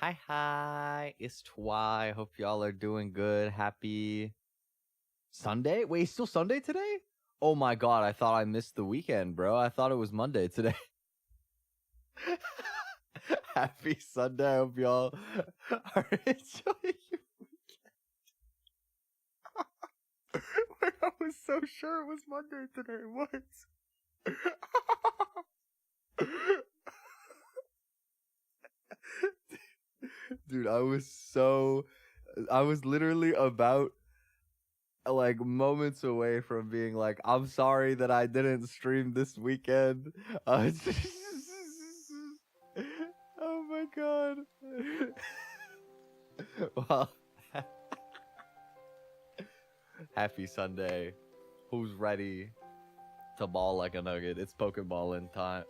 Hi, it's Twi. Hope y'all are doing good. Happy Sunday? Wait, it's still Sunday today? Oh my god, I thought I missed the weekend, bro. I thought it was Monday today. Happy Sunday. I hope y'all are enjoying your weekend. Wait, I was so sure it was Monday today. What? Dude, I was literally about like moments away from being like, I'm sorry that I didn't stream this weekend. Oh my god. Well, happy Sunday. Who's ready to ball like a nugget? It's Pokeball time.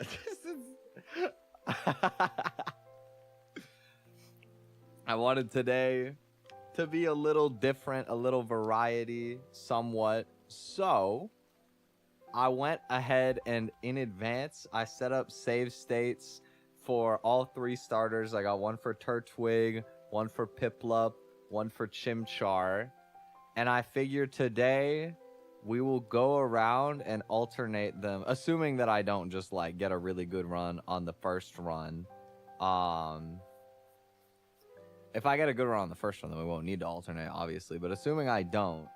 I wanted today to be a little different, a little variety, somewhat. So, I went ahead and in advance, I set up save states for all three starters. I got one for Turtwig, one for Piplup, one for Chimchar. And I figured today we will go around and alternate them, assuming that I don't just like get a really good run on the first run. If I get a good run on the first one, then we won't need to alternate, obviously. But assuming I don't,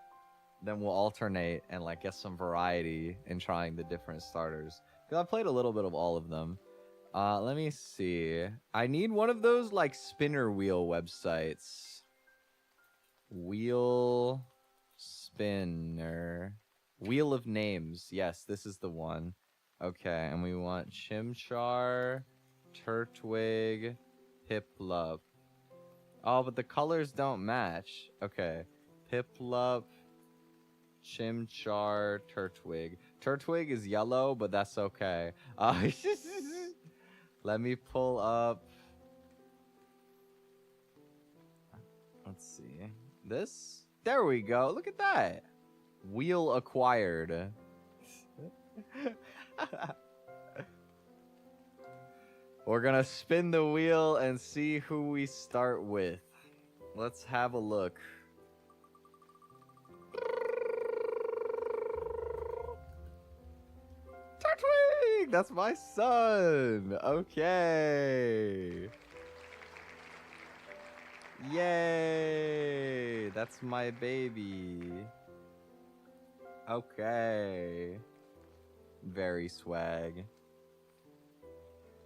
then we'll alternate and like get some variety in trying the different starters. Because I played a little bit of all of them. Let me see. I need one of those like spinner wheel websites. Wheel spinner. Wheel of names. Yes, this is the one. Okay, and we want Chimchar, Turtwig, Piplup. Oh, but the colors don't match. Okay. Piplup, Chimchar, Turtwig. Turtwig is yellow, but that's okay. Let me pull up. Let's see. This? There we go. Look at that. Wheel acquired. We're gonna spin the wheel and see who we start with. Let's have a look. Turtwig! That's my son! Okay. Yay! That's my baby. Okay. Very swag.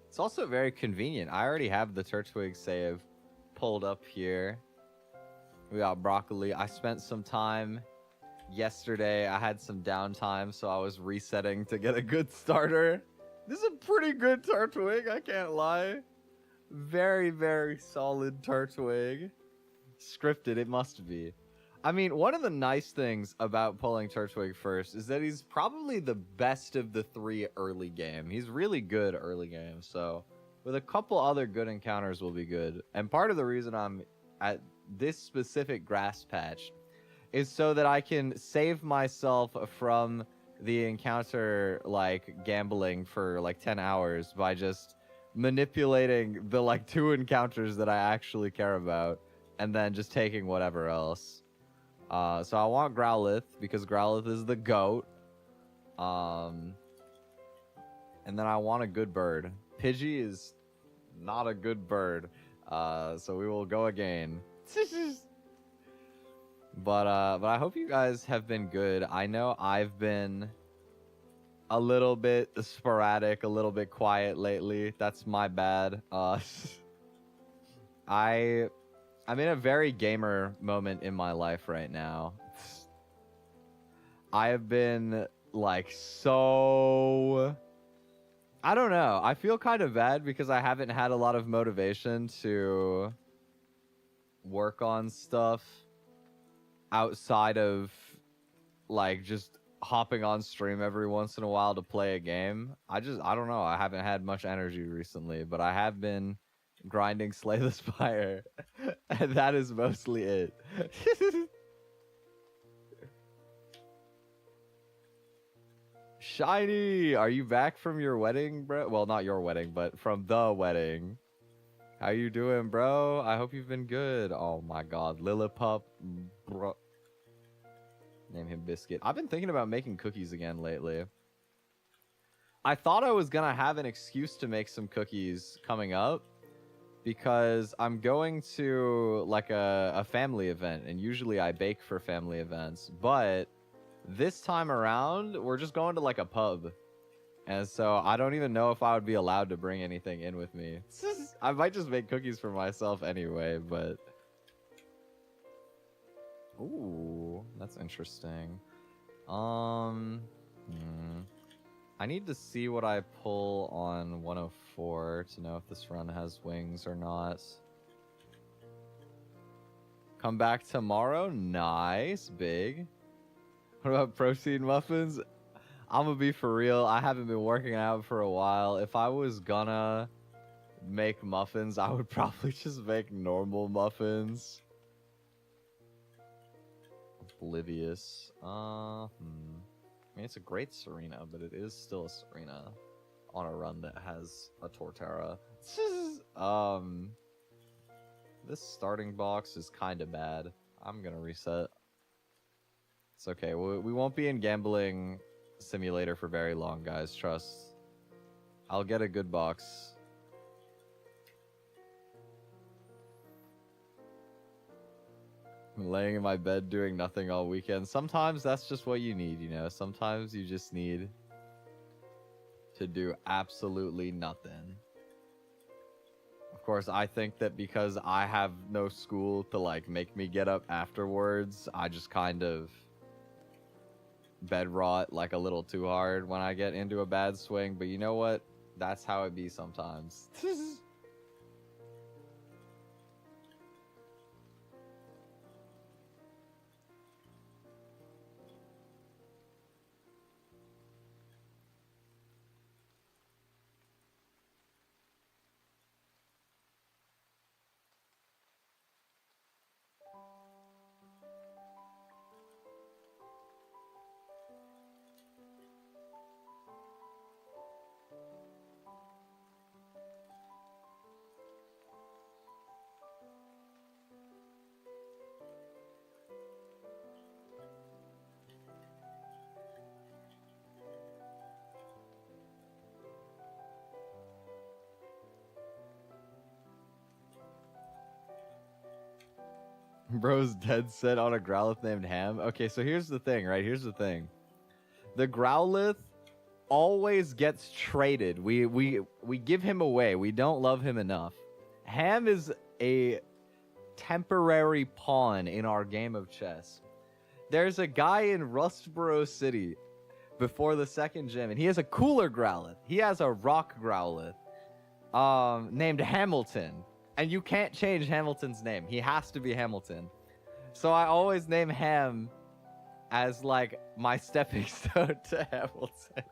It's also very convenient. I already have the Turtwig save pulled up here. We got Broccoli. I spent some time yesterday. I had some downtime, so I was resetting to get a good starter. This is a pretty good Turtwig, I can't lie. Very, very solid Turtwig. Scripted, it must be. I mean, one of the nice things about pulling Turtwig first is that he's probably the best of the three early game. He's really good early game, so with a couple other good encounters will be good. And part of the reason I'm at this specific grass patch is so that I can save myself from the encounter, like, gambling for, like, 10 hours by just manipulating the, like, 2 encounters that I actually care about and then just taking whatever else. So I want Growlithe because Growlithe is the GOAT. And then I want a good bird. Pidgey is not a good bird. So we will go again. But I hope you guys have been good. I know I've been a little bit sporadic, a little bit quiet lately. That's my bad. I'm in a very gamer moment in my life right now. I have been, like, so... I don't know. I feel kind of bad because I haven't had a lot of motivation to work on stuff outside of, like, just hopping on stream every once in a while to play a game. I don't know. I haven't had much energy recently, but I have been grinding Slay the Spire. And that is mostly it. Shiny, are you back from your wedding, bro? Well, not your wedding, but from the wedding. How you doing, bro? I hope you've been good. Oh my god, Lillipup, bro. Name him Biscuit. I've been thinking about making cookies again lately. I thought I was gonna have an excuse to make some cookies coming up because I'm going to like a family event, and usually I bake for family events, but this time around we're just going to like a pub. And so I don't even know if I would be allowed to bring anything in with me. I might just make cookies for myself anyway, but... Ooh, that's interesting. I need to see what I pull on 104 to know if this run has wings or not. Come back tomorrow? Nice, big. What about protein muffins? I'm gonna be for real. I haven't been working out for a while. If I was gonna make muffins, I would probably just make normal muffins. Oblivious. I mean, it's a great Serena, but it is still a Serena on a run that has a Torterra. This starting box is kind of bad. I'm gonna reset. It's okay. We won't be in gambling simulator for very long, guys. Trust. I'll get a good box. I'm laying in my bed doing nothing all weekend. Sometimes that's just what you need, you know. Sometimes you just need to do absolutely nothing. Of course, I think that because I have no school to like make me get up afterwards, I just kind of bed rot like a little too hard when I get into a bad swing, but you know what? That's how it be sometimes. Bro's dead set on a Growlithe named Ham. Okay, so here's the thing, right? Here's the thing. The Growlithe always gets traded. We give him away. We don't love him enough. Ham is a temporary pawn in our game of chess. There's a guy in Rustboro City before the second gym, and he has a cooler Growlithe. He has a rock Growlithe named Hamilton. And you can't change Hamilton's name. He has to be Hamilton. So I always name Ham as like my stepping stone to Hamilton.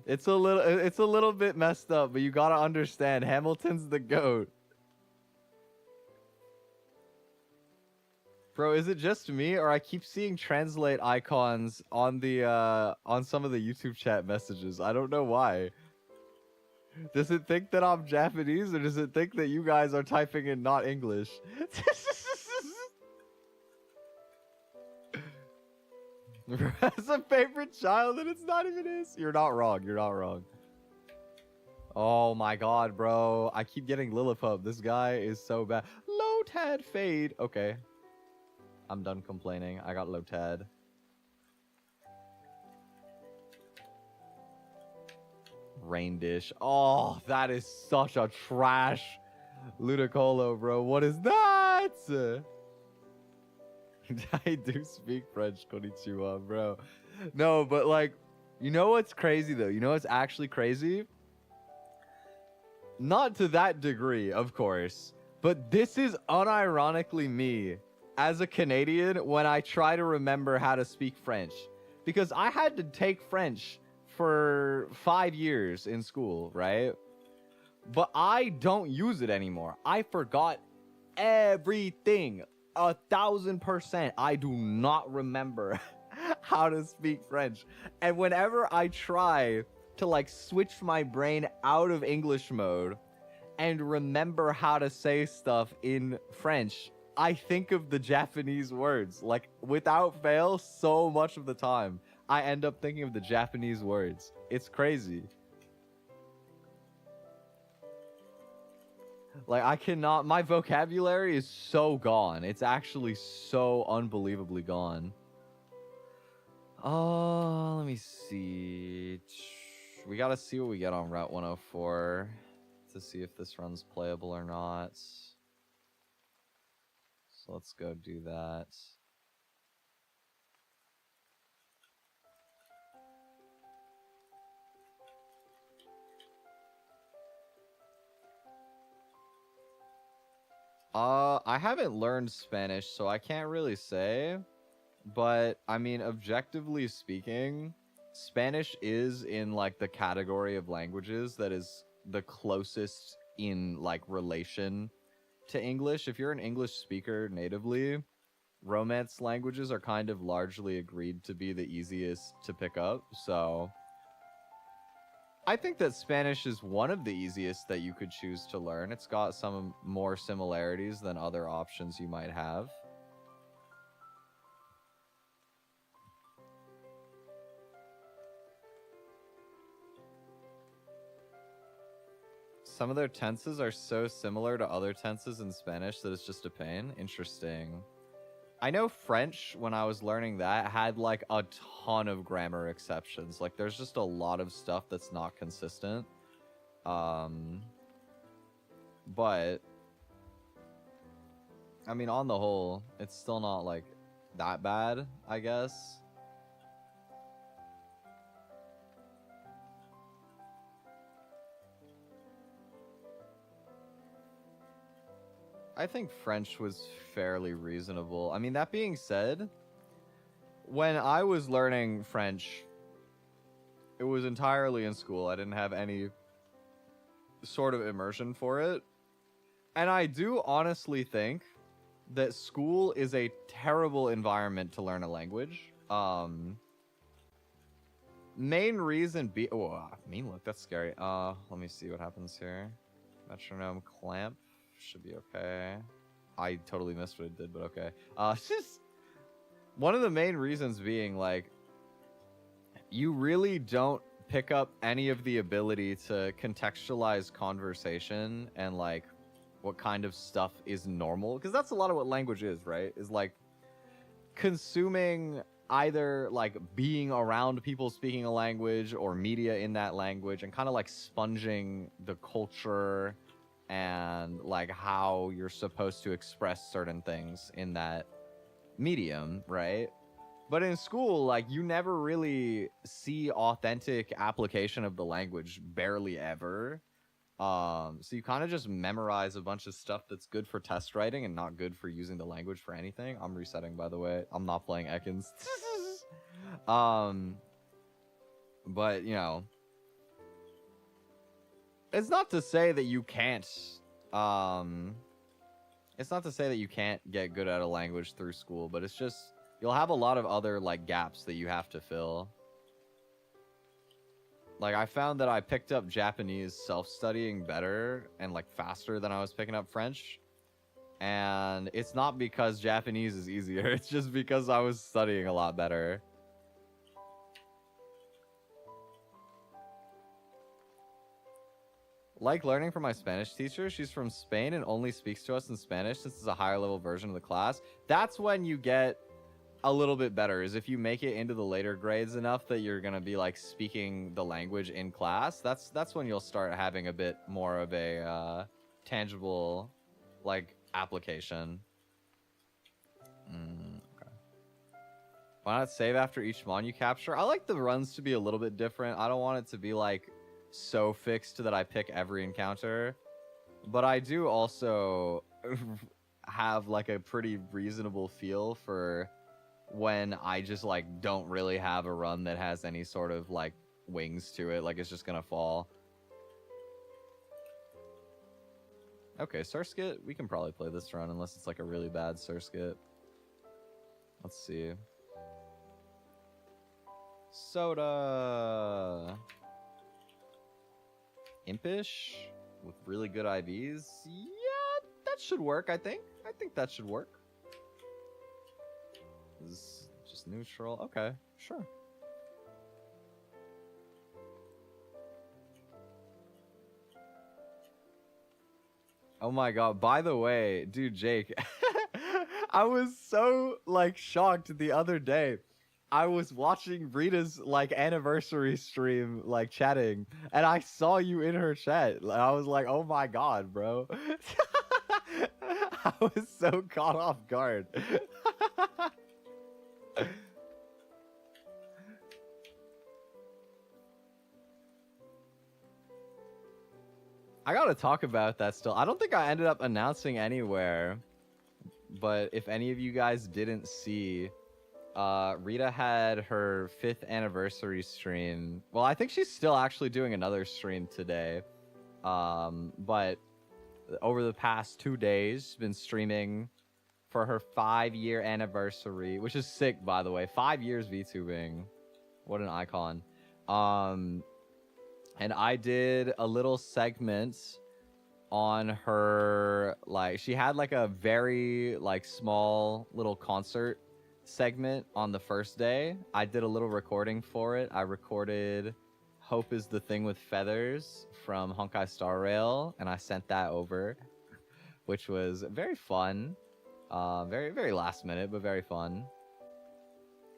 It's a little bit messed up, but you gotta understand Hamilton's the GOAT. Bro, is it just me or I keep seeing translate icons on the on some of the YouTube chat messages? I don't know why. Does it think that I'm Japanese, or does it think that you guys are typing in not English? As a favorite child, and it's not even his. You're not wrong. You're not wrong. Oh my god, bro. I keep getting Lillipup. This guy is so bad. Low-tad fade. Okay. I'm done complaining. I got low-tad. Rain Dish. Oh, that is such a trash Ludicolo, bro. What is that? I do speak French, konnichiwa, bro. No, but like, you know what's crazy though? You know what's actually crazy? Not to that degree, of course, but this is unironically me as a Canadian when I try to remember how to speak French. Because I had to take French for 5 years in school, right? But I don't use it anymore. I forgot everything. 1000%. I do not remember how to speak French. And whenever I try to like switch my brain out of English mode and remember how to say stuff in French, I think of the Japanese words. Like, without fail, so much of the time, I end up thinking of the Japanese words. It's crazy. Like, I cannot... My vocabulary is so gone. It's actually so unbelievably gone. Let me see. We gotta see what we get on Route 104 to see if this run's playable or not. So let's go do that. I haven't learned Spanish, so I can't really say. But, I mean, objectively speaking, Spanish is in, like, the category of languages that is the closest in, like, relation to English. If you're an English speaker natively, Romance languages are kind of largely agreed to be the easiest to pick up, so... I think that Spanish is one of the easiest that you could choose to learn. It's got some more similarities than other options you might have. Some of their tenses are so similar to other tenses in Spanish that it's just a pain. Interesting. I know French, when I was learning that, had like a ton of grammar exceptions. Like, there's just a lot of stuff that's not consistent. But, I mean, on the whole, it's still not like that bad, I guess. I think French was fairly reasonable. I mean, that being said, when I was learning French, it was entirely in school. I didn't have any sort of immersion for it. And I do honestly think that school is a terrible environment to learn a language. Main reason be... Oh, I mean, look, that's scary. Let me see what happens here. Metronome clamp. Should be okay. I totally missed what it did, but okay. Just one of the main reasons being, like, you really don't pick up any of the ability to contextualize conversation and, like, what kind of stuff is normal. Because that's a lot of what language is, right? Is, like, consuming either, like, being around people speaking a language or media in that language and kind of, like, sponging the culture and like how you're supposed to express certain things in that medium, right? But in school, like, you never really see authentic application of the language, barely ever. So you kind of just memorize a bunch of stuff that's good for test writing and not good for using the language for anything. I'm resetting, by the way. I'm not playing Ekans. But, you know, it's not to say that you can't, it's not to say that you can't get good at a language through school, but it's just, you'll have a lot of other, like, gaps that you have to fill. Like, I found that I picked up Japanese self-studying better and, like, faster than I was picking up French. And it's not because Japanese is easier, it's just because I was studying a lot better. Like learning from my Spanish teacher. She's from Spain and only speaks to us in Spanish since it's a higher level version of the class. That's when you get a little bit better, is if you make it into the later grades enough that you're gonna be like speaking the language in class. That's when you'll start having a bit more of a tangible, like, application. Okay. Why not save after each mon you capture? I like the runs to be a little bit different. I don't want it to be like so fixed that I pick every encounter, but I do also have like a pretty reasonable feel for when I just like don't really have a run that has any sort of like wings to it, like it's just gonna fall. Okay, Surskit, we can probably play this run unless it's like a really bad Surskit. Let's see. Soda. impish with really good IVs. Yeah, that should work, I think. I think that should work. This is just neutral. Okay, sure. Oh my god, by the way, dude, Jake, I was so, like, shocked the other day. I was watching Rita's, like, anniversary stream, like, chatting, and I saw you in her chat. I was like, oh my god, bro. I was so caught off guard. I gotta talk about that still. I don't think I ended up announcing anywhere, but if any of you guys didn't see, Rita had her 5th anniversary stream. Well, I think she's still actually doing another stream today. But over the past 2 days, she's been streaming for her 5-year anniversary, which is sick, by the way. 5 years VTubing. What an icon. And I did a little segment on her, like, she had like a very like small little concert segment on the first day. I did a little recording for it. I recorded Hope is the Thing with Feathers from Honkai Star Rail, and I sent that over, which was very fun. Very, very last minute, but very fun.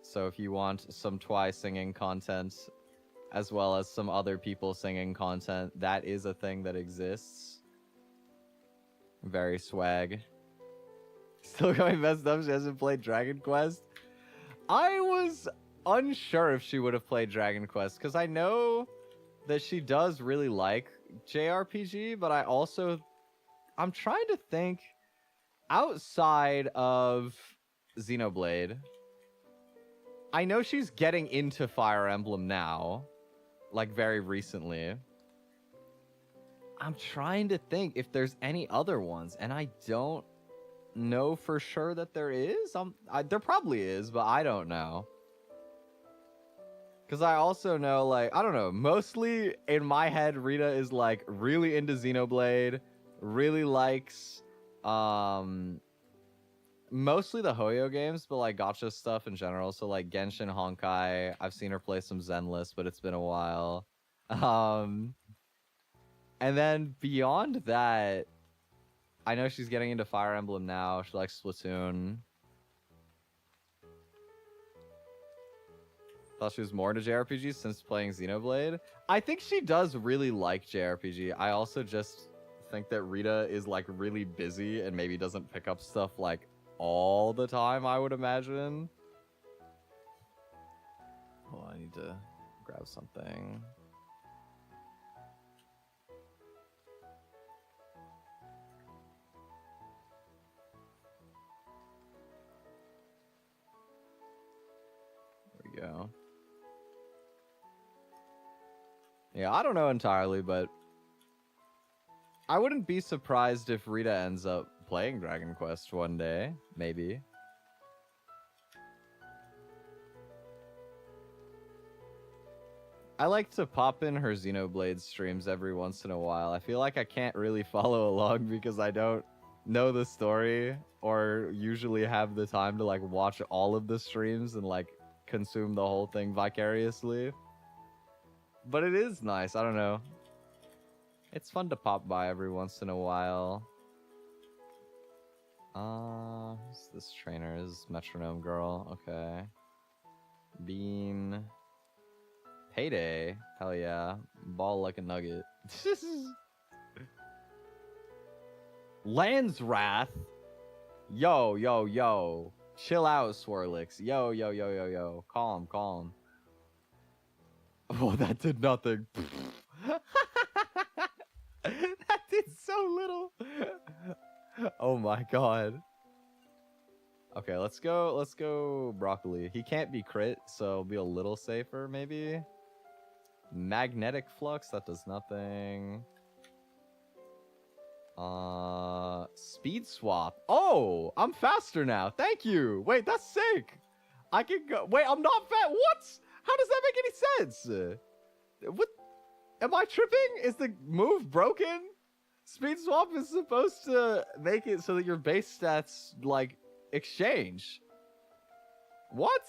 So if you want some Twi singing content, as well as some other people singing content, that is a thing that exists. Very swag. Still going messed up, she hasn't played Dragon Quest. I was unsure if she would have played Dragon Quest, because I know that she does really like JRPG, but I'm trying to think outside of Xenoblade. I know she's getting into Fire Emblem now, like very recently. I'm trying to think if there's any other ones, and I don't know for sure that there is. There probably is, but I don't know. Because I also know, like, I don't know, mostly in my head, Rita is like really into Xenoblade, really likes mostly the Hoyo games, but like gacha stuff in general. So like Genshin, Honkai. I've seen her play some Zenless, but it's been a while. And then beyond that, I know she's getting into Fire Emblem now. She likes Splatoon. Thought she was more into JRPGs since playing Xenoblade. I think she does really like JRPG. I also just think that Rita is like really busy and maybe doesn't pick up stuff like all the time, I would imagine. Oh, I need to grab something. There we go. Yeah, I don't know entirely, but I wouldn't be surprised if Rita ends up playing Dragon Quest one day, maybe. I like to pop in her Xenoblade streams every once in a while. I feel like I can't really follow along because I don't know the story or usually have the time to like watch all of the streams and like consume the whole thing vicariously. But it is nice, I don't know. It's fun to pop by every once in a while. Who's this trainer? Is Metronome Girl? Okay. Bean. Payday. Hell yeah. Ball like a nugget. Land's Wrath. Yo, yo, yo. Chill out, Swirlix. Yo, yo, yo, yo, yo. Calm, calm. Oh, that did nothing. That did so little. Oh my god. Okay, let's go Broccoli. He can't be crit, so it'll be a little safer, maybe. Magnetic Flux, that does nothing. Speed Swap. Oh, I'm faster now. Thank you. Wait, that's sick. I can go. Wait, I'm not fat. What? How does that make any sense? What? Am I tripping? Is the move broken? Speed swap is supposed to make it so that your base stats, like, exchange. What?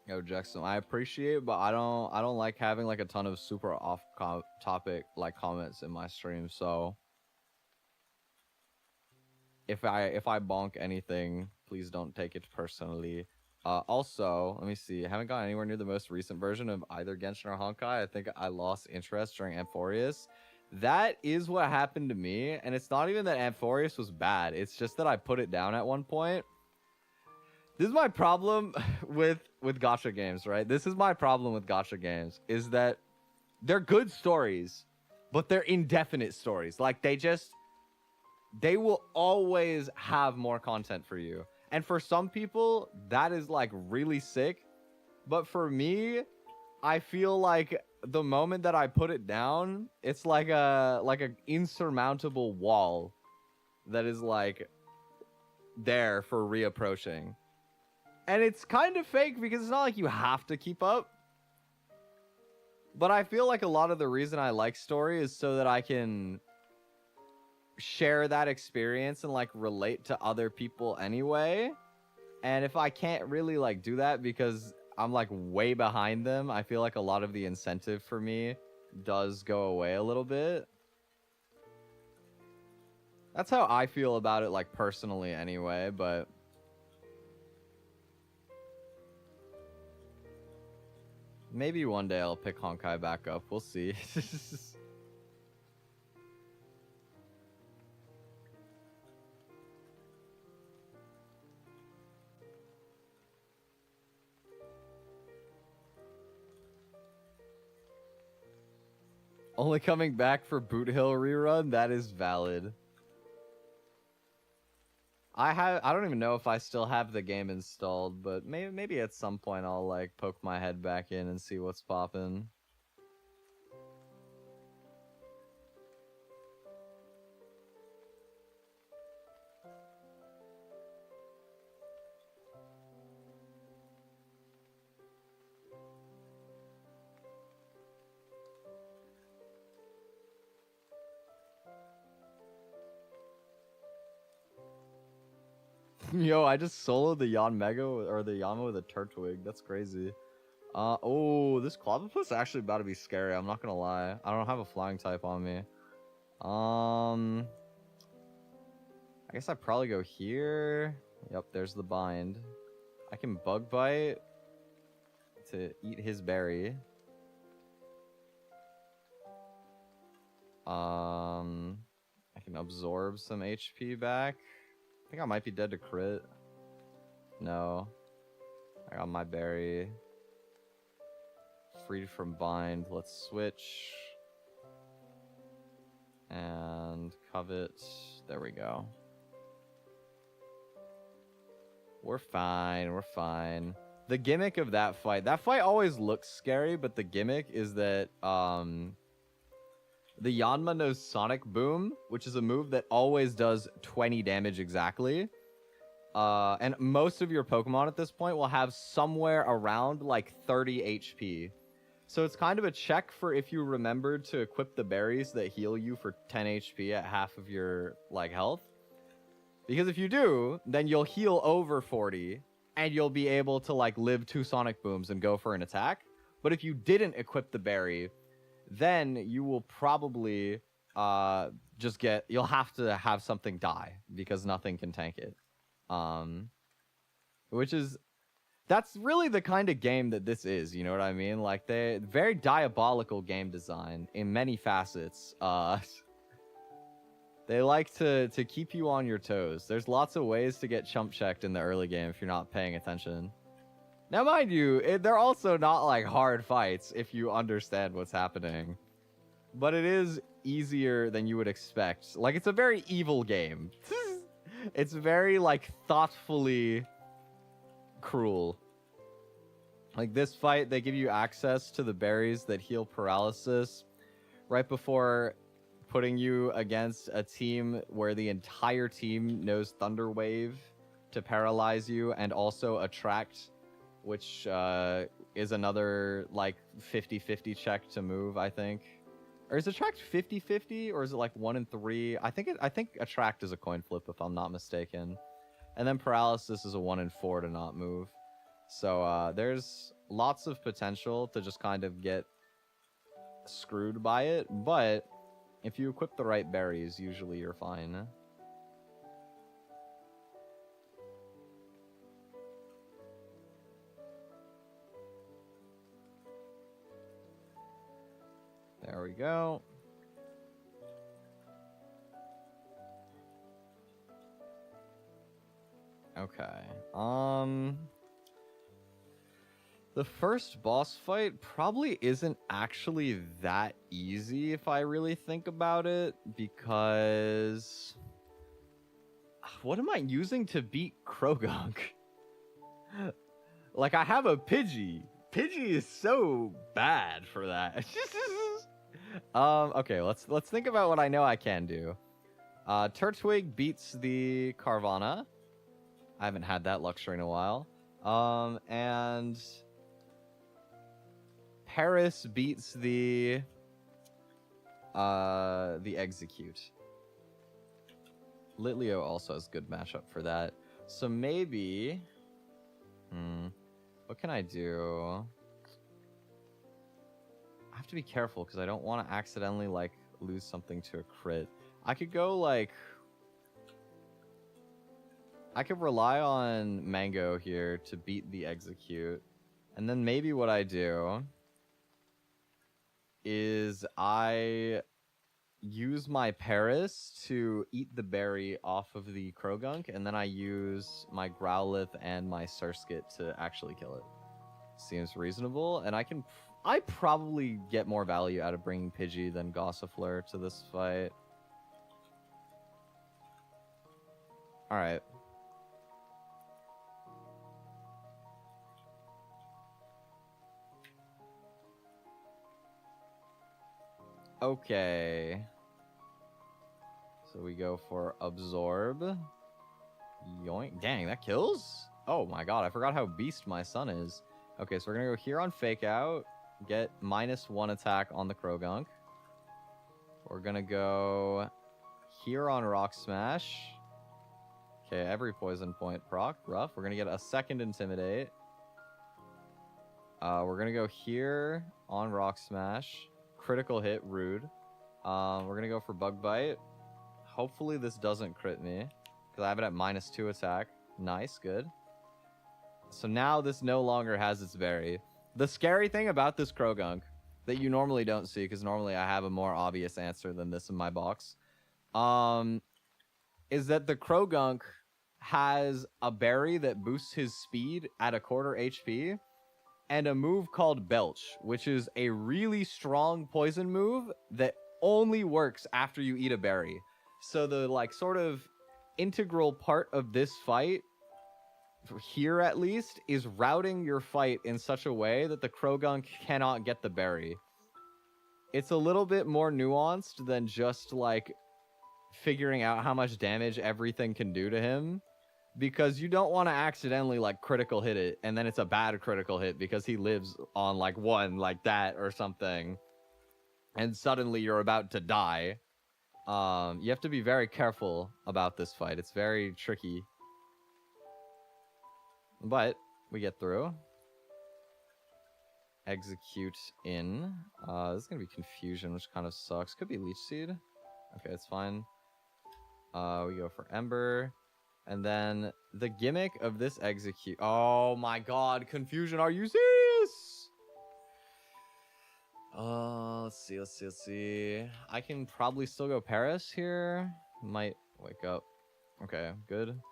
Yo, Jackson, I appreciate it, but I don't like having like a ton of super off topic like comments in my stream. So if I bonk anything, please don't take it personally. Also, let me see. I haven't gotten anywhere near the most recent version of either Genshin or Honkai. I think I lost interest during Amphorius. That is what happened to me, and it's not even that Amphorius was bad. It's just that I put it down at one point. This is my problem with gacha games, right? This is my problem with gacha games, is that they're good stories, but they're indefinite stories. Like, they will always have more content for you. And for some people, that is, like, really sick. But for me, I feel like the moment that I put it down, it's like a insurmountable wall that is, like, there for reapproaching. And it's kind of fake because it's not like you have to keep up. But I feel like a lot of the reason I like story is so that I can share that experience and like relate to other people anyway. And if I can't really like do that because I'm like way behind them, I feel like a lot of the incentive for me does go away a little bit. That's how I feel about it, like personally anyway, but maybe one day I'll pick Honkai back up. We'll see. Only coming back for Boot Hill rerun? That is valid. I don't even know if I still have the game installed, but maybe at some point I'll like poke my head back in and see what's poppin'. Yo, I just soloed the Yanmega or the Yama with a Turtwig. That's crazy. Oh, this Clobbopus is actually about to be scary. I'm not gonna lie. I don't have a flying type on me. I guess I probably go here. Yep, there's the bind. I can bug bite to eat his berry. I can absorb some HP back. I think I might be dead to crit. No. I got my berry. Freed from bind. Let's switch. And covet. There we go. We're fine. We're fine. The gimmick of that fight always looks scary, but the gimmick is that the Yanma knows Sonic Boom, which is a move that always does 20 damage exactly. And most of your Pokemon at this point will have somewhere around like 30 HP. So it's kind of a check for if you remembered to equip the berries that heal you for 10 HP at half of your like health. Because if you do, then you'll heal over 40 and you'll be able to like live 2 Sonic Booms and go for an attack. But if you didn't equip the berry, then you will probably you'll have to have something die because nothing can tank it. That's really the kind of game that this is, you know what I mean? Like, very diabolical game design in many facets. They like to keep you on your toes. There's lots of ways to get chump checked in the early game if you're not paying attention. Now, mind you, they're also not like hard fights if you understand what's happening. But it is easier than you would expect. Like, it's a very evil game. It's very, like, thoughtfully cruel. Like this fight, they give you access to the berries that heal paralysis right before putting you against a team where the entire team knows Thunder Wave to paralyze you and also Attract, which is another like 50-50 check to move, I think. Or is Attract 50-50 or is it like 1 in 3? I think Attract is a coin flip if I'm not mistaken. And then Paralysis is a 1 in 4 to not move. So there's lots of potential to just kind of get screwed by it, but if you equip the right berries, usually you're fine. There we go. Okay. The first boss fight probably isn't actually that easy if I really think about it, because what am I using to beat Krogunk? Like, I have a Pidgey. Pidgey is so bad for that. Okay, let's think about what I know I can do. Turtwig beats the Carvana. I haven't had that luxury in a while. And Paris beats the Execute. Litleo also has good mashup for that. So maybe, what can I do? I have to be careful because I don't want to accidentally like lose something to a crit. I could go like, I could rely on Mango here to beat the Execute, and then maybe what I do is I use my Paris to eat the berry off of the Krogunk, and then I use my Growlithe and my Surskit to actually kill it. Seems reasonable, and I probably get more value out of bringing Pidgey than Gossifleur to this fight. Alright. Okay. So we go for Absorb. Yoink. Dang, that kills? Oh my god, I forgot how beast my son is. Okay, so we're gonna go here on Fake Out. Get -1 attack on the Krogunk. We're gonna go here on Rock Smash. Okay, every poison point proc. Rough. We're gonna get a second Intimidate. We're gonna go here on Rock Smash. Critical hit, rude. We're gonna go for Bug Bite. Hopefully this doesn't crit me, because I have it at -2 attack. Nice, good. So now this no longer has its berry. The scary thing about this Krogunk that you normally don't see, because normally I have a more obvious answer than this in my box, is that the Krogunk has a berry that boosts his speed at 1/4 HP, and a move called Belch, which is a really strong poison move that only works after you eat a berry. So the like sort of integral part of this fight, here at least, is routing your fight in such a way that the Krogunk cannot get the berry. It's a little bit more nuanced than just like figuring out how much damage everything can do to him, because you don't want to accidentally like critical hit it and then it's a bad critical hit because he lives on like 1 like that or something, and suddenly you're about to die. You have to be very careful about this fight. It's very tricky, but we get through. Execute in. This is gonna be Confusion, which kind of sucks. Could be Leech Seed. Okay, it's fine. We go for Ember. And then the gimmick of this Execute. Oh my god, Confusion, are you serious? Let's see. I can probably still go Paris here. Might wake up. Okay, good.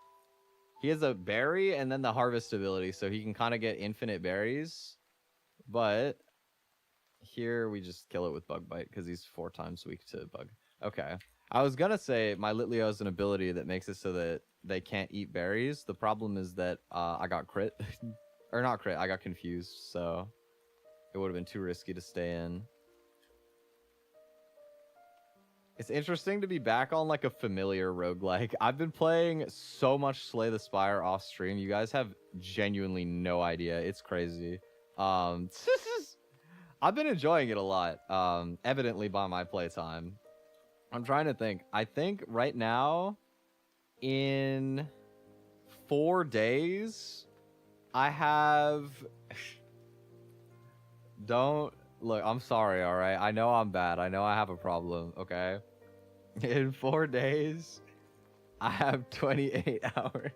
He has a berry and then the harvest ability, so he can kind of get infinite berries. But here we just kill it with Bug Bite because he's 4 times weak to bug. Okay. I was gonna say my Litleo has an ability that makes it so that they can't eat berries. The problem is that I got crit Or not crit, I got confused, so it would have been too risky to stay in. It's interesting to be back on like a familiar roguelike. I've been playing so much Slay the Spire off stream. You guys have genuinely no idea. It's crazy. I've been enjoying it a lot, evidently by my playtime. I'm trying to think. I think right now, in 4 days, I have... Don't... Look, I'm sorry, alright? I know I'm bad. I know I have a problem, okay? In 4 days, I have 28 hours.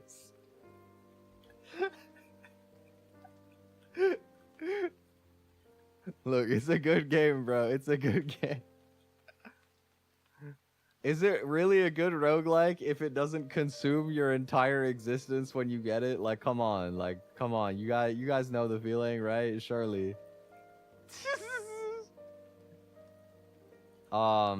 Look, it's a good game, bro. It's a good game. Is it really a good roguelike if it doesn't consume your entire existence when you get it? Like, come on. Like, come on. You guys know the feeling, right? Surely. But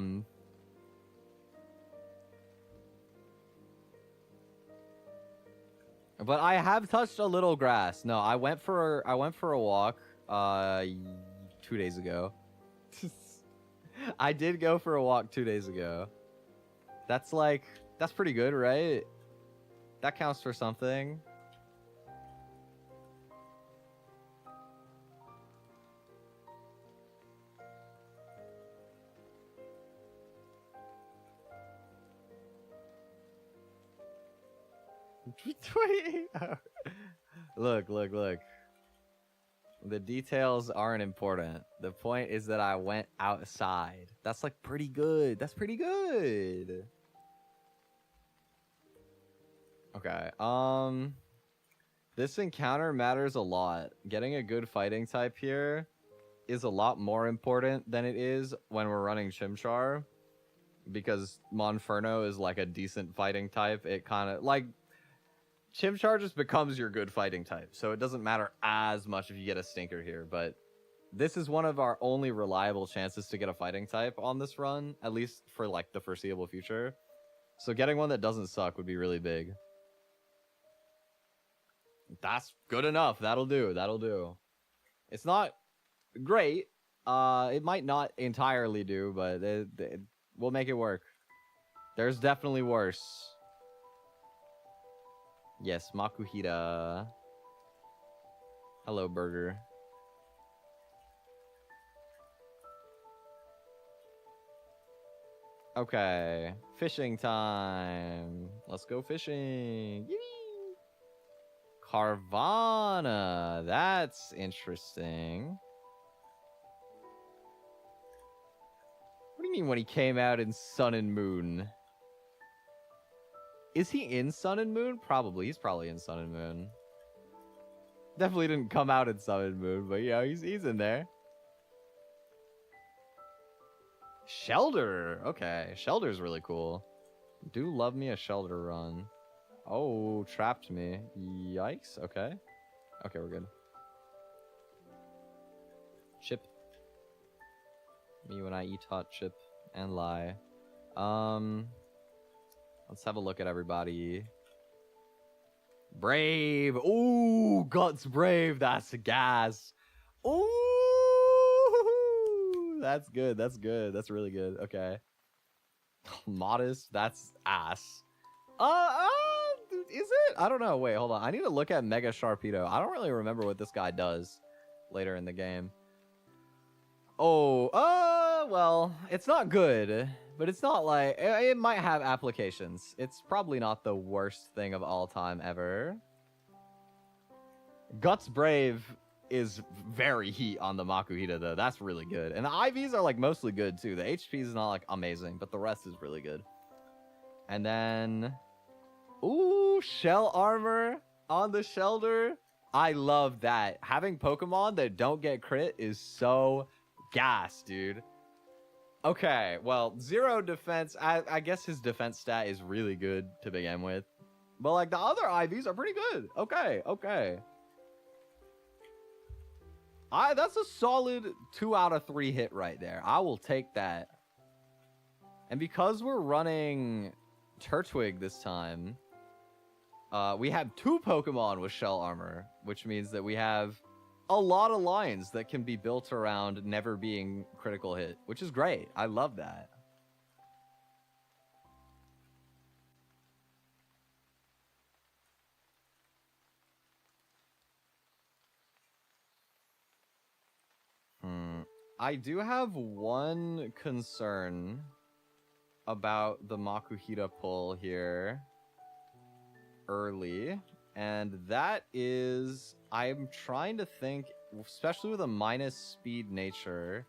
I have touched a little grass. No, I went for a walk 2 days ago. I did go for a walk 2 days ago. That's pretty good, right? That counts for something. Look. The details aren't important. The point is that I went outside. That's like pretty good. That's pretty good. Okay. This encounter matters a lot. Getting a good fighting type here is a lot more important than it is when we're running Chimchar, because Monferno is like a decent fighting type. It kind of like Chimchar just becomes your good fighting type, so it doesn't matter as much if you get a stinker here, but this is one of our only reliable chances to get a fighting type on this run, at least for like the foreseeable future. So getting one that doesn't suck would be really big. That's good enough. That'll do. That'll do. It's not great. It might not entirely do, but we'll make it work. There's definitely worse. Yes, Makuhita. Hello, Burger. Okay, fishing time. Let's go fishing. Yee! Carvana. That's interesting. What do you mean when he came out in Sun and Moon? Is he in Sun and Moon? Probably. He's probably in Sun and Moon. Definitely didn't come out in Sun and Moon, but yeah, he's in there. Shelter. Okay, Shelter's really cool. Do love me a Shelter run. Oh, trapped me. Yikes. Okay. Okay, we're good. Chip. Me when I eat hot chip and lie. Let's have a look at everybody. Brave. Ooh, Guts Brave. That's gas. Ooh, that's good. That's good. That's really good. Okay. Modest. That's ass. Is it? I don't know. Wait, hold on. I need to look at Mega Sharpedo. I don't really remember what this guy does later in the game. Oh, well, it's not good. But it's not like... It might have applications. It's probably not the worst thing of all time ever. Guts Brave is very heat on the Makuhita, though. That's really good. And the IVs are, like, mostly good, too. The HP is not, like, amazing, but the rest is really good. And then... Ooh, Shell Armor on the Shelter. I love that. Having Pokemon that don't get crit is so gas, dude. Okay, well, 0 defense. I guess his defense stat is really good to begin with. But, like, the other IVs are pretty good. Okay, okay. That's a solid 2 out of 3 hit right there. I will take that. And because we're running Turtwig this time, we have 2 Pokemon with shell armor, which means that we have a lot of lines that can be built around never being critical hit, which is great. I love that. I do have one concern about the Makuhita pull here early, and that is I'm trying to think, especially with a minus speed nature,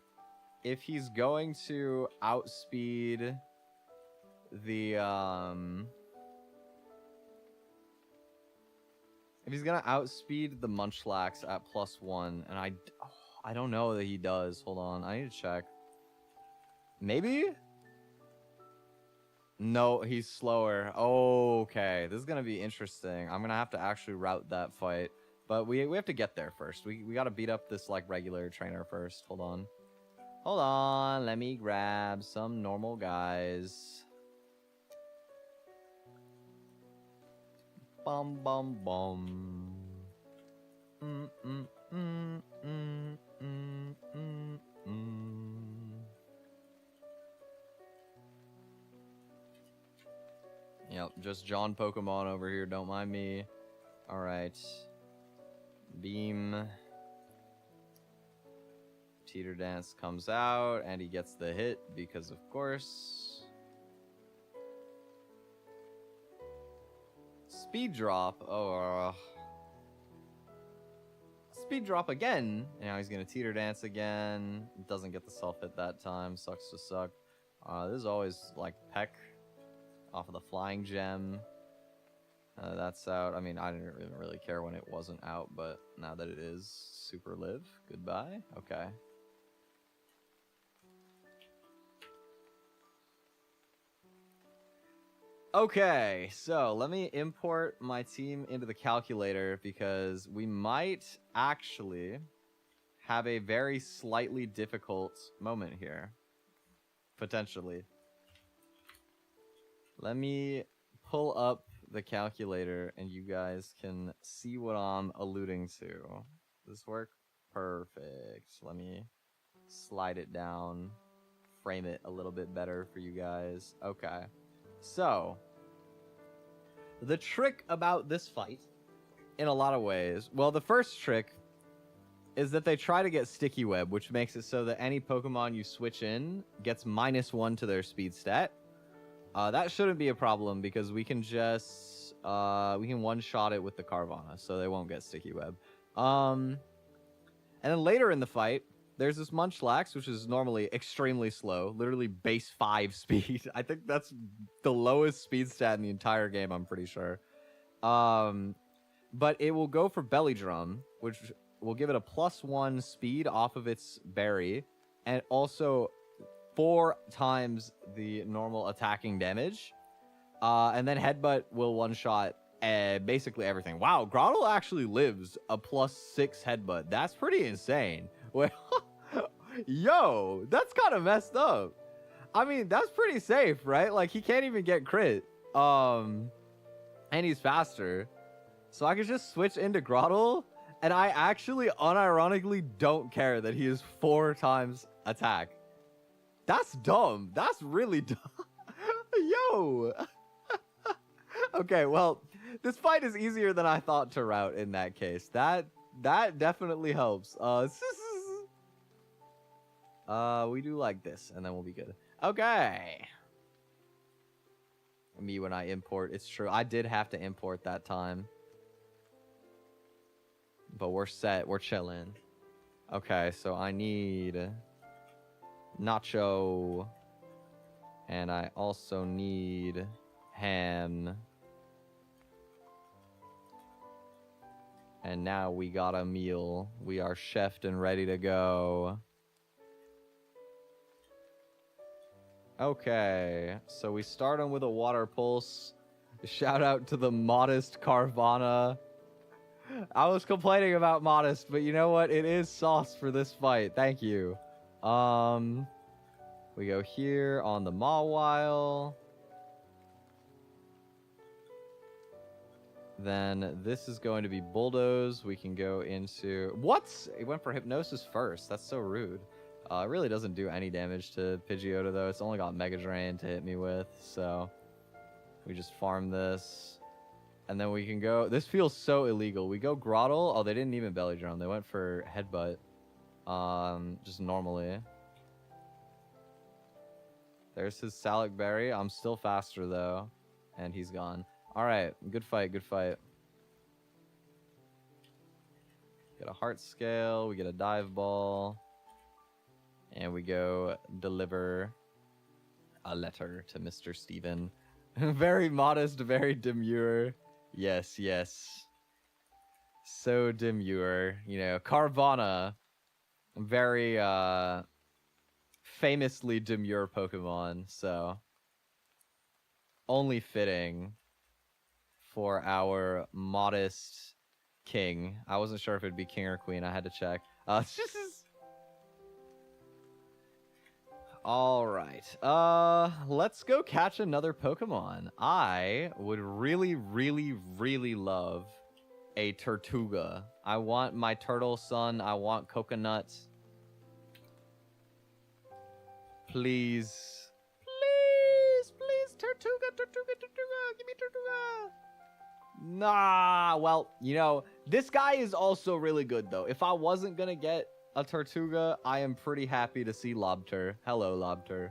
if he's going to outspeed the if he's gonna outspeed the Munchlax at +1, and I don't know that he does. Hold on, I need to check. Maybe? No, he's slower. Okay, this is gonna be interesting. I'm gonna have to actually route that fight, but we have to get there first. We gotta beat up this like regular trainer first. Hold on. Let me grab some normal guys. Bum bum bum. Yep, just John Pokemon over here, don't mind me. Alright. Beam. Teeter Dance comes out, and he gets the hit, because of course. Speed Drop. Speed Drop again. Now he's gonna Teeter Dance again. Doesn't get the self-hit that time. Sucks to suck. This is always, like, Peck off of the Flying Gem. That's out. I mean, I didn't really care when it wasn't out, but now that it is, Super Live. Goodbye. Okay. Okay, so let me import my team into the calculator because we might actually have a very slightly difficult moment here. Potentially. Let me pull up the calculator and you guys can see what I'm alluding to. Does this work? Perfect. Let me slide it down, frame it a little bit better for you guys. Okay. So, the trick about this fight, in a lot of ways, well, the first trick is that they try to get Sticky Web, which makes it so that any Pokemon you switch in gets -1 to their speed stat. That shouldn't be a problem because we can just we can one-shot it with the Carvana, so they won't get Sticky Web. And then later in the fight, there's this Munchlax, which is normally extremely slow, literally base 5 speed. I think that's the lowest speed stat in the entire game, I'm pretty sure. But it will go for Belly Drum, which will give it a +1 speed off of its berry, and also 4 times the normal attacking damage. And then Headbutt will one-shot basically everything. Wow, Grottle actually lives a +6 Headbutt. That's pretty insane. Well, yo, that's kind of messed up. I mean, that's pretty safe, right? Like, he can't even get crit. And he's faster. So I could just switch into Grottle, and I actually unironically don't care that he is 4 times attack. That's dumb. That's really dumb. Yo. Okay, well, this fight is easier than I thought to route in that case. That definitely helps. We do like this, and then we'll be good. Okay. Me when I import, it's true. I did have to import that time. But we're set. We're chilling. Okay, so I need Nacho. And I also need Ham. And now we got a meal. We are chefed and ready to go. Okay, so we start him with a Water Pulse. Shout out to the modest Carvana. I was complaining about modest, but you know what? It is sauce for this fight. Thank you. We go here on the Mawile. Then this is going to be Bulldoze. We can go into... What? It went for Hypnosis first. That's so rude. It really doesn't do any damage to Pidgeotto, though. It's only got Mega Drain to hit me with, so... We just farm this. And then we can go... This feels so illegal. We go Grottle. Oh, they didn't even Belly Drum. They went for Headbutt. Just normally. There's his Salic Berry. I'm still faster, though. And he's gone. Alright, good fight, good fight. Get a Heart Scale, we get a Dive Ball. And we go deliver a letter to Mr. Steven. Very modest, very demure. Yes, yes. So demure. You know, Carvana. Very, famously demure Pokemon, so... Only fitting for our modest king. I wasn't sure if it'd be king or queen. I had to check. All right. Let's go catch another Pokemon. I would really, really, really love a Tortuga. I want my turtle son. I want coconut. Please. Please, please, Tortuga, Tortuga, Tortuga. Give me Tortuga. Nah, well, you know, this guy is also really good, though. If I wasn't gonna get a Tortuga, I am pretty happy to see Lobter. Hello, Lobter.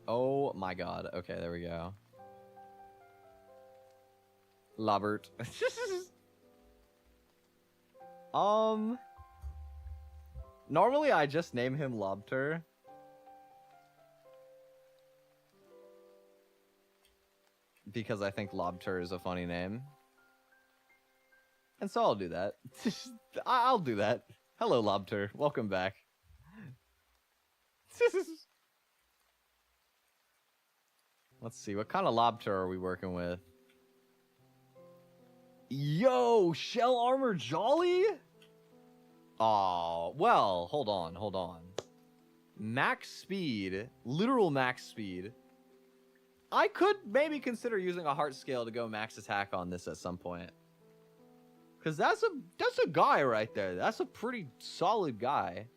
Oh my god. Okay, there we go. Lobert. Normally I just name him Lobter. Because I think Lobter is a funny name. And so I'll do that. I'll do that. Hello, Lobter. Welcome back. Let's see. What kind of Lobter are we working with? Yo, Shell Armor Jolly? Oh, well, hold on, hold on. Max speed. Literal max speed. I could maybe consider using a heart scale to go max attack on this at some point. Cause that's a guy right there. That's a pretty solid guy.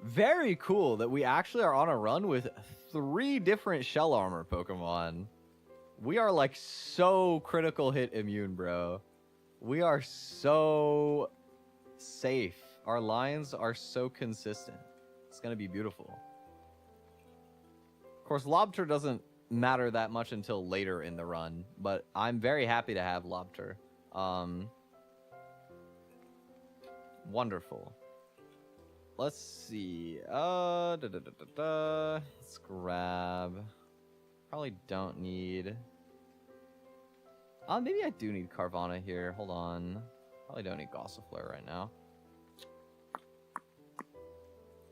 Very cool that we actually are on a run with 3 different shell armor Pokemon. We are like so critical hit immune, bro. We are so safe. Our lines are so consistent. It's gonna be beautiful. Of course, Lobter doesn't matter that much until later in the run, but I'm very happy to have Lobter. Wonderful. Let's see. Let's grab. Probably don't need. Maybe I do need Carvana here. Hold on. Probably don't need Gossifleur right now.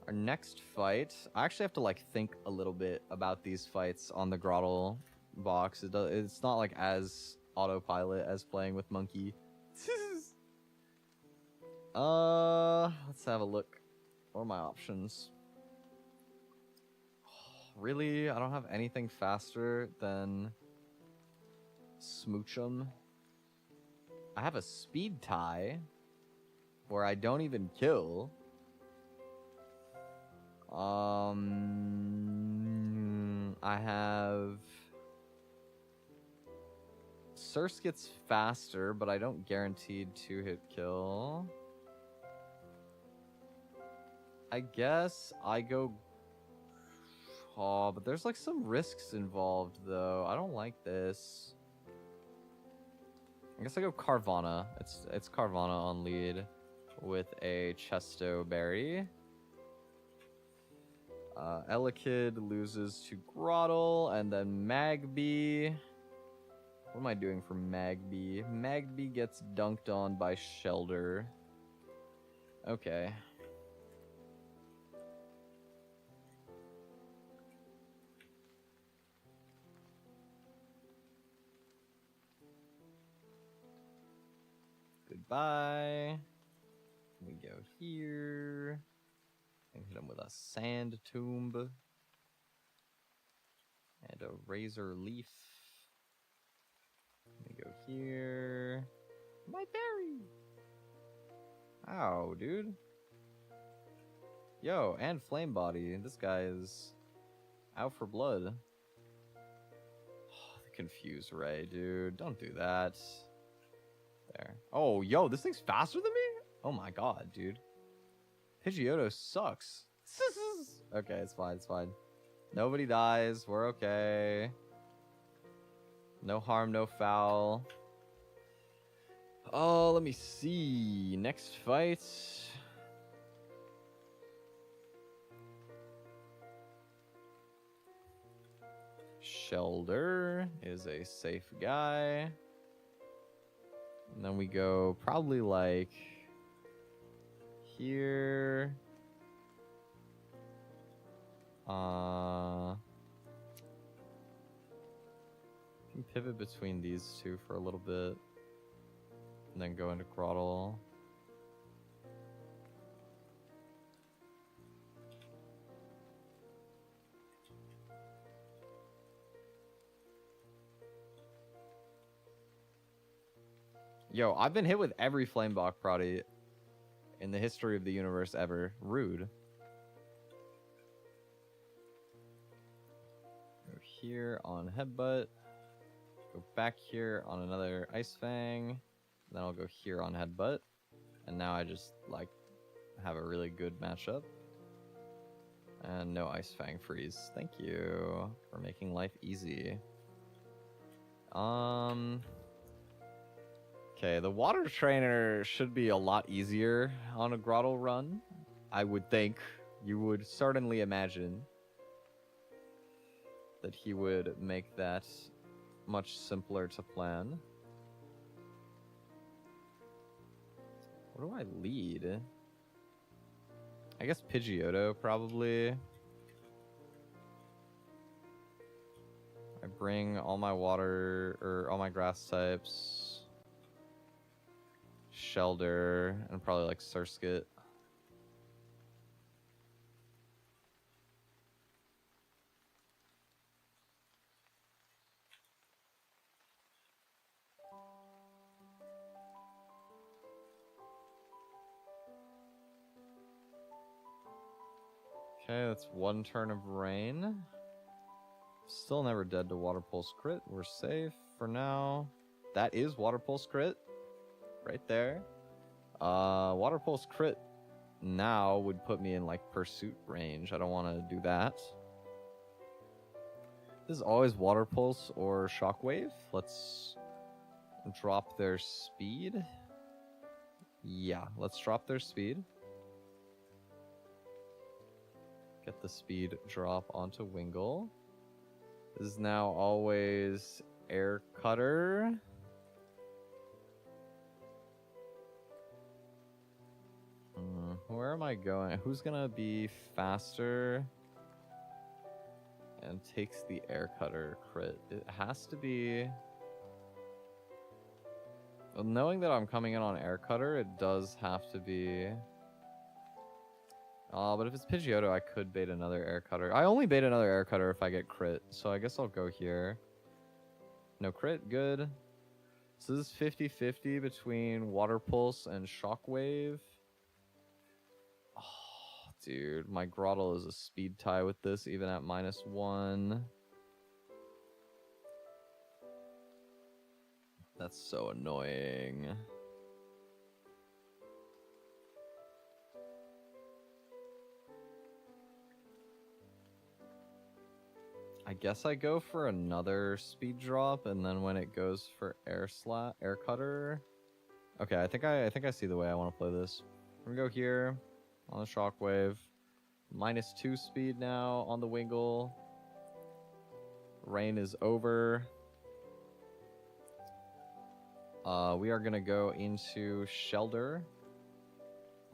Our next fight, I actually have to like think a little bit about these fights on the Grottle box. It's not like as autopilot as playing with Monkey. Let's have a look. What are my options? Really? I don't have anything faster than Smoochum. I have a speed tie where I don't even kill. I have Surse gets faster, but I don't guaranteed 2-hit kill. I guess I go. Oh, but there's like some risks involved though. I don't like this. I guess I go Carvana. It's Carvana on lead with a Chesto Berry. Elekid loses to Grottle, and then Magby. What am I doing for Magby? Magby gets dunked on by Shelder. Okay. Goodbye. We go here. And hit him with a sand tomb. And a razor leaf. Let me go here. My berry! Ow, dude. Yo, and flame body. This guy is out for blood. Oh, the confused ray, dude. Don't do that. There. Oh, yo, this thing's faster than me? Oh my god, dude. Pidgeotto sucks. Okay, it's fine, it's fine. Nobody dies. We're okay. No harm, no foul. Oh, let me see. Next fight. Shelder is a safe guy. And then we go probably like here. Can pivot between these two for a little bit. And then go into Grottle. Yo, I've been hit with every Flamebok Proddy in the history of the universe ever. Rude. Go here on Headbutt. Go back here on another Ice Fang. Then I'll go here on Headbutt. And now I just, like, have a really good matchup. And no Ice Fang freeze. Thank you for making life easy. Okay, the water trainer should be a lot easier on a Grottle run. I would think. You would certainly imagine that he would make that much simpler to plan. What do I lead? I guess Pidgeotto, probably. I bring all my water, or all my grass types. Shelder, and probably like Surskit. Okay, that's one turn of rain. Still never dead to Water Pulse crit. We're safe for now. That is Water Pulse crit. Right there. Water Pulse crit now would put me in like pursuit range. I don't want to do that. This is always Water Pulse or Shockwave. Let's drop their speed. Yeah, let's drop their speed. Get the speed drop onto Wingull. This is now always Air Cutter. Where am I going? Who's gonna be faster and takes the Air Cutter crit? It has to be... Well, knowing that I'm coming in on Air Cutter, it does have to be... but if it's Pidgeotto, I could bait another Air Cutter. I only bait another Air Cutter if I get crit, so I guess I'll go here. No crit, good. So this is 50-50 between Water Pulse and Shockwave. Oh, dude, my Grottle is a speed tie with this, even at -1. That's so annoying. I guess I go for another speed drop, and then when it goes for Air Cutter. Okay, I think I see the way I want to play this. We're gonna go here on the Shockwave. -2 speed now on the Wingull. Rain is over. We are gonna go into Shelter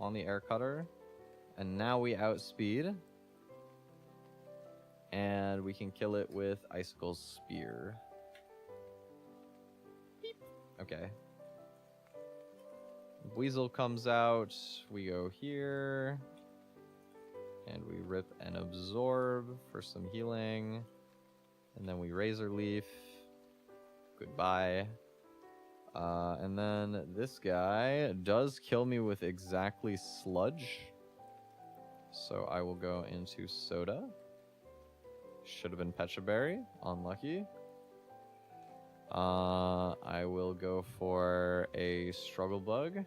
on the Air Cutter, and now we outspeed. And we can kill it with Icicle's Spear. Beep. Okay. Weasel comes out. We go here. And we rip and absorb for some healing. And then we razor leaf. Goodbye. And then this guy does kill me with exactly sludge. So I will go into soda. Should have been Pecha Berry. Unlucky. I will go for a struggle bug.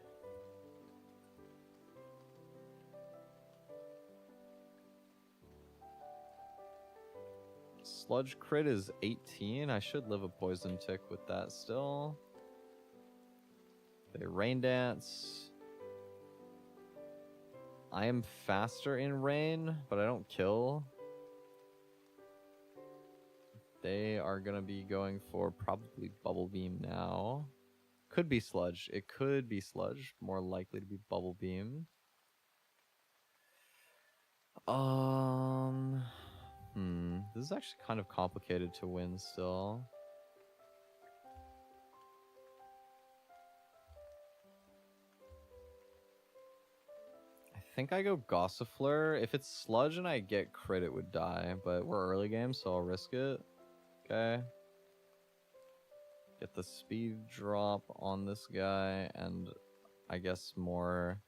Sludge crit is 18. I should live a poison tick with that still. They rain dance. I am faster in rain, but I don't kill. They are going to be going for probably bubble beam now. Could be sludge. It could be sludge. More likely to be bubble beam. This is actually kind of complicated to win still. I think I go Gossifleur. If it's sludge and I get crit, it would die. But we're early game, so I'll risk it. Okay. Get the speed drop on this guy, and I guess more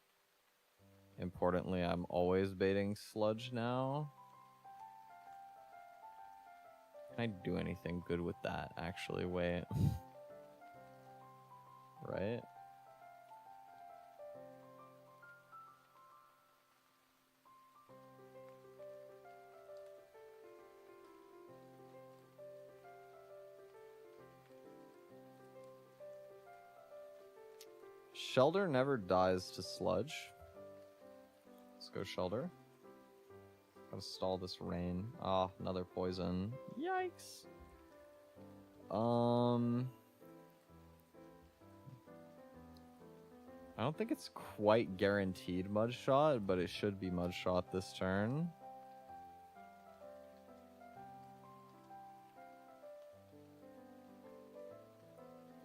importantly, I'm always baiting sludge now. Can I do anything good with that, actually? Wait. Right? Shelter never dies to sludge. Let's go Shelter. Gotta stall this rain. Ah, oh, another poison. Yikes. I don't think it's quite guaranteed Mudshot, but it should be Mudshot this turn.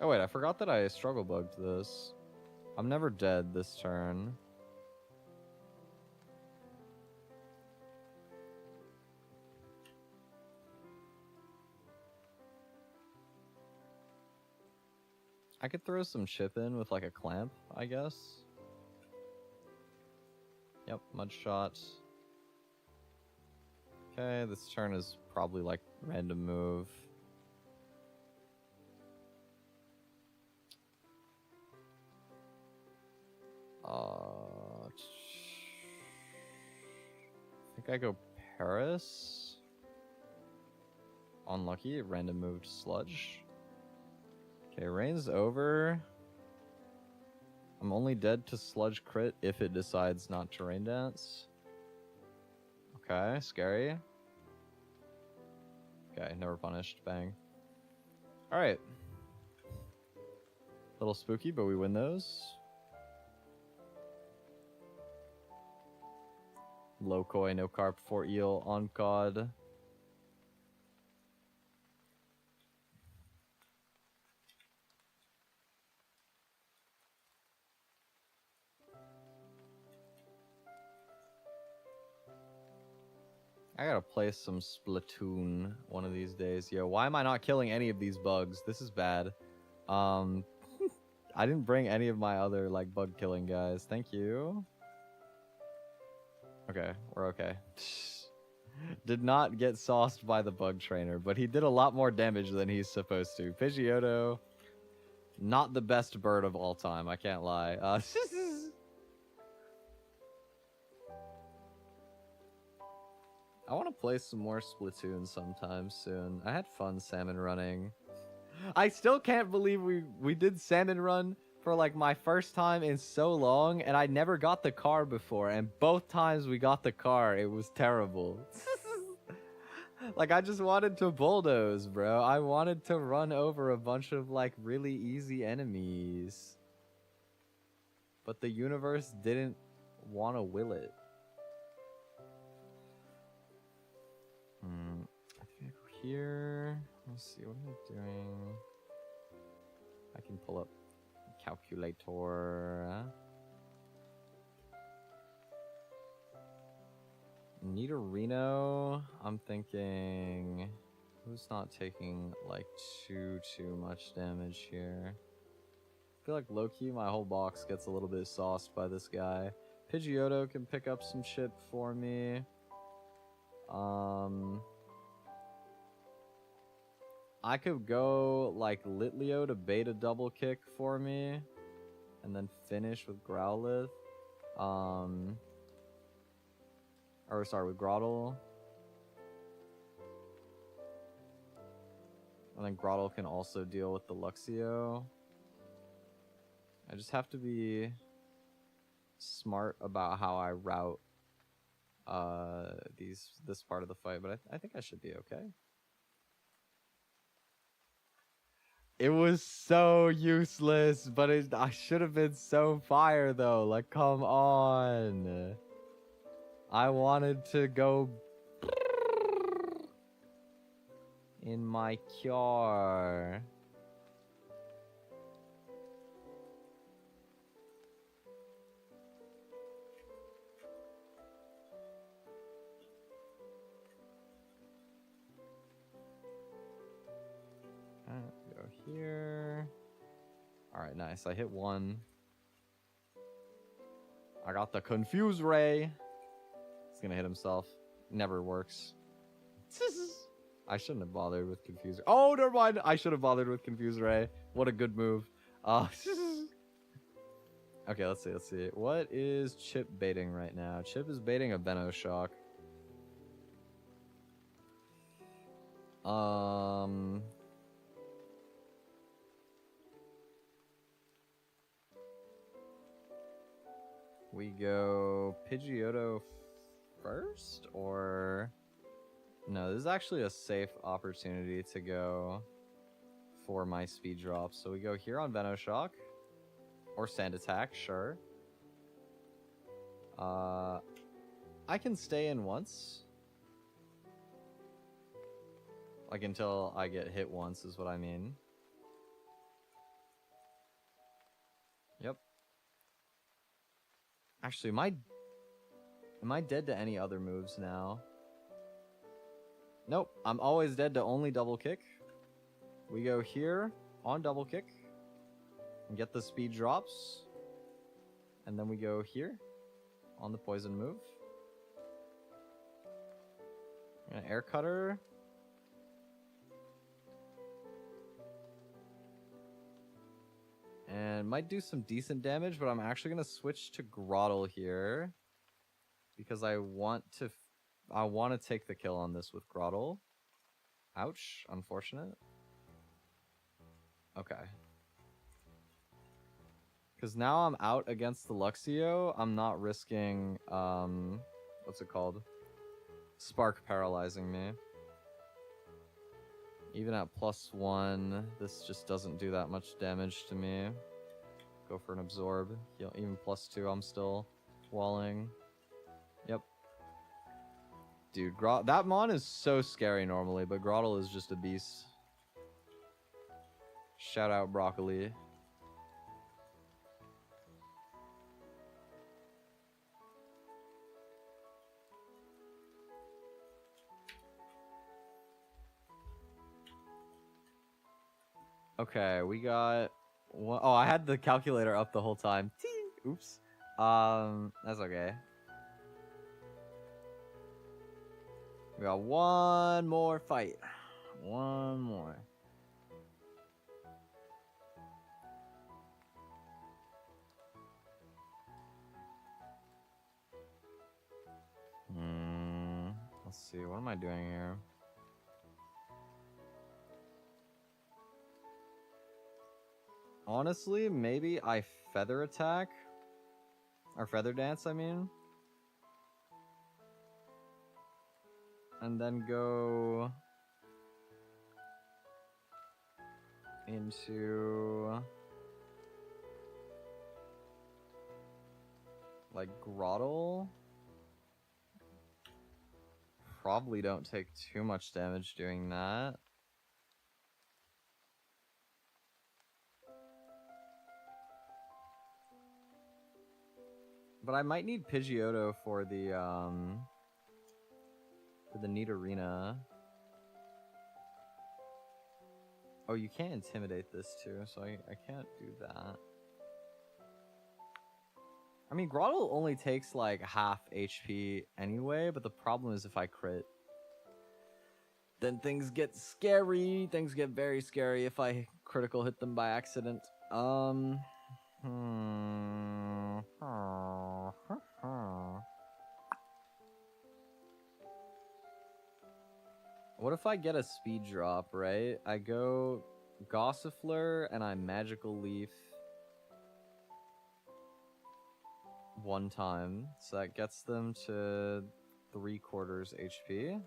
Oh wait, I forgot that I struggle bugged this. I'm never dead this turn. I could throw some chip in with like a clamp, I guess. Yep, Mudshot. Okay, this turn is probably like random move. I think I go Paris. Unlucky, random moved sludge. Okay, rain's over. I'm only dead to sludge crit if it decides not to rain dance. Okay, scary. Okay, never punished. Bang. Alright. Little spooky, but we win those. Low koi, no carp, 4 eel, on god. I gotta play some Splatoon one of these days. Yo, why am I not killing any of these bugs? This is bad. I didn't bring any of my other like bug killing guys. Thank you. Okay, we're okay. Did not get sauced by the bug trainer, but he did a lot more damage than he's supposed to. Pidgeotto, not the best bird of all time, I can't lie. I want to play some more Splatoon sometime soon. I had fun salmon running. I still can't believe we did salmon run for like my first time in so long, and I never got the car before, and both times we got the car, it was terrible. Like, I just wanted to bulldoze, bro. I wanted to run over a bunch of like really easy enemies. But the universe didn't want to will it. I think I go here. Let's see, what am I doing? I can pull up calculator. Nidorino, I'm thinking... Who's not taking, like, too much damage here? I feel like low-key my whole box gets a little bit sauced by this guy. Pidgeotto can pick up some chip for me. I could go, like, Litleo to bait a double kick for me. And then finish with Growlithe. Or, sorry, with Groddle. And then Groddle can also deal with the Luxio. I just have to be smart about how I route this part of the fight, but I think I should be okay. It was so useless, but I should have been so fire though. Like, come on. I wanted to go in my cure. Go here. Alright, nice. I hit one. I got the Confuse Ray. He's gonna hit himself. Never works. I shouldn't have bothered with Confuse Ray. Oh, never mind. I should have bothered with Confuse Ray. What a good move. Okay, let's see. What is Chip baiting right now? Chip is baiting a Venoshock. We go Pidgeotto first, or... No, this is actually a safe opportunity to go for my speed drop. So we go here on Venoshock. Or Sand Attack, sure. I can stay in once. Like, until I get hit once is what I mean. Yep. Actually, am I dead to any other moves now? Nope, I'm always dead to only double kick. We go here on double kick and get the speed drops. And then we go here on the poison move. An air cutter. And might do some decent damage, but I'm actually going to switch to Groddle here. Because I want to take the kill on this with Groddle. Ouch, unfortunate. Okay. Because now I'm out against the Luxio, I'm not risking, what's it called? Spark paralyzing me. Even at +1, this just doesn't do that much damage to me. Go for an absorb. Even +2, I'm still walling. Yep. Dude, that Mon is so scary normally, but Groddle is just a beast. Shout out Broccoli. Okay, we got one. Oh, I had the calculator up the whole time. Oops. That's okay. We got one more fight. One more. Let's see. What am I doing here? Honestly, maybe I Feather Attack. Or Feather Dance, I mean. And then go into like Groddle. Probably don't take too much damage doing that. But I might need Pidgeotto for the for the neat arena. Oh, you can't intimidate this too, so I can't do that. I mean, Grottle only takes like half HP anyway, but the problem is if I crit, then things get scary. Things get very scary if I critical hit them by accident. What if I get a speed drop, right? I go Gossifleur and I Magical Leaf one time. So that gets them to 3/4 HP.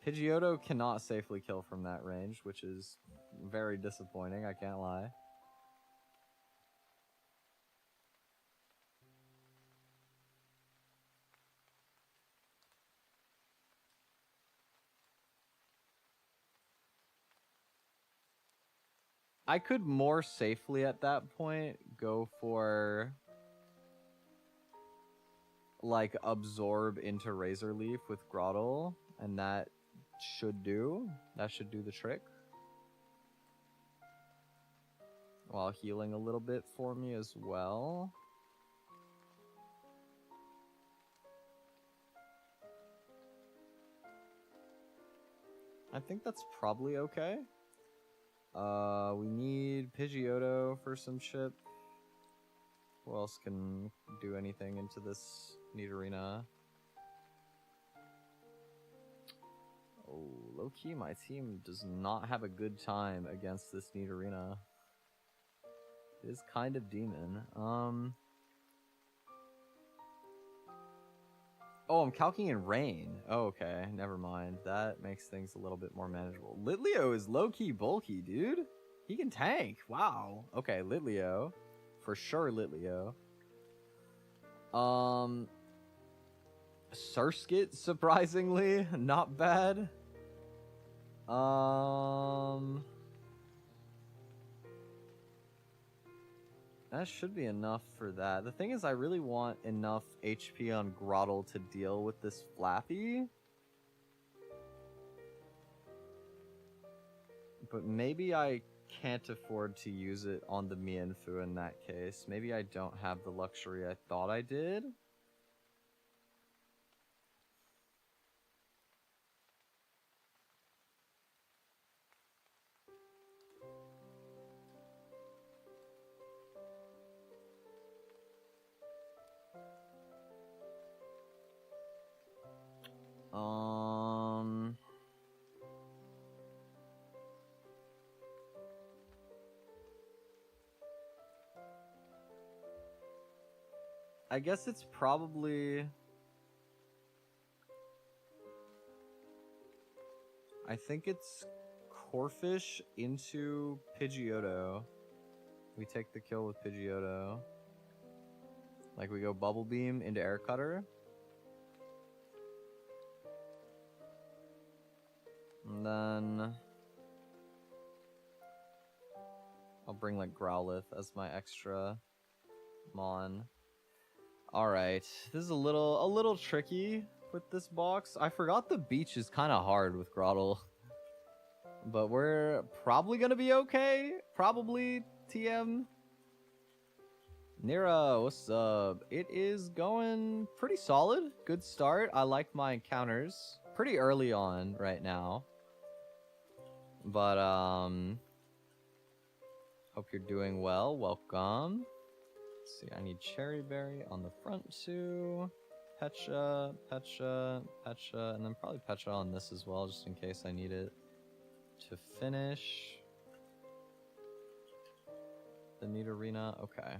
Pidgeotto cannot safely kill from that range, which is very disappointing, I can't lie. I could more safely at that point go for like absorb into Razor Leaf with Grottle, and that should do the trick. While healing a little bit for me as well. I think that's probably okay. We need Pidgeotto for some chip. Who else can do anything into this neat arena? Oh, low-key, my team does not have a good time against this neat arena. It is kind of demon. Oh, I'm calcing in rain. Oh, okay, never mind. That makes things a little bit more manageable. Litleo is low-key bulky, dude. He can tank. Wow. Okay, Litleo. For sure, Litleo. Surskit, surprisingly, not bad. That should be enough for that. The thing is, I really want enough HP on Grottle to deal with this Flappy. But maybe I can't afford to use it on the Mienfoo in that case. Maybe I don't have the luxury I thought I did. I guess it's probably... I think it's Corphish into Pidgeotto. We take the kill with Pidgeotto. Like we go Bubble Beam into Air Cutter. And then... I'll bring like Growlithe as my extra Mon. Alright, this is a little tricky with this box. I forgot the beach is kind of hard with Grottle. But we're probably gonna be okay. Probably, TM. Nira, what's up? It is going pretty solid. Good start. I like my encounters. Pretty early on right now. But, hope you're doing well. Welcome. Let's see, I need Cherry Berry on the front too. Pecha, and then probably Pecha on this as well, just in case I need it to finish the neat arena. Okay.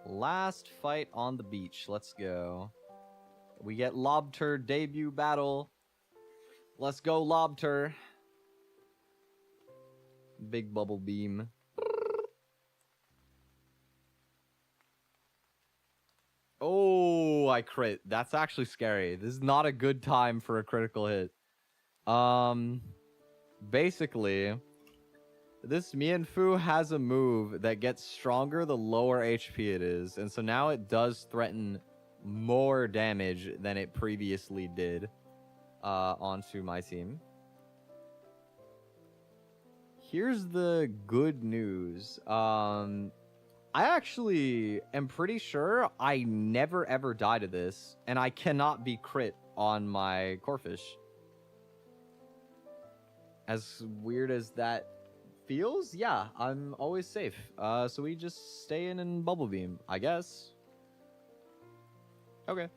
Last fight on the beach. Let's go. We get Lobter debut battle. Let's go, Lobter. Big Bubble Beam. Oh, I crit. That's actually scary. This is not a good time for a critical hit. Basically, this Mienfoo has a move that gets stronger the lower HP it is. And so now it does threaten more damage than it previously did onto my team. Here's the good news. I actually am pretty sure I never ever die to this, and I cannot be crit on my Corphish. As weird as that feels, yeah, I'm always safe. So we just stay in and Bubble Beam, I guess. Okay.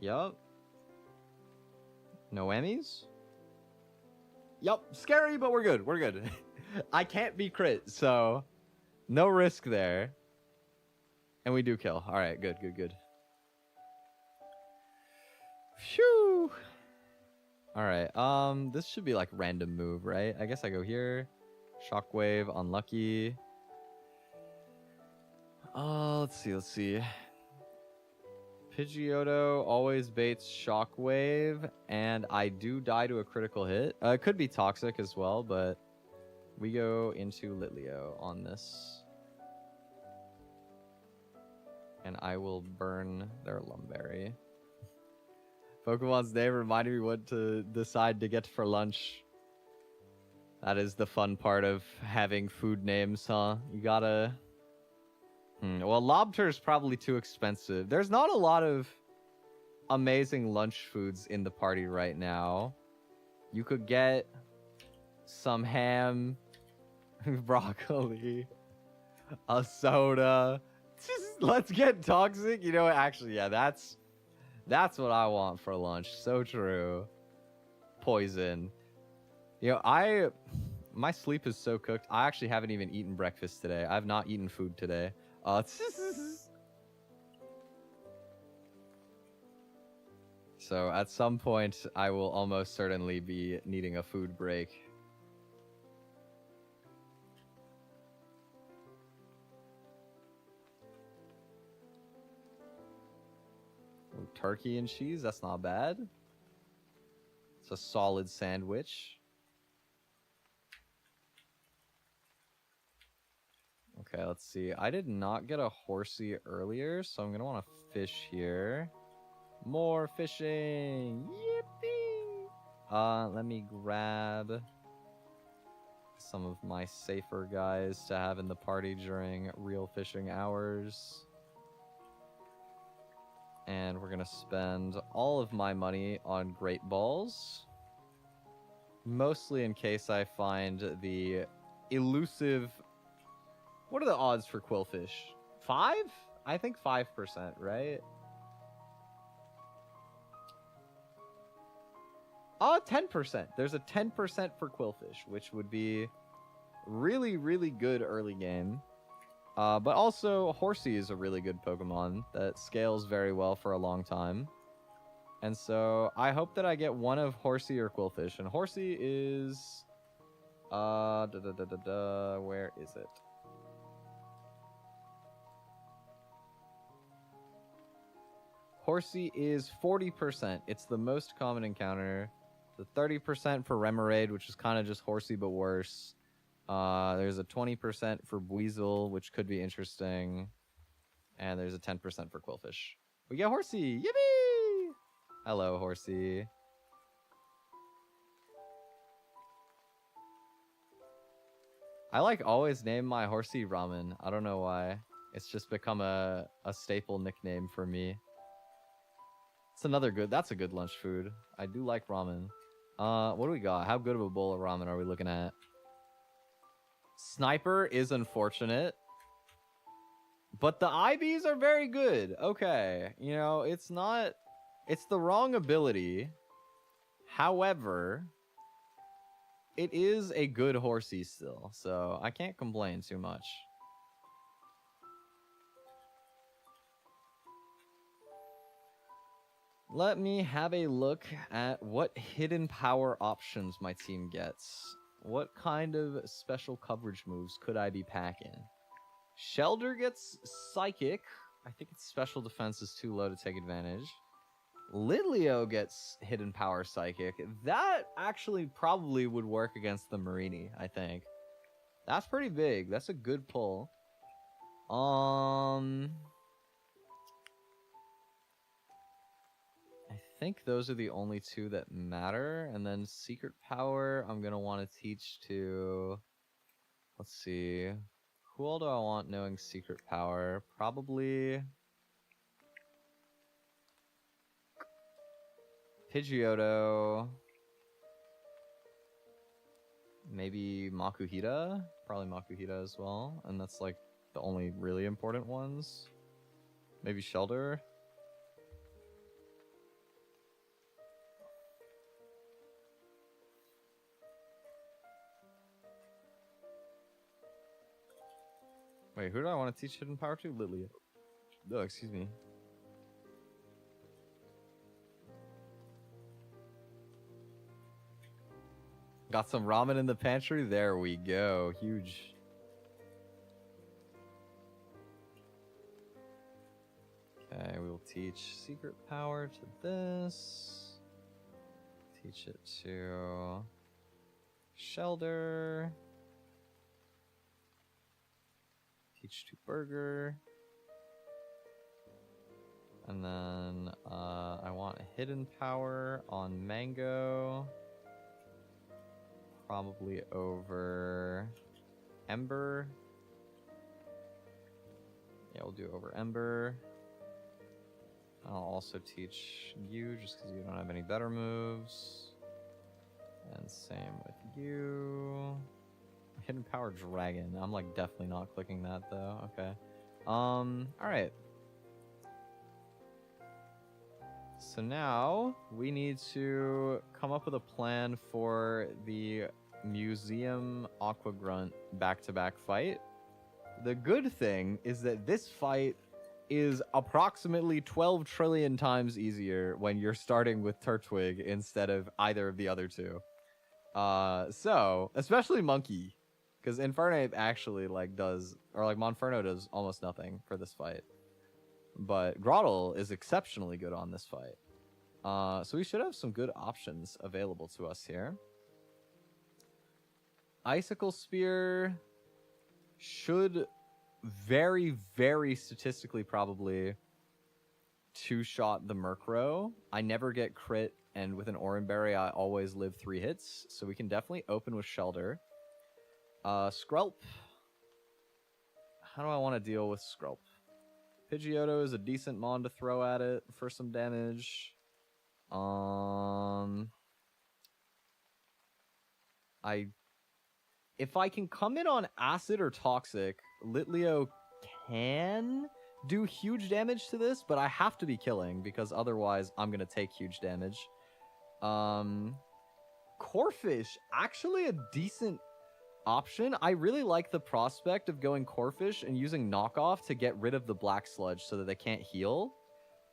Yup. No Emmys? Yup, scary, but we're good. We're good. I can't be crit, so no risk there. And we do kill. All right, good, good, good. Phew. All right, this should be like random move, right? I guess I go here. Shockwave, unlucky. Let's see. Pidgeotto always baits Shockwave, and I do die to a critical hit. It could be Toxic as well, but we go into Litleo on this. And I will burn their Lumberry. Pokemon's name reminded me what to decide to get for lunch. That is the fun part of having food names, huh? You gotta... Well, Lobster is probably too expensive. There's not a lot of amazing lunch foods in the party right now. You could get some ham, broccoli, a soda. Just, let's get Toxic. You know what? Actually, yeah, that's what I want for lunch. So true. Poison. You know, my sleep is so cooked. I actually haven't even eaten breakfast today. I've not eaten food today. So at some point, I will almost certainly be needing a food break. Ooh, turkey and cheese, that's not bad. It's a solid sandwich. Okay, let's see. I did not get a Horsey earlier, so I'm going to want to fish here. More fishing! Yippee! Let me grab some of my safer guys to have in the party during real fishing hours. And we're going to spend all of my money on Great Balls. Mostly in case I find the elusive... What are the odds for Quillfish? 5? I think 5%, right? 10%. There's a 10% for Quillfish, which would be really, really good early game. But also, Horsey is a really good Pokemon that scales very well for a long time. And so, I hope that I get one of Horsey or Quillfish. And Horsey is... where is it? Horsey is 40%. It's the most common encounter. The 30% for Remoraid, which is kind of just Horsey but worse. There's a 20% for Buizel, which could be interesting. And there's a 10% for Quillfish. We get Horsey! Yippee! Hello, Horsey. I like always name my Horsey Ramen. I don't know why. It's just become a staple nickname for me. That's a good lunch food. I do like ramen. What do we got? How good of a bowl of ramen are we looking at? Sniper is unfortunate. But the IBs are very good. Okay. You know, it's the wrong ability. However, it is a good Horsey still. So I can't complain too much. Let me have a look at what hidden power options my team gets. What kind of special coverage moves could I be packing? Shelder gets Psychic. I think its special defense is too low to take advantage. Litleo gets hidden power Psychic. That actually probably would work against the Marini, I think. That's pretty big. That's a good pull. think those are the only two that matter. And then secret power, I'm going to want to teach to... Let's see. Who all do I want knowing secret power? Probably... Pidgeotto. Maybe Makuhita? Probably Makuhita as well. And that's like the only really important ones. Maybe Shelder. Wait, who do I want to teach hidden power to? Lilia. Oh, excuse me. Got some ramen in the pantry? There we go. Huge. Okay, we'll teach secret power to this. Teach it to Shelder. Teach to Burger. And then I want hidden power on Mango. Probably over Ember. Yeah, we'll do over Ember. I'll also teach you just because you don't have any better moves. And same with you. Hidden power Dragon. I'm like definitely not clicking that though. Okay. Alright. So now we need to come up with a plan for the Museum Aqua Grunt back-to-back fight. The good thing is that this fight is approximately 12 trillion times easier when you're starting with Turtwig instead of either of the other two. So, especially Monkey, because Infernape actually like does, or like Monferno does almost nothing for this fight. But Grottle is exceptionally good on this fight. So we should have some good options available to us here. Icicle Spear should very, very statistically probably two-shot the Murkrow. I never get crit, and with an Oranberry I always live 3 hits, so we can definitely open with Shelder. Skrelp. How do I want to deal with Skrelp? Pidgeotto is a decent mon to throw at it for some damage. If I can come in on Acid or Toxic, Litleo can do huge damage to this, but I have to be killing because otherwise I'm going to take huge damage. Corphish, actually a decent option. I really like the prospect of going Corphish and using Knockoff to get rid of the Black Sludge so that they can't heal.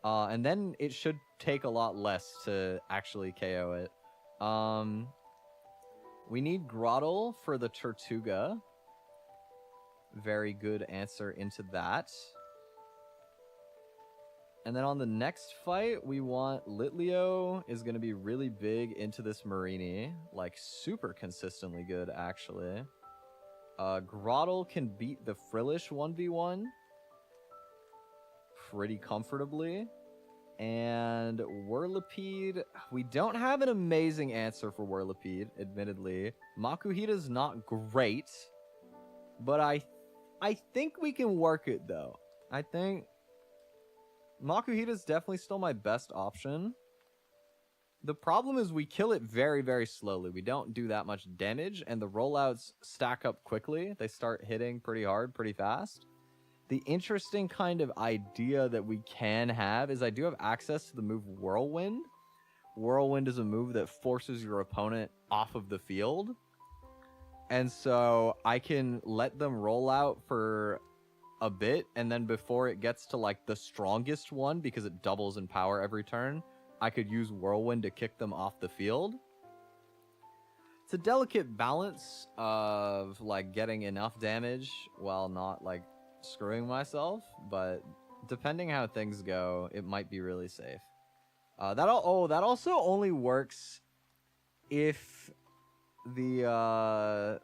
And then it should take a lot less to actually KO it. We need Grottle for the Tortuga. Very good answer into that. And then on the next fight, we want Litleo is going to be really big into this Marini. Like, super consistently good, actually. Grottle can beat the Frillish 1v1 pretty comfortably. And Whirlipede, we don't have an amazing answer for Whirlipede, admittedly. Makuhita's not great, but I think we can work it, though. I think Makuhita's definitely still my best option. The problem is we kill it very, very slowly. We don't do that much damage, and the rollouts stack up quickly. They start hitting pretty hard, pretty fast. The interesting kind of idea that we can have is I do have access to the move Whirlwind. Whirlwind is a move that forces your opponent off of the field. And so I can let them roll out for a bit, and then before it gets to like the strongest one, because it doubles in power every turn, I could use Whirlwind to kick them off the field. It's a delicate balance of like getting enough damage while not like screwing myself, but depending how things go, it might be really safe. That also only works if the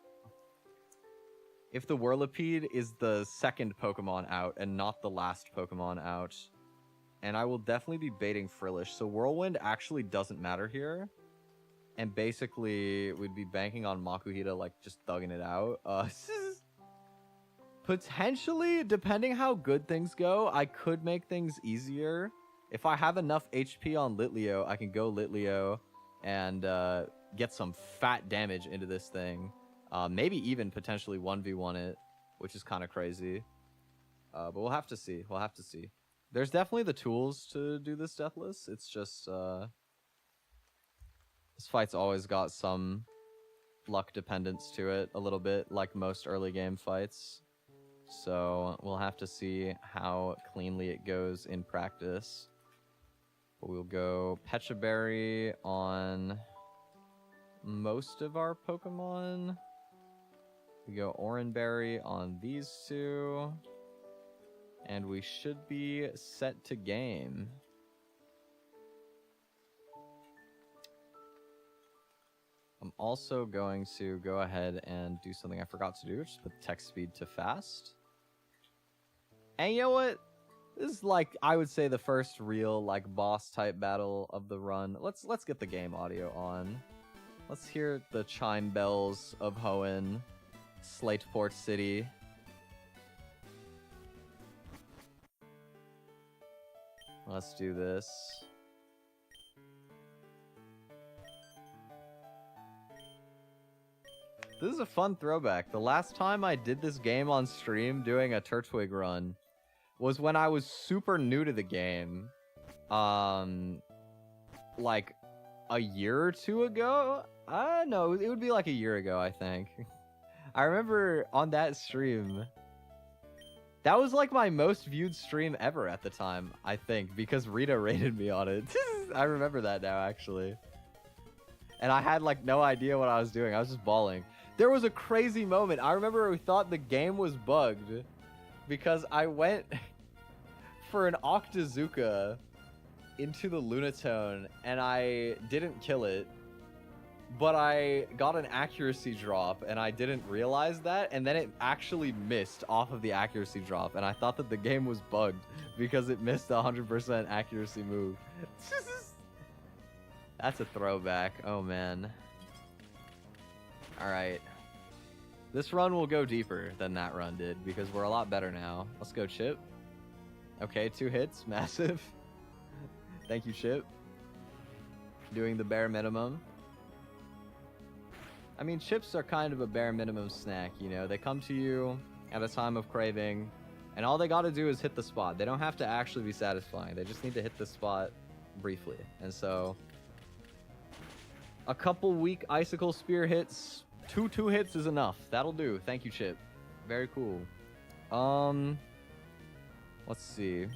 Whirlipede is the second Pokemon out and not the last Pokemon out. and I will definitely be baiting Frillish. So Whirlwind actually doesn't matter here. And basically, we'd be banking on Makuhita, like, just thugging it out. Potentially, depending how good things go, I could make things easier. If I have enough HP on Litleo, I can go Litleo and get some fat damage into this thing. Maybe even potentially 1v1 it, which is kind of crazy. But we'll have to see. We'll have to see. There's definitely the tools to do this Deathless. It's just... this fight's always got some luck dependence to it a little bit, like most early game fights. So we'll have to see how cleanly it goes in practice. But we'll go Pecha Berry on most of our Pokemon. We go Oranberry on these two. And we should be set to game. I'm also going to go ahead and do something I forgot to do, which is put text speed to fast. And you know what? This is like, I would say, the first real like boss type battle of the run. Let's get the game audio on. Let's hear the chime bells of Hoenn, Slateport City. Let's do this. This is a fun throwback. The last time I did this game on stream doing a Turtwig run was when I was super new to the game. Like a year or two ago? No, it would be like a year ago, I think. I remember on that stream, that was like my most viewed stream ever at the time, I think, because Rita rated me on it. I remember that now, actually. And I had like no idea what I was doing. I was just bawling. There was a crazy moment. I remember we thought the game was bugged because I went for an Octazooka into the Lunatone and I didn't kill it, but I got an accuracy drop and I didn't realize that, and then it actually missed off of the accuracy drop, and I thought that the game was bugged because it missed a 100% accuracy move. That's a throwback. Oh man. Alright. This run will go deeper than that run did because we're a lot better now. Let's go, Chip. Okay, 2 hits. Massive. Thank you, Chip. Doing the bare minimum. I mean, chips are kind of a bare minimum snack, you know? They come to you at a time of craving, and all they gotta do is hit the spot. They don't have to actually be satisfying. They just need to hit the spot briefly. And so... a couple weak Icicle Spear hits. 2 hits is enough. That'll do. Thank you, Chip. Very cool. Let's see.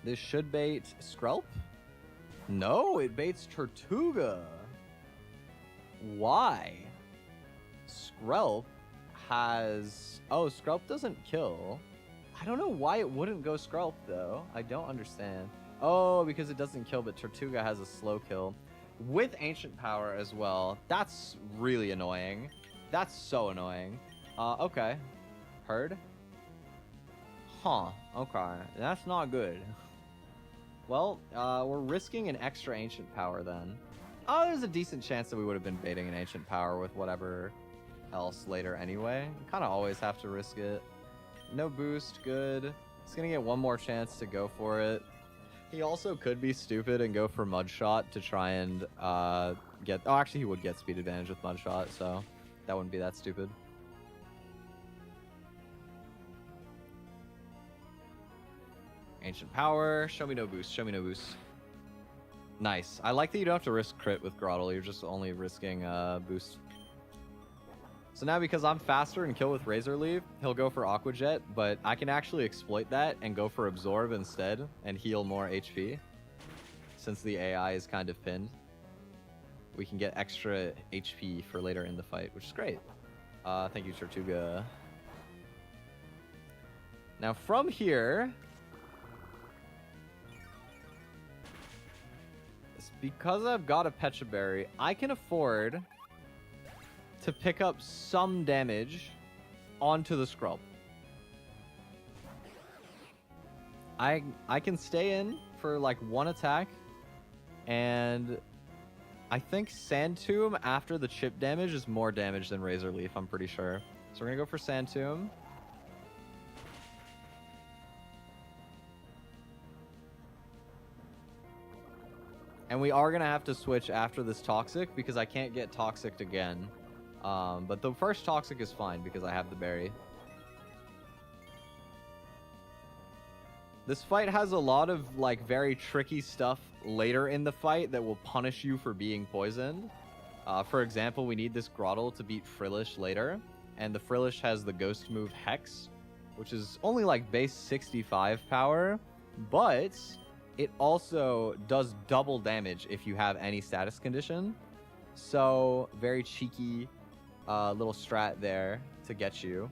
This should bait Skrelp? No, it baits Tortuga. Why? Skrelp has... oh, Skrelp doesn't kill. I don't know why it wouldn't go Skrelp, though. I don't understand. Oh, because it doesn't kill, but Tortuga has a slow kill. With Ancient Power as well. That's really annoying. That's so annoying. Okay. Heard? Huh. Okay. That's not good. Well, we're risking an extra Ancient Power then. Oh, there's a decent chance that we would have been baiting an Ancient Power with whatever else later anyway. Kind of always have to risk it. No boost. Good. He's gonna get one more chance to go for it. He also could be stupid and go for Mudshot to try and get... oh, actually, he would get speed advantage with Mudshot, so that wouldn't be that stupid. Ancient Power. Show me no boost. Show me no boost. Nice. I like that you don't have to risk crit with Groddle. You're just only risking boost. So now because I'm faster and kill with Razor Leaf, he'll go for Aqua Jet, but I can actually exploit that and go for Absorb instead and heal more HP. Since the AI is kind of pinned, we can get extra HP for later in the fight, which is great. Thank you, Tortuga. Now from here, because I've got a Pecha Berry, I can afford to pick up some damage onto the Skrelp. I can stay in for like one attack, and I think Sand Tomb after the chip damage is more damage than Razor Leaf, I'm pretty sure. So we're gonna go for Sand Tomb. And we are gonna have to switch after this Toxic because I can't get Toxic again. But the first Toxic is fine because I have the berry. This fight has a lot of like very tricky stuff later in the fight that will punish you for being poisoned. For example, we need this Grottle to beat Frillish later, and the Frillish has the ghost move Hex, which is only like base 65 power, but it also does double damage if you have any status condition. So very cheeky little strat there to get you.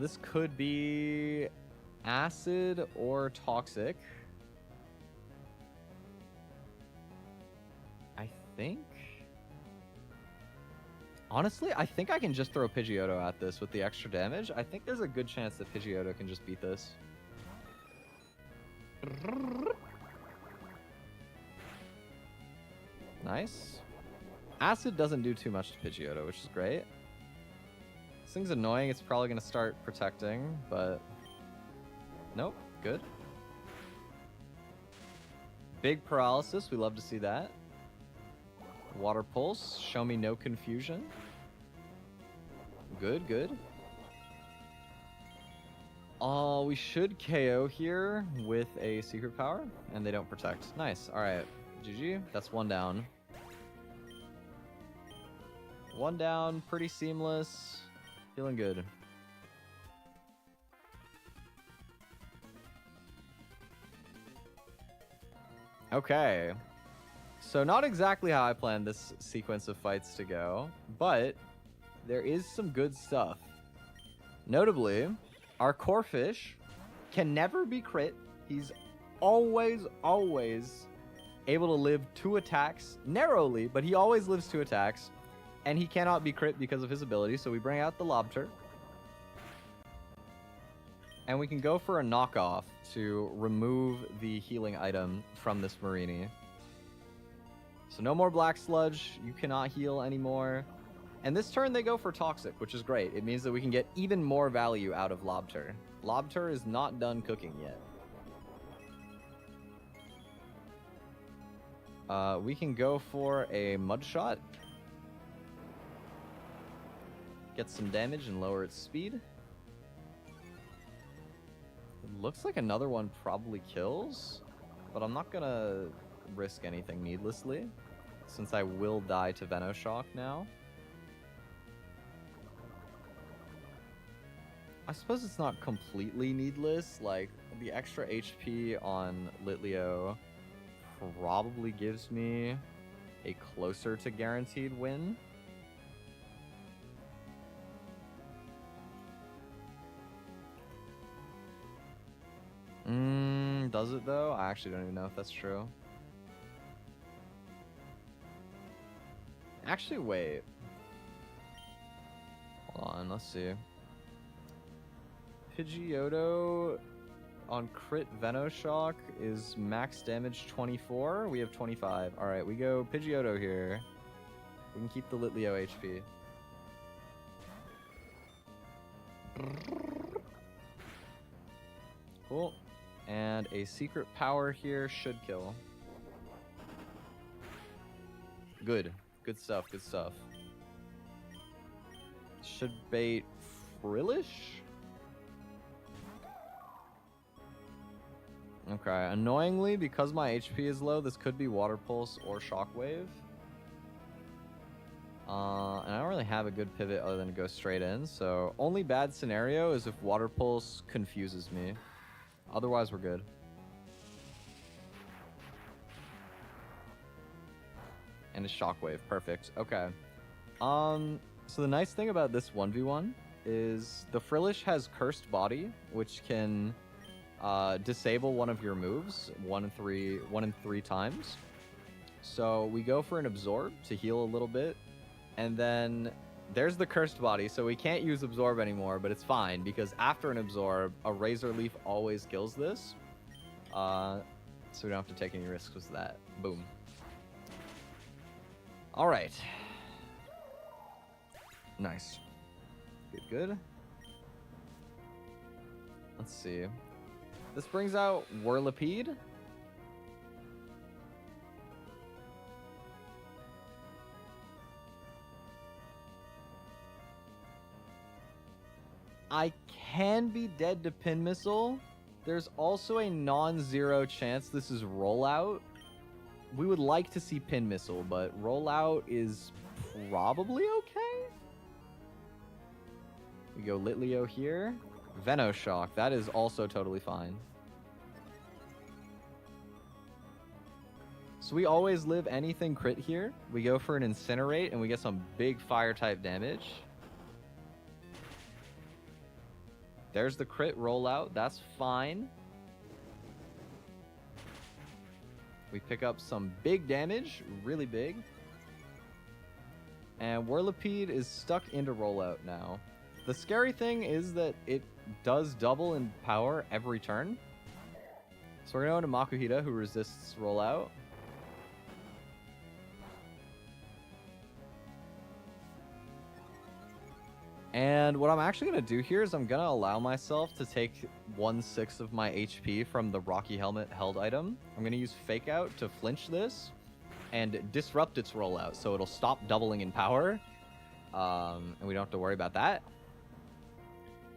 This could be Acid or Toxic. I think. Honestly, I think I can just throw Pidgeotto at this with the extra damage. I think there's a good chance that Pidgeotto can just beat this. Nice. Acid doesn't do too much to Pidgeotto, which is great. This thing's annoying. It's probably going to start protecting, but... Nope, good. Big paralysis, we love to see that. Water Pulse, show me no confusion. Good, good. We should KO here with a secret power, and they don't protect. Nice, alright. GG, that's one down. One down, pretty seamless. Feeling good. Okay. So not exactly how I planned this sequence of fights to go, but there is some good stuff. Notably, our Corphish can never be crit. He's always able to live 2 attacks narrowly, but he always lives 2 attacks, and he cannot be crit because of his ability, so we bring out the Lobter. And we can go for a knockoff to remove the healing item from this Marini. So no more Black Sludge, you cannot heal anymore. And this turn they go for Toxic, which is great. It means that we can get even more value out of Lobter. Lobter is not done cooking yet. We can go for a Mud Shot. Get some damage and lower its speed. It looks like another one probably kills, but I'm not gonna risk anything needlessly, since I will die to Venoshock now. I suppose it's not completely needless, like, the extra HP on Litleo probably gives me a closer to guaranteed win. Does it though? I actually don't even know if that's true. Actually, wait. Hold on, let's see. Pidgeotto on crit Venoshock is max damage 24. We have 25. Alright, we go Pidgeotto here. We can keep the Litleo HP. Cool. And a secret power here should kill. Good. Good stuff, good stuff. Should bait Frillish? Okay, annoyingly, because my HP is low, this could be Water Pulse or Shockwave. And I don't really have a good pivot other than to go straight in, so only bad scenario is if Water Pulse confuses me. Otherwise, we're good. And a Shockwave, perfect. Okay. So the nice thing about this 1v1 is the Frillish has Cursed Body, which can disable one of your moves one in three times. So we go for an Absorb to heal a little bit, and then There's the cursed body, so we can't use absorb anymore, but it's fine because after an absorb, a razor leaf always kills this. So we don't have to take any risks with that. Boom. All right. Nice. Good. Let's see. This brings out Whirlipede. I can be dead to Pin Missile. There's also a non-zero chance this is Rollout. We would like to see Pin Missile, but Rollout is probably okay. We go Litleo here. Venoshock, that is also totally fine. So we always live anything crit here. We go for an Incinerate and we get some big fire type damage. There's the crit rollout. That's fine. We pick up some big damage, really big. And Whirlipede is stuck into rollout now. The scary thing is that it does double in power every turn. So we're going to Makuhita, who resists rollout. And what I'm actually going to do here is I'm going to allow myself to take 1/6 of my HP from the Rocky Helmet held item. I'm going to use Fake Out to flinch this and disrupt its rollout, so it'll stop doubling in power. And we don't have to worry about that.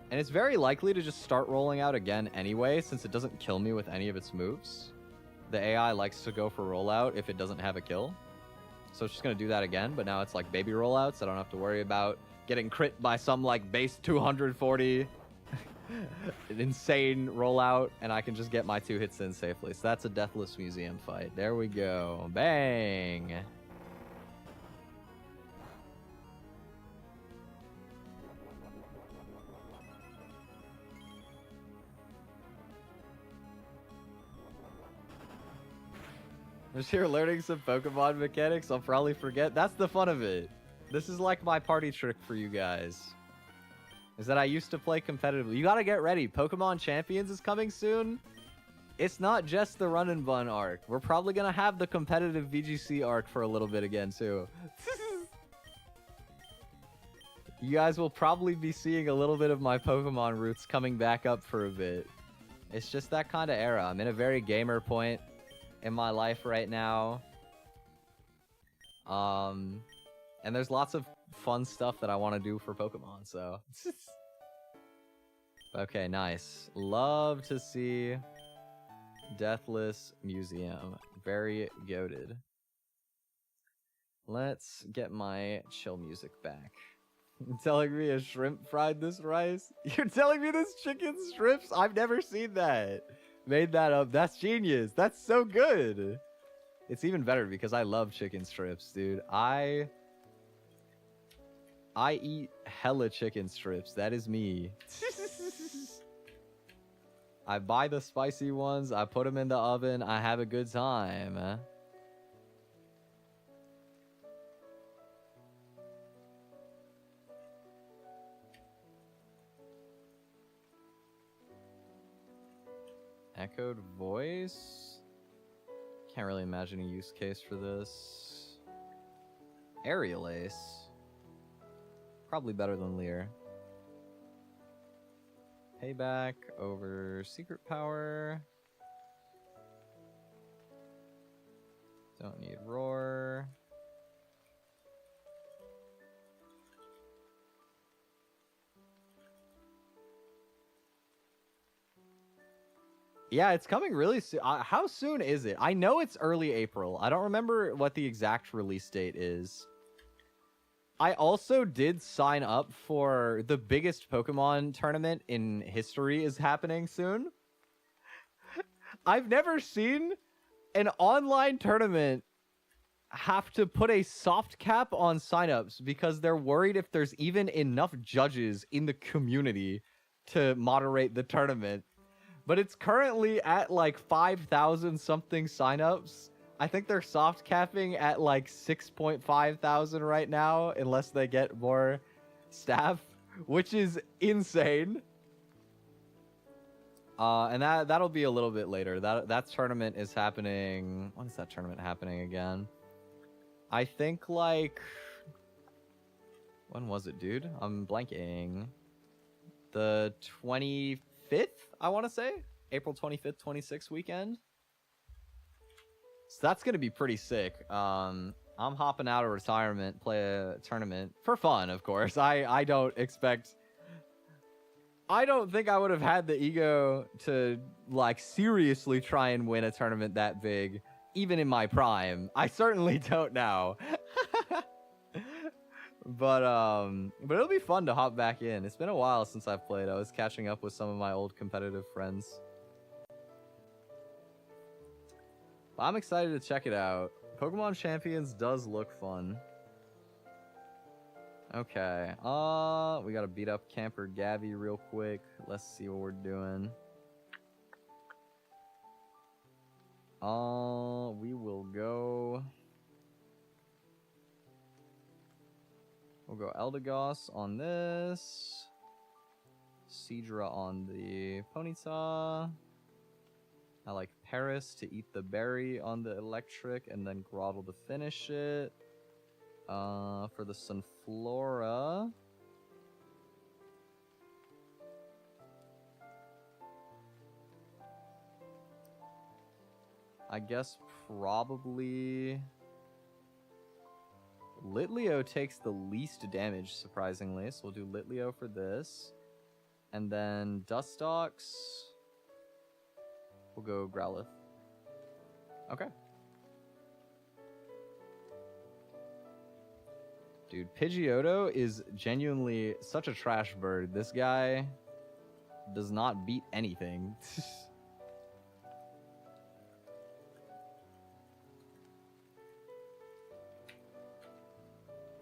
And it's very likely to just start rolling out again anyway, since it doesn't kill me with any of its moves. The AI likes to go for rollout if it doesn't have a kill. So it's just going to do that again, but now it's like baby rollouts. I don't have to worry about getting crit by some like base 240 an insane rollout, and I can just get my 2 hits in safely. So that's a Deathless Museum fight. There we go. Bang! I'm just here learning some Pokemon mechanics I'll probably forget. That's the fun of it. This is like my party trick for you guys. Is that I used to play competitively. You gotta get ready. Pokemon Champions is coming soon. It's not just the Run Bun arc. We're probably gonna have the competitive VGC arc for a little bit again, too. You guys will probably be seeing a little bit of my Pokemon roots coming back up for a bit. It's just that kind of era. I'm in a very gamer point in my life right now. And there's lots of fun stuff that I want to do for Pokemon, so. Okay, nice. Love to see Deathless Museum. Very goated. Let's get my chill music back. You're telling me a shrimp fried this rice? You're telling me this chicken strips? I've never seen that. Made that up. That's genius. That's so good. It's even better because I love chicken strips, dude. I eat hella chicken strips. That is me. I buy the spicy ones. I put them in the oven. I have a good time. Echoed voice? Can't really imagine a use case for this. Aerial Ace. Probably better than Leer. Payback over Secret Power. Don't need Roar. Yeah, it's coming really soon. How soon is it? I know it's early April. I don't remember what the exact release date is. I also did sign up for the biggest Pokemon tournament in history is happening soon. I've never seen an online tournament have to put a soft cap on signups because they're worried if there's even enough judges in the community to moderate the tournament. But it's currently at like 5,000 something signups. I think they're soft capping at like 6.5 thousand right now, unless they get more staff, which is insane. And that'll be a little bit later. That tournament is happening. When is that tournament happening again? I think like, when was it, dude? I'm blanking. The 25th, I want to say, April 25th, 26th weekend. So that's gonna be pretty sick. I'm hopping out of retirement, play a tournament for fun, of course. I don't think I would have had the ego to like seriously try and win a tournament that big, even in my prime. I certainly don't now. But it'll be fun to hop back in. It's been a while since I've played. I was catching up with some of my old competitive friends. I'm excited to check it out. Pokemon Champions does look fun. Okay. We gotta beat up Camper Gabby real quick. Let's see what we're doing. We will go... We'll go Eldegoss on this. Seadra on the Ponyta. I like Paris to eat the berry on the electric and then Groddle to finish it. For the Sunflora. I guess probably... Litleo takes the least damage, surprisingly. So we'll do Litleo for this. And then Dustox... We'll go Growlithe. Okay. Dude, Pidgeotto is genuinely such a trash bird. This guy does not beat anything.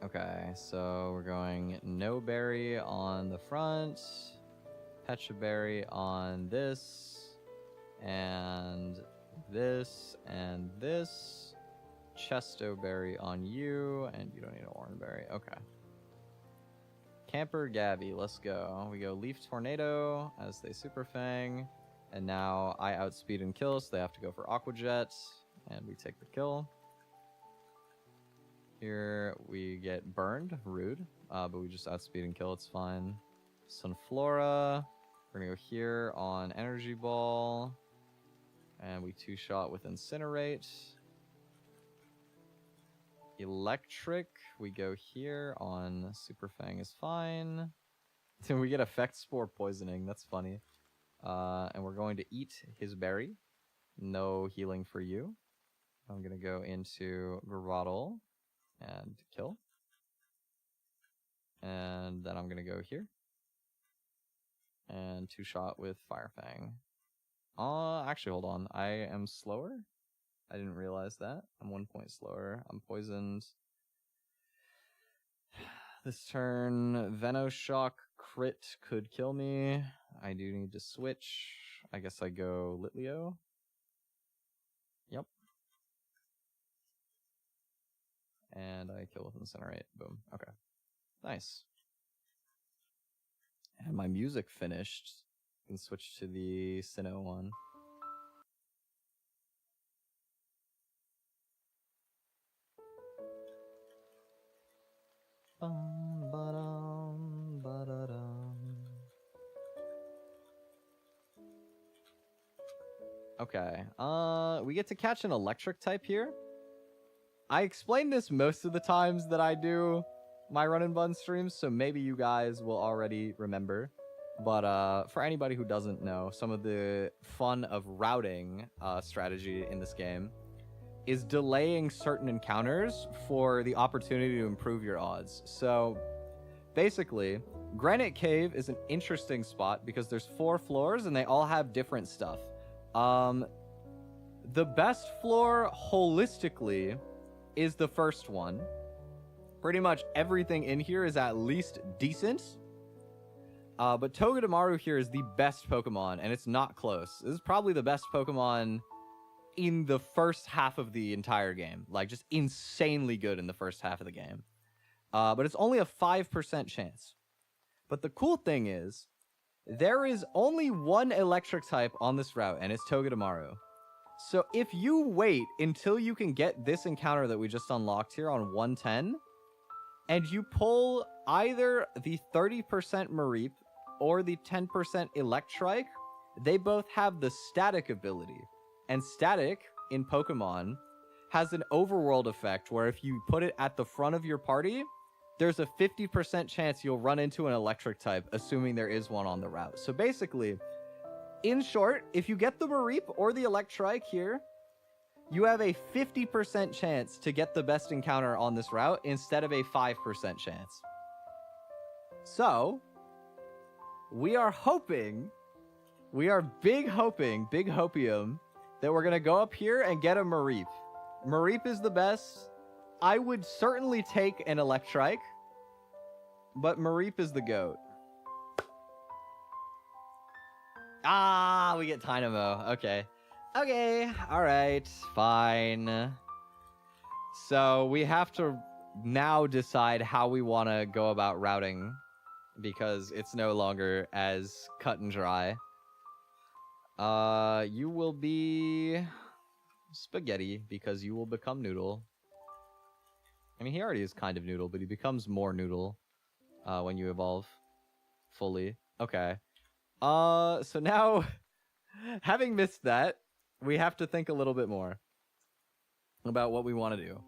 Okay, so we're going No Berry on the front, Pecha Berry on this, and this, Chesto Berry on you, and you don't need an Oran Berry. Okay. Camper Gabby, let's go. We go Leaf Tornado as they Super Fang, and now I outspeed and kill, so they have to go for Aqua Jet, and we take the kill. Here we get burned, rude, but we just outspeed and kill, it's fine. Sunflora, we're gonna go here on Energy Ball, and we two-shot with Incinerate. Electric, we go here on Super Fang is fine. We get Effect Spore Poisoning, that's funny. And we're going to eat his berry. No healing for you. I'm gonna go into Groddle and kill. And then I'm gonna go here. And two-shot with Fire Fang. Actually, hold on. I am slower? I didn't realize that. I'm 1 point slower. I'm poisoned. This turn, Venoshock crit could kill me. I do need to switch. I guess I go Litleo. Yep. And I kill with Incinerate. Boom. Okay. Nice. And my music finished. I can switch to the Sinnoh one. Okay. We get to catch an electric type here. I explain this most of the times that I do my Run Bun streams, so maybe you guys will already remember. But for anybody who doesn't know, some of the fun of routing strategy in this game is delaying certain encounters for the opportunity to improve your odds. So basically, Granite Cave is an interesting spot because there's 4 floors and they all have different stuff. The best floor holistically is the first one. Pretty much everything in here is at least decent. But Togedemaru here is the best Pokemon, and it's not close. This is probably the best Pokemon in the first half of the entire game. Like, just insanely good in the first half of the game. But it's only a 5% chance. But the cool thing is, there is only one electric type on this route, and it's Togedemaru. So if you wait until you can get this encounter that we just unlocked here on 110, and you pull either the 30% Mareep or the 10% Electrike, they both have the static ability. And static, in Pokemon, has an overworld effect where if you put it at the front of your party, there's a 50% chance you'll run into an electric type, assuming there is one on the route. So basically, in short, if you get the Mareep or the Electrike here, you have a 50% chance to get the best encounter on this route instead of a 5% chance. So, we are hoping, big hopium, that we're going to go up here and get a Mareep. Mareep is the best. I would certainly take an Electrike, but Mareep is the GOAT. Ah, we get Dynamo. Okay. Okay, alright, fine. So we have to now decide how we want to go about routing, because it's no longer as cut and dry. You will be Spaghetti, because you will become Noodle. I mean, he already is kind of Noodle, but he becomes more Noodle when you evolve fully. Okay. So now, having missed that, we have to think a little bit more about what we want to do.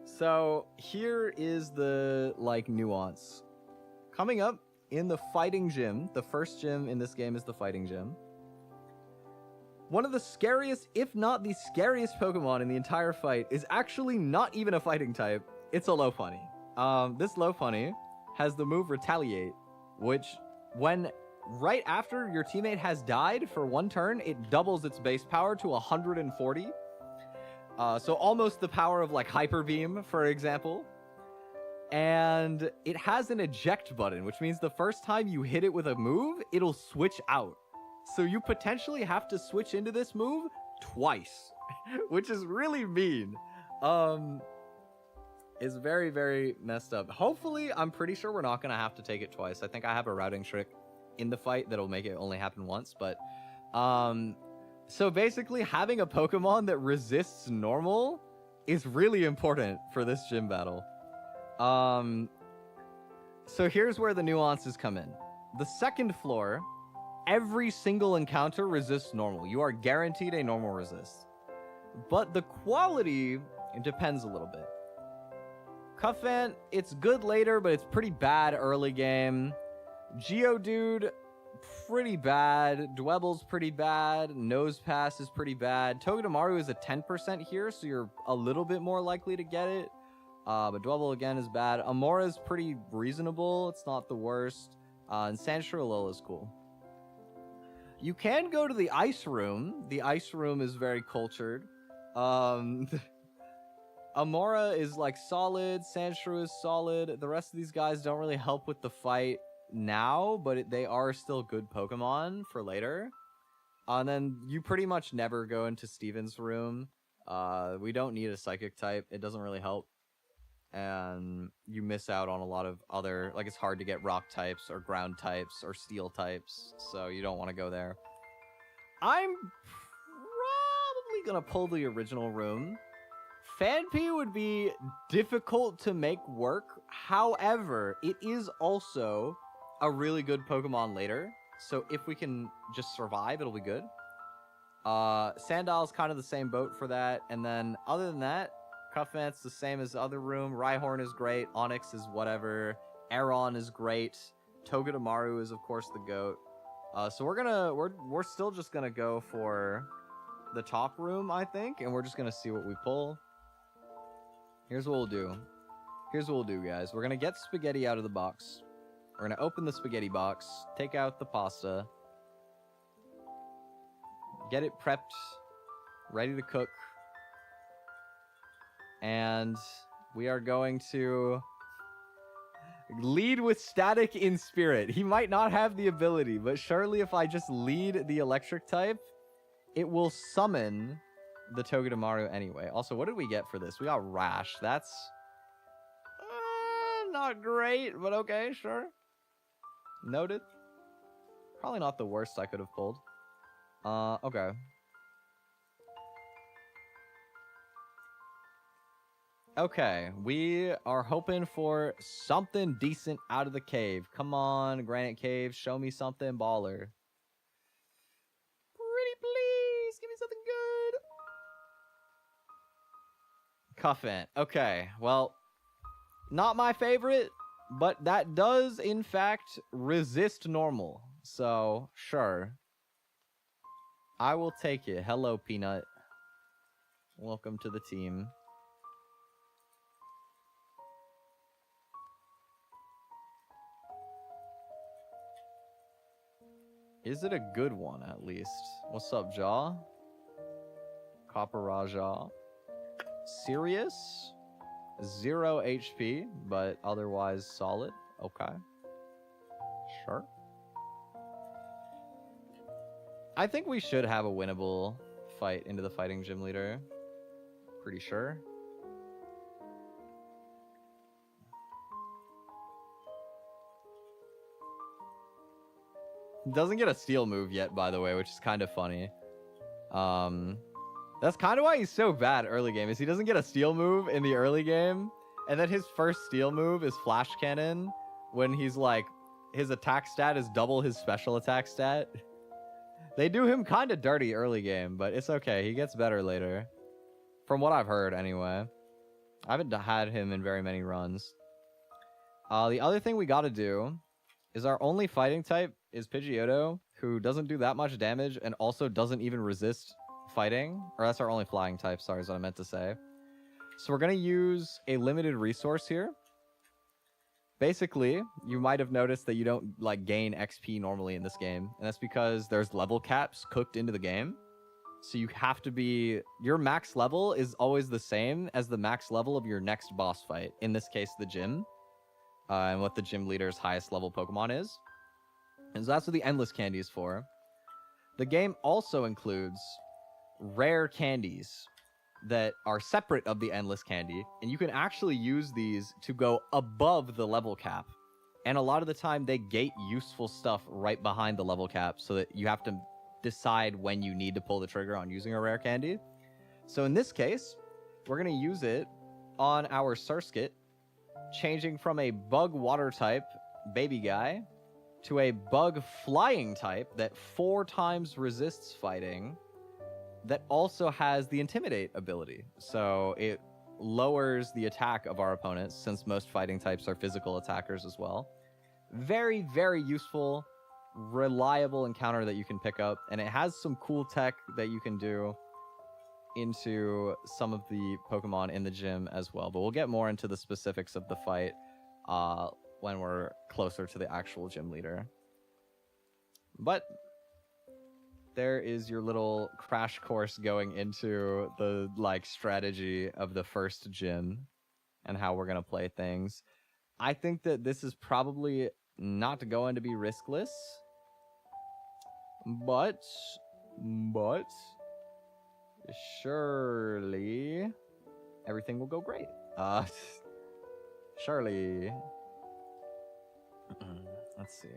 So here is the, like, nuance. Coming up in the fighting gym, the first gym in this game is the fighting gym. One of the scariest, if not the scariest Pokemon in the entire fight is actually not even a fighting type. It's a Lopunny. This Lopunny has the move Retaliate, which when right after your teammate has died for one turn, it doubles its base power to 140. So almost the power of like Hyper Beam, for example. And it has an eject button, which means the first time you hit it with a move, it'll switch out. So you potentially have to switch into this move twice, which is really mean. It's very, very messed up. Hopefully, I'm pretty sure we're not going to have to take it twice. I think I have a routing trick in the fight that'll make it only happen once. But so basically, having a Pokemon that resists normal is really important for this gym battle. So here's where the nuances come in. The second floor, every single encounter resists normal. You are guaranteed a normal resist. But the quality, it depends a little bit. Cuffant, it's good later, but it's pretty bad early game. Geodude, pretty bad. Dwebble's pretty bad. Nosepass is pretty bad. Togedemaru is a 10% here, so you're a little bit more likely to get it. But Dwebble, again, is bad. Amora's pretty reasonable. It's not the worst. And Sandshrew is cool. You can go to the ice room. The ice room is very cultured. Amora is like solid. Sandshrew is solid. The rest of these guys don't really help with the fight now, but they are still good Pokemon for later. And then you pretty much never go into Steven's room. We don't need a psychic type. It doesn't really help. And you miss out on a lot of other, like, it's hard to get rock types or ground types or steel types, so you don't want to go there. I'm probably gonna pull the original room. Phanpy would be difficult to make work. However, it is also a really good Pokemon later, so if we can just survive, it'll be good. Sandal's kind of the same boat for that, and then other than that, Cuffant's the same as the other room. Rhyhorn is great. Onix is whatever. Aeron is great. Togedemaru is, of course, the GOAT. So we're still just gonna go for the top room, I think, and we're just gonna see what we pull. Here's what we'll do. Guys. We're gonna get spaghetti out of the box. We're gonna open the spaghetti box, take out the pasta, get it prepped, ready to cook. And we are going to lead with Static in Spirit. He might not have the ability, but surely if I just lead the electric type, it will summon the Togedemaru anyway. Also, what did we get for this? We got Rash. That's not great, but okay, sure. Noted. Probably not the worst I could have pulled. Okay. Okay, we are hoping for something decent out of the cave. Come on, Granite Cave, show me something baller. Pretty please, give me something good. Cuffant. Okay, well, not my favorite, but that does, in fact, resist normal. So, sure. I will take it. Hello, Peanut. Welcome to the team. Is it a good one, at least? What's up, Jaw? Copper Raja. Serious? 0 HP, but otherwise solid. Okay. Sure. I think we should have a winnable fight into the fighting gym leader. Pretty sure. Doesn't get a steal move yet, by the way, which is kind of funny. That's kind of why he's so bad early game, is he doesn't get a steal move in the early game, and then his first steal move is Flash Cannon, when he's like, his attack stat is double his special attack stat. They do him kind of dirty early game, but it's okay. He gets better later. From what I've heard, anyway. I haven't had him in very many runs. The other thing we gotta do is our only fighting type is Pidgeotto, who doesn't do that much damage and also doesn't even resist fighting. Or that's our only flying type, sorry, is what I meant to say. So we're going to use a limited resource here. Basically, you might have noticed that you don't like gain XP normally in this game. And that's because there's level caps cooked into the game. So you have to be... Your max level is always the same as the max level of your next boss fight. In this case, the gym. And what the gym leader's highest level Pokemon is. And so that's what the Endless Candy is for. The game also includes rare candies that are separate of the Endless Candy. And you can actually use these to go above the level cap. And a lot of the time, they gate useful stuff right behind the level cap so that you have to decide when you need to pull the trigger on using a rare candy. So in this case, we're going to use it on our Surskit, changing from a bug water type baby guy to a bug flying type that 4 times resists fighting, that also has the Intimidate ability. So it lowers the attack of our opponents, since most fighting types are physical attackers as well. Very, very useful, reliable encounter that you can pick up, and it has some cool tech that you can do into some of the Pokemon in the gym as well. But we'll get more into the specifics of the fight when we're closer to the actual gym leader. But there is your little crash course going into the strategy of the first gym and how we're gonna play things. I think that this is probably not going to be riskless, but surely everything will go great. Surely. Let's see.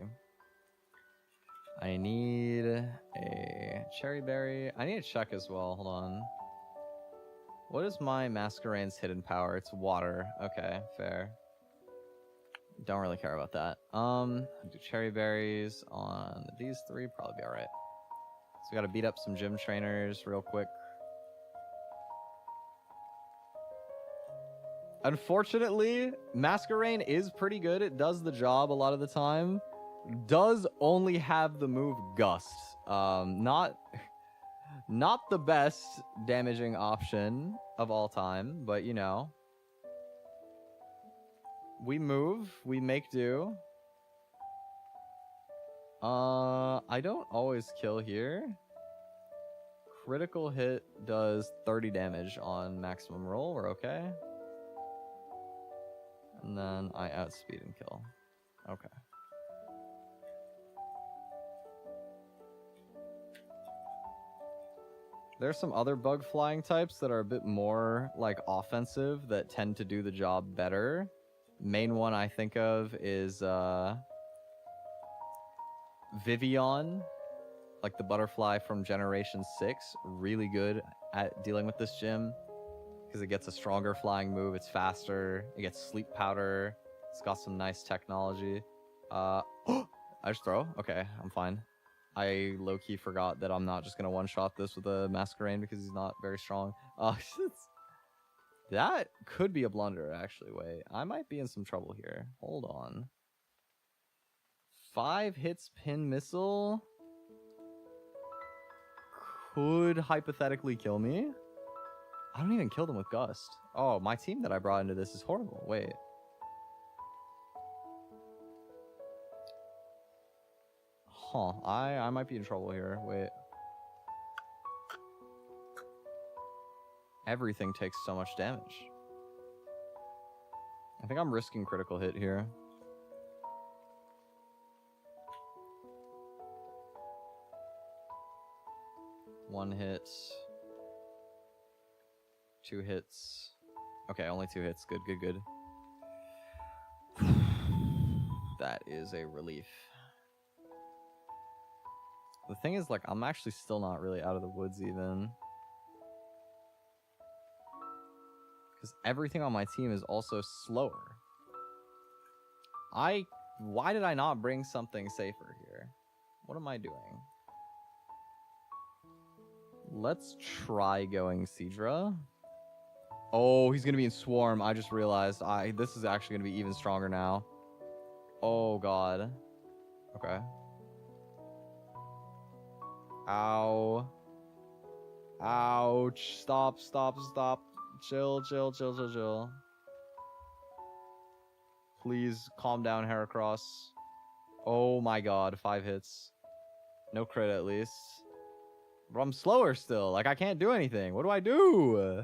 I need a cherry berry. I need a check as well. Hold on. What is my Masquerade's hidden power? It's water. Okay, fair. Don't really care about that. Do cherry berries on these 3. Probably be all right. So we got to beat up some gym trainers real quick. Unfortunately, Masquerade is pretty good. It does the job a lot of the time. Does only have the move Gust. Not the best damaging option of all time, but you know. We move, we make do. I don't always kill here. Critical hit does 30 damage on maximum roll. We're okay. And then I outspeed and kill. Okay. There's some other bug flying types that are a bit more like offensive that tend to do the job better. Main one I think of is Vivian, like the butterfly from Generation 6. Really good at dealing with this gym because it gets a stronger flying move, it's faster, it gets sleep powder, it's got some nice technology. I just throw? Okay, I'm fine. I low-key forgot that I'm not just gonna one-shot this with a Masquerain because he's not very strong. That could be a blunder, actually. Wait, I might be in some trouble here. Hold on. 5 hits pin missile could hypothetically kill me. I don't even kill them with Gust. Oh, my team that I brought into this is horrible. Wait. Huh, I might be in trouble here. Wait. Everything takes so much damage. I think I'm risking critical hit here. One hit. 2 hits. Okay, only 2 hits. Good, good, good. That is a relief. The thing is, like, I'm actually still not really out of the woods even. Because everything on my team is also slower. Why did I not bring something safer here? What am I doing? Let's try going Seadra. Oh, he's gonna be in Swarm. I just realized. This is actually gonna be even stronger now. Oh god. Okay. Ow. Ouch. Stop, stop, stop. Chill, chill, chill, chill, chill. Please calm down, Heracross. Oh my god, 5 hits. No crit at least. But I'm slower still. Like, I can't do anything. What do I do?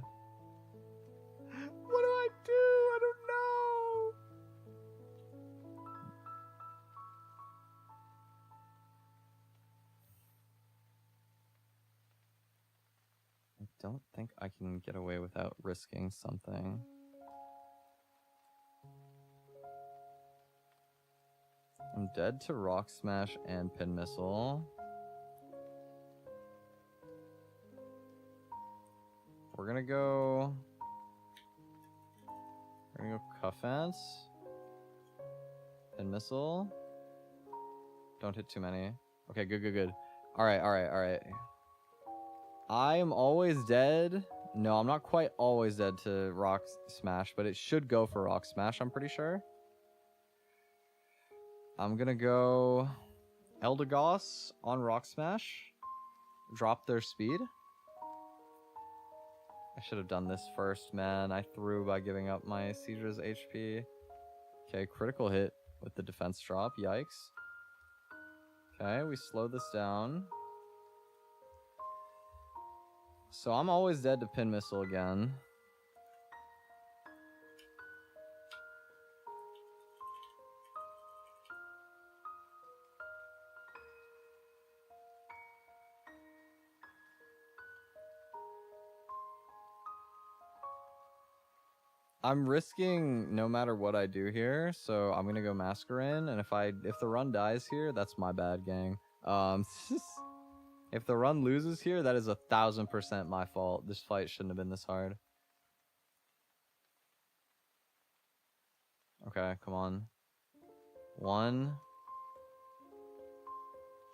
What do I do? I don't know. I don't think I can get away without risking something. I'm dead to Rock Smash and Pin Missile. We're gonna go Cuffance. Pin Missile. Don't hit too many. Okay, good, good, good. Alright, alright, alright. I am always dead. No, I'm not quite always dead to Rock Smash, but it should go for Rock Smash, I'm pretty sure. I'm gonna go Eldegoss on Rock Smash. Drop their speed. I should have done this first, man. I threw by giving up my Seadra's HP. Okay, critical hit with the defense drop. Yikes. Okay, we slow this down. So I'm always dead to Pin Missile again. I'm risking no matter what I do here, so I'm gonna go Masquerain, and if the run dies here, that's my bad, gang. If the run loses here, that is 1000% my fault. This fight shouldn't have been this hard. Okay, come on. 1,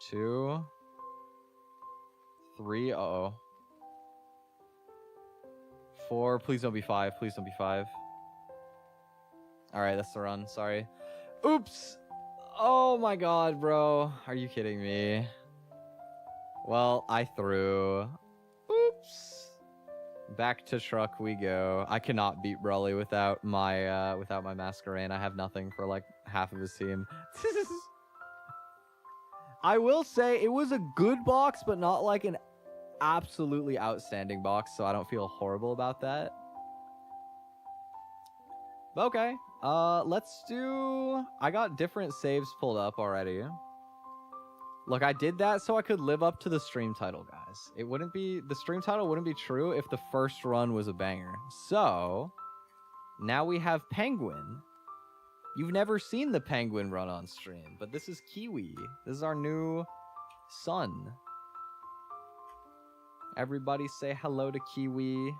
2, 3. Uh-oh. 4. Please don't be 5. Please don't be 5. Alright, that's the run. Sorry. Oops! Oh my god, bro. Are you kidding me? Well, I threw. Oops. Back to truck we go. I cannot beat Broly without my Masquerain. I have nothing for like half of his team. I will say it was a good box, but not like an absolutely outstanding box, so I don't feel horrible about that. But okay, let's do... I got different saves pulled up already. Look, I did that so I could live up to the stream title, guys. guys. It wouldn't be, the stream title wouldn't be true if the first run was a banger. So, now we have Penguin. You've never seen the Penguin run on stream, but this is Kiwi. This is our new son. Everybody say hello to Kiwi.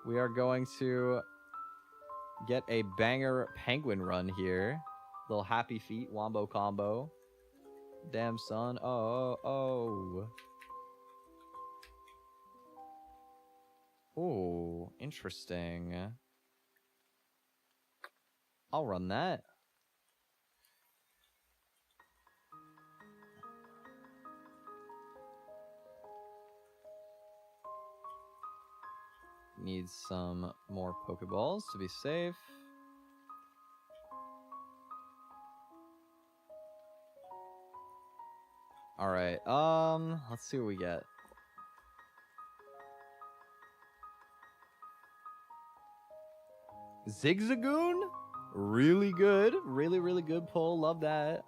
We are going to get a banger Penguin run here. Little happy feet, wombo combo. Damn son, oh. Oh, interesting. I'll run that. Need some more Pokeballs to be safe. Alright, let's see what we get. Zigzagoon? Really good. Really good pull. Love that.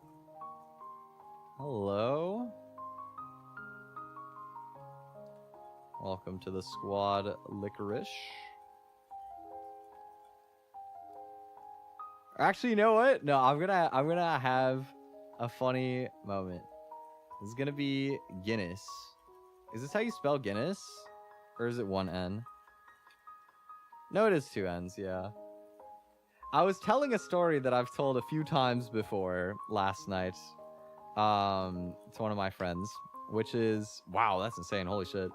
Hello. Welcome to the squad, Licorice. Actually, you know what? No, I'm gonna have a funny moment. This is gonna be Guinness. Is this how you spell Guinness? Or is it one N? No, it is two N's, yeah. I was telling a story that I've told a few times before last night to one of my friends, which is, wow, that's insane, holy shit.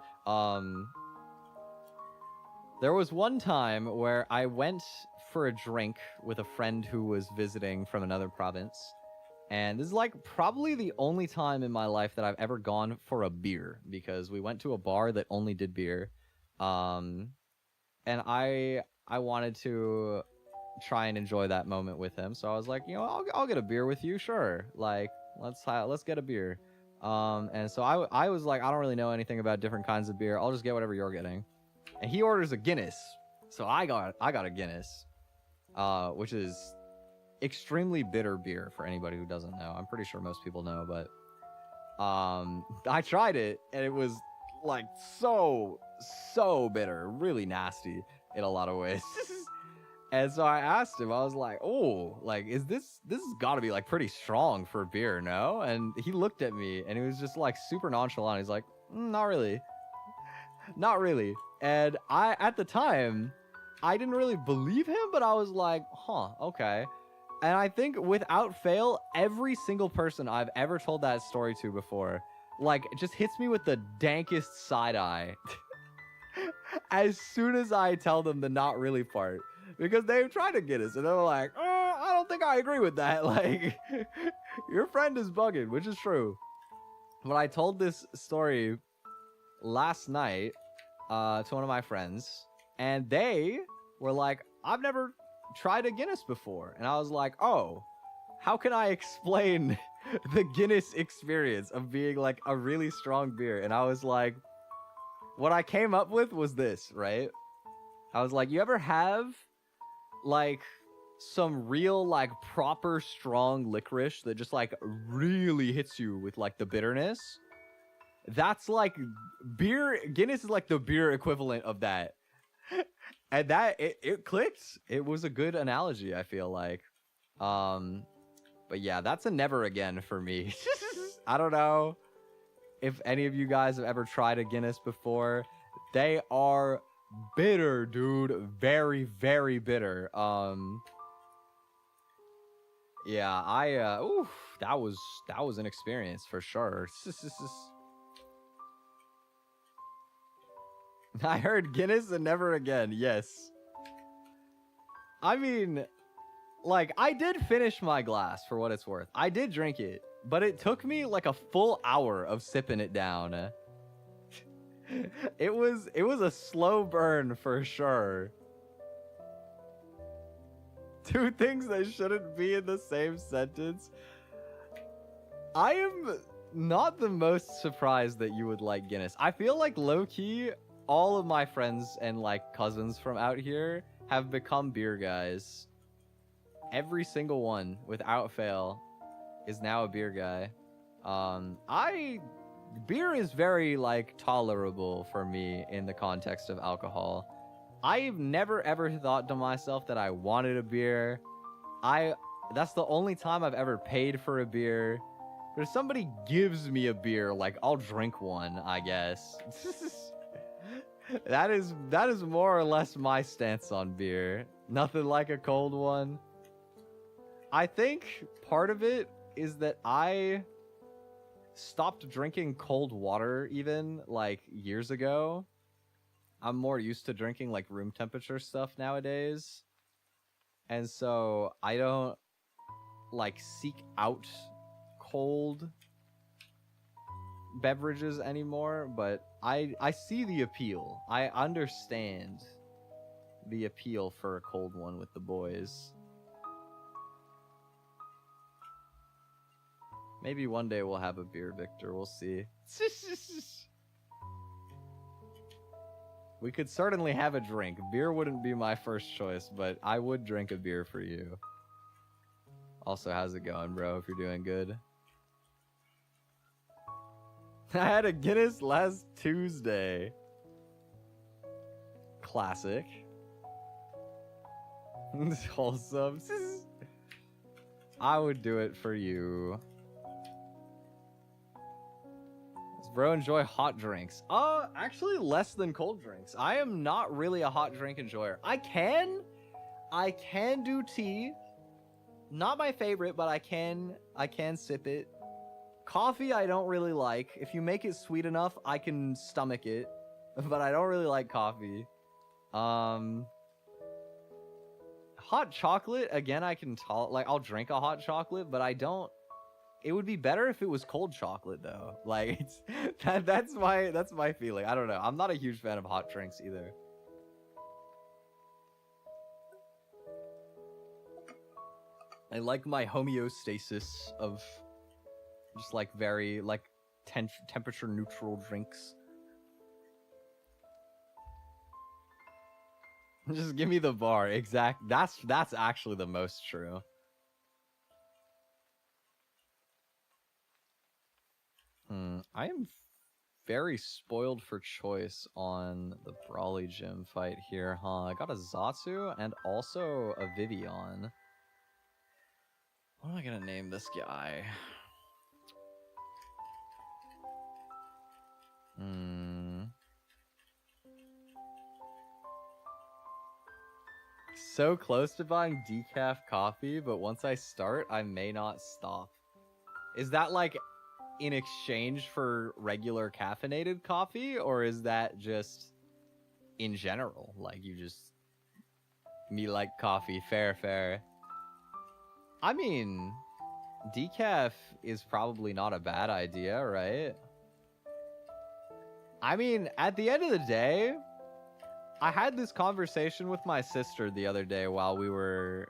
There was one time where I went for a drink with a friend who was visiting from another province, and this is like probably the only time in my life that I've ever gone for a beer, because we went to a bar that only did beer, and I wanted to try and enjoy that moment with him, so I was like, you know, I'll get a beer with you, sure, like let's get a beer. And so I was like, I don't really know anything about different kinds of beer, I'll just get whatever you're getting. And he orders a Guinness, so I got a Guinness, which is extremely bitter beer for anybody who doesn't know. I'm pretty sure most people know, but I tried it and it was like so bitter, really nasty in a lot of ways. And so I asked him, I was like, oh, like, this has got to be like pretty strong for beer, no? And he looked at me and he was just like super nonchalant. He's like, not really. And at the time, I didn't really believe him, but I was like, huh, okay. And I think without fail, every single person I've ever told that story to before, like, just hits me with the dankest side eye as soon as I tell them the not really part. Because they've tried to get us, and they're like, I don't think I agree with that. Like, your friend is bugging, which is true. But I told this story last night to one of my friends, and they were like, I've never tried a Guinness before. And I was like, oh, how can I explain the Guinness experience of being like a really strong beer? And I was like, what I came up with was this, right? I was like, you ever have like some real like proper strong licorice that just like really hits you with like the bitterness? That's like beer. Guinness is like the beer equivalent of that. And that it clicked. It was a good analogy, I feel like. But yeah, that's a never again for me. I don't know if any of you guys have ever tried a Guinness before. They are bitter, dude. Very bitter. Yeah, oof, that was an experience for sure. I heard Guinness and never again. Yes. I mean, like, I did finish my glass for what it's worth. I did drink it, but it took me like a full hour of sipping it down. It was a slow burn for sure. Two things that shouldn't be in the same sentence. I am not the most surprised that you would like Guinness. I feel like low-key, all of my friends and like cousins from out here have become beer guys. Every single one, without fail, is now a beer guy. I beer is very like tolerable for me in the context of alcohol. I've never ever thought to myself that I wanted a beer. That's the only time I've ever paid for a beer. But if somebody gives me a beer, like I'll drink one, I guess. That is more or less my stance on beer. Nothing like a cold one. I think part of it is that I stopped drinking cold water even like years ago. I'm more used to drinking like room temperature stuff nowadays. And so I don't like seek out cold beverages anymore, but I see the appeal. I understand the appeal for a cold one with the boys. Maybe one day we'll have a beer, Victor. We'll see. We could certainly have a drink. Beer wouldn't be my first choice, but I would drink a beer for you. Also, how's it going, bro? If you're doing good. I had a Guinness last Tuesday. Classic. Wholesome. I would do it for you. Does bro enjoy hot drinks? Actually less than cold drinks. I am not really a hot drink enjoyer. I can do tea. Not my favorite, but I can sip it. Coffee I don't really like. If you make it sweet enough, I can stomach it. But I don't really like coffee. Hot chocolate, again, I can like I'll drink a hot chocolate, but I don't. It would be better if it was cold chocolate though. Like it's that's my feeling. I don't know. I'm not a huge fan of hot drinks either. I like my homeostasis of just like very like temperature neutral drinks. Just give me the bar. Exact. That's actually the most true. I am very spoiled for choice on the Brawly Gym fight here, huh? I got a Zatsu and also a Vivian. What am I gonna name this guy? So close to buying decaf coffee, but once I start, I may not stop. Is that like in exchange for regular caffeinated coffee, or is that just in general? Like you just me like coffee, fair. I mean, decaf is probably not a bad idea, right? I mean, at the end of the day, I had this conversation with my sister the other day while we were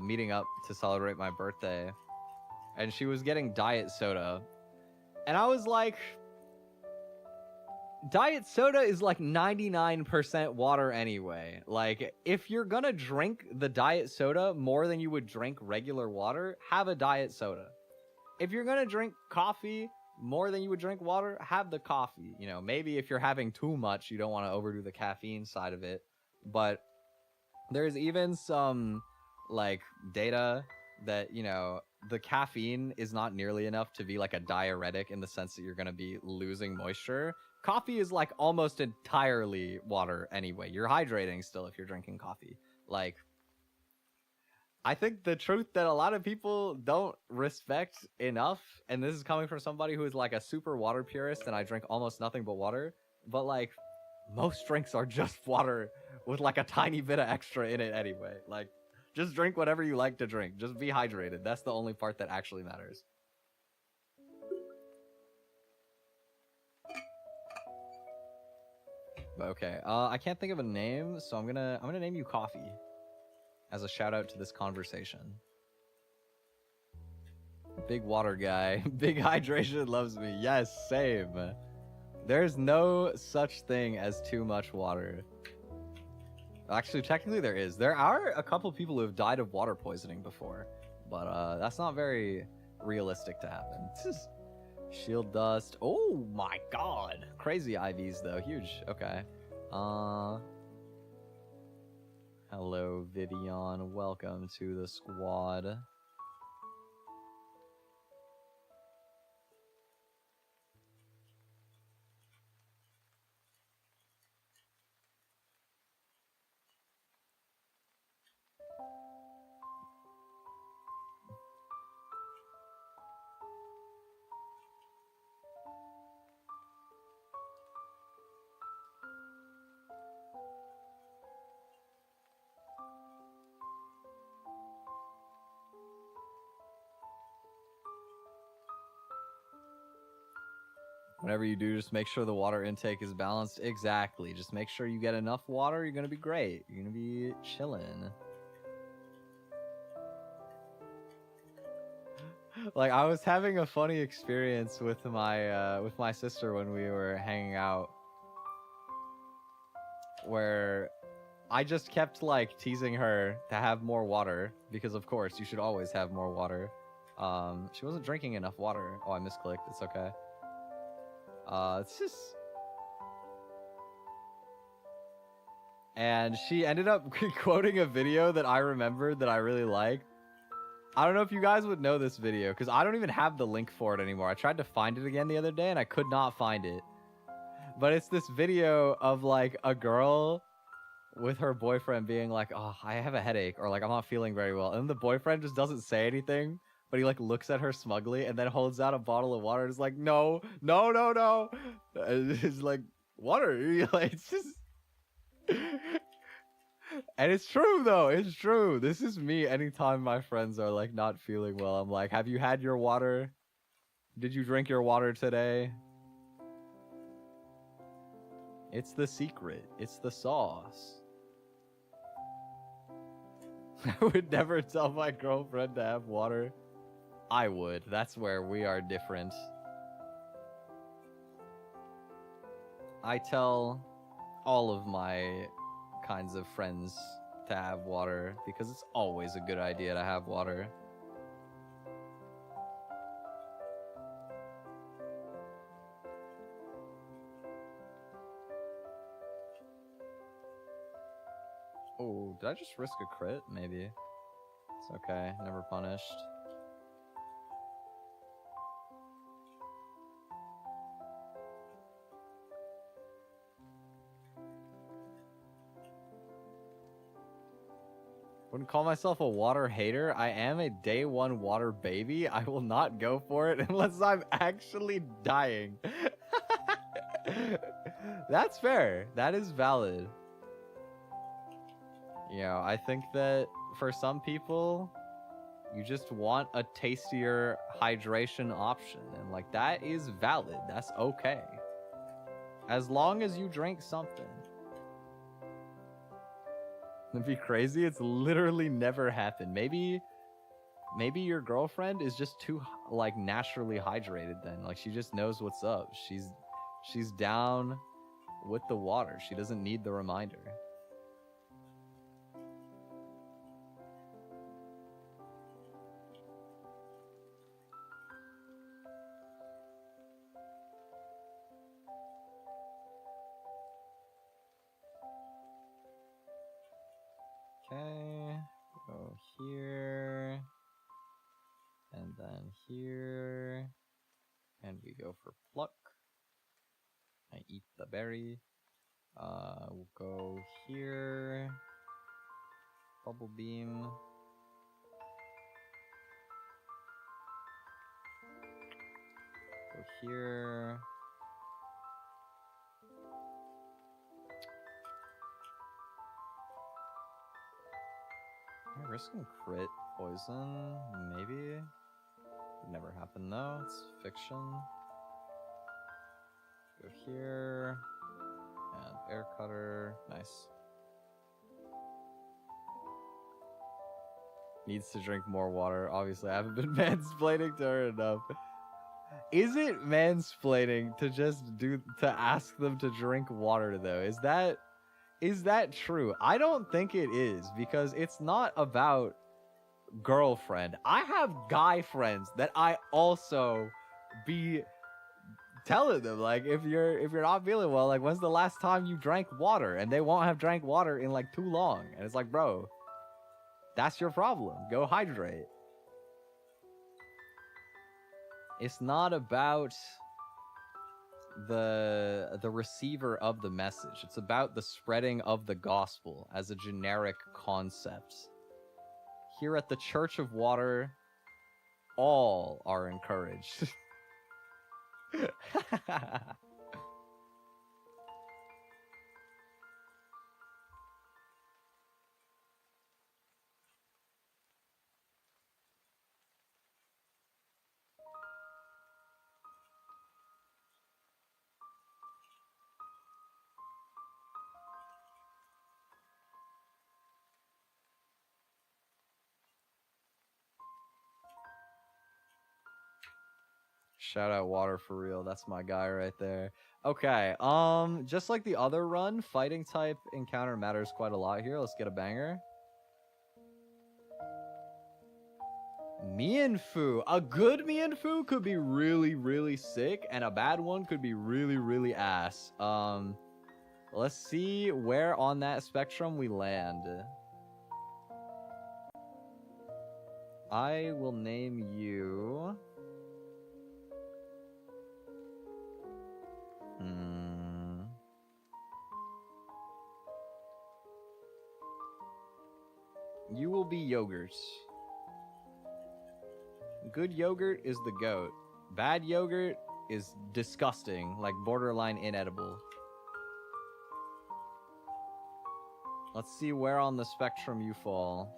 meeting up to celebrate my birthday, and she was getting diet soda, and I was like, diet soda is like 99% water anyway. Like, if you're gonna drink the diet soda more than you would drink regular water, have a diet soda. If you're gonna drink coffee more than you would drink water, have the coffee. You know, maybe if you're having too much, you don't want to overdo the caffeine side of it. But there's even some like data that, you know, the caffeine is not nearly enough to be like a diuretic in the sense that you're going to be losing moisture. Coffee is like almost entirely water anyway. You're hydrating still if you're drinking coffee. Like, I think the truth that a lot of people don't respect enough, and this is coming from somebody who is like a super water purist and I drink almost nothing but water, but like most drinks are just water with like a tiny bit of extra in it anyway. Like, just drink whatever you like to drink. Just be hydrated. That's the only part that actually matters. Okay, I can't think of a name, so I'm gonna name you Coffee as a shout out to this conversation. Big water guy. Big hydration loves me. Yes, same. There's no such thing as too much water. Actually, technically there is. There are a couple people who have died of water poisoning before, but that's not very realistic to happen. Shield dust. Oh my god. Crazy IVs though. Huge. Okay. Hello, Vivian. Welcome to the squad. Whatever you do, just make sure the water intake is balanced. Exactly. Just make sure you get enough water. You're going to be great. You're going to be chilling. Like, I was having a funny experience with my sister when we were hanging out, where I just kept, like, teasing her to have more water, because, of course, you should always have more water. She wasn't drinking enough water. Oh, I misclicked. It's okay. It's just... And she ended up quoting a video that I remembered that I really liked. I don't know if you guys would know this video, because I don't even have the link for it anymore. I tried to find it again the other day, and I could not find it. But it's this video of, like, a girl with her boyfriend being like, oh, I have a headache, or, like, I'm not feeling very well. And the boyfriend just doesn't say anything. But he, like, looks at her smugly and then holds out a bottle of water and is like, no, no, no, no. And it's like, water. Like, it's just... And it's true, though. It's true. This is me anytime my friends are, like, not feeling well. I'm like, have you had your water? Did you drink your water today? It's the secret. It's the sauce. I would never tell my girlfriend to have water. I would. That's where we are different. I tell all of my kinds of friends to have water because it's always a good idea to have water. Oh, did I just risk a crit? Maybe. It's okay. Never punished. Wouldn't call myself a water hater. I am a day one water baby. I will not go for it unless I'm actually dying. That's fair. That is valid. You know, I think that for some people, you just want a tastier hydration option. And, like, that is valid. That's okay. As long as you drink something. It'd be crazy. It's literally never happened. Maybe your girlfriend is just too, like, naturally hydrated then. Like, she just knows what's up. She's down with the water. She doesn't need the reminder. Okay, go here, and then here, and we go for pluck. I eat the berry. We'll go here, bubble beam. Go here. Am I risking crit poison? Maybe. Would never happen though. It's fiction. Go here. And air cutter. Nice. Needs to drink more water. Obviously, I haven't been mansplaining to her enough. Is it mansplaining to ask them to drink water though? Is that true? I don't think it is, because it's not about girlfriend. I have guy friends that I also be telling them, like, if you're not feeling well, like, when's the last time you drank water? And they won't have drank water in like too long. And it's like, bro, that's your problem. Go hydrate. It's not about the receiver of the message. It's about the spreading of the gospel as a generic concept. Here at the Church of Water, all are encouraged. Shout out Water for real. That's my guy right there. Okay, just like the other run, fighting type encounter matters quite a lot here. Let's get a banger. Mianfu. A good Mianfu could be really, really sick, and a bad one could be really, really ass. Let's see where on that spectrum we land. I will name you... You will be yogurt. Good yogurt is the goat. Bad yogurt is disgusting, like borderline inedible. Let's see where on the spectrum you fall.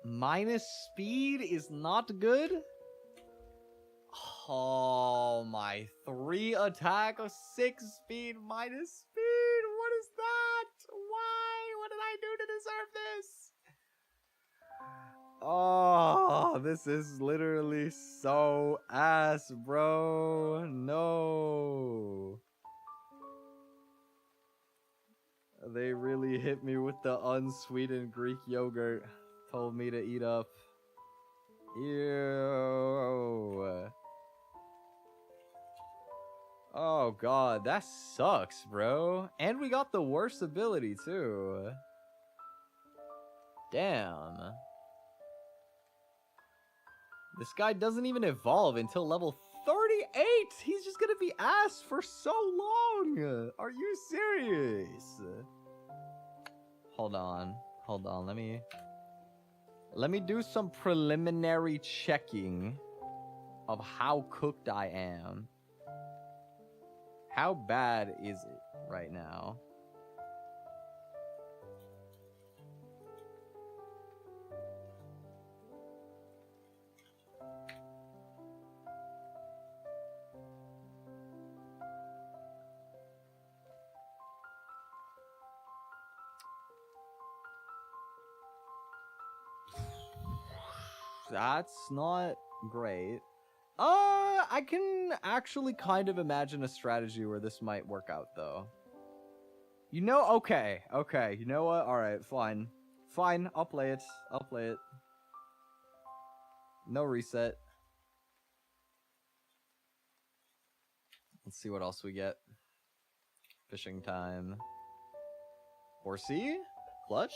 Minus speed is not good? Oh my, 3 attack, 6 speed, minus speed. What is that? Why? What did I do to deserve this? Oh, this is literally so ass, bro. No. They really hit me with the unsweetened Greek yogurt. Told me to eat up. Ew. Oh god, that sucks, bro. And we got the worst ability, too. Damn. This guy doesn't even evolve until level 38! He's just gonna be ass for so long! Are you serious? Hold on. Hold on, let me do some preliminary checking of how cooked I am. How bad is it right now? That's not great. I can actually kind of imagine a strategy where this might work out, though. You know, okay, you know what? Alright, fine. Fine, I'll play it. No reset. Let's see what else we get. Fishing time. Horsey? Clutch?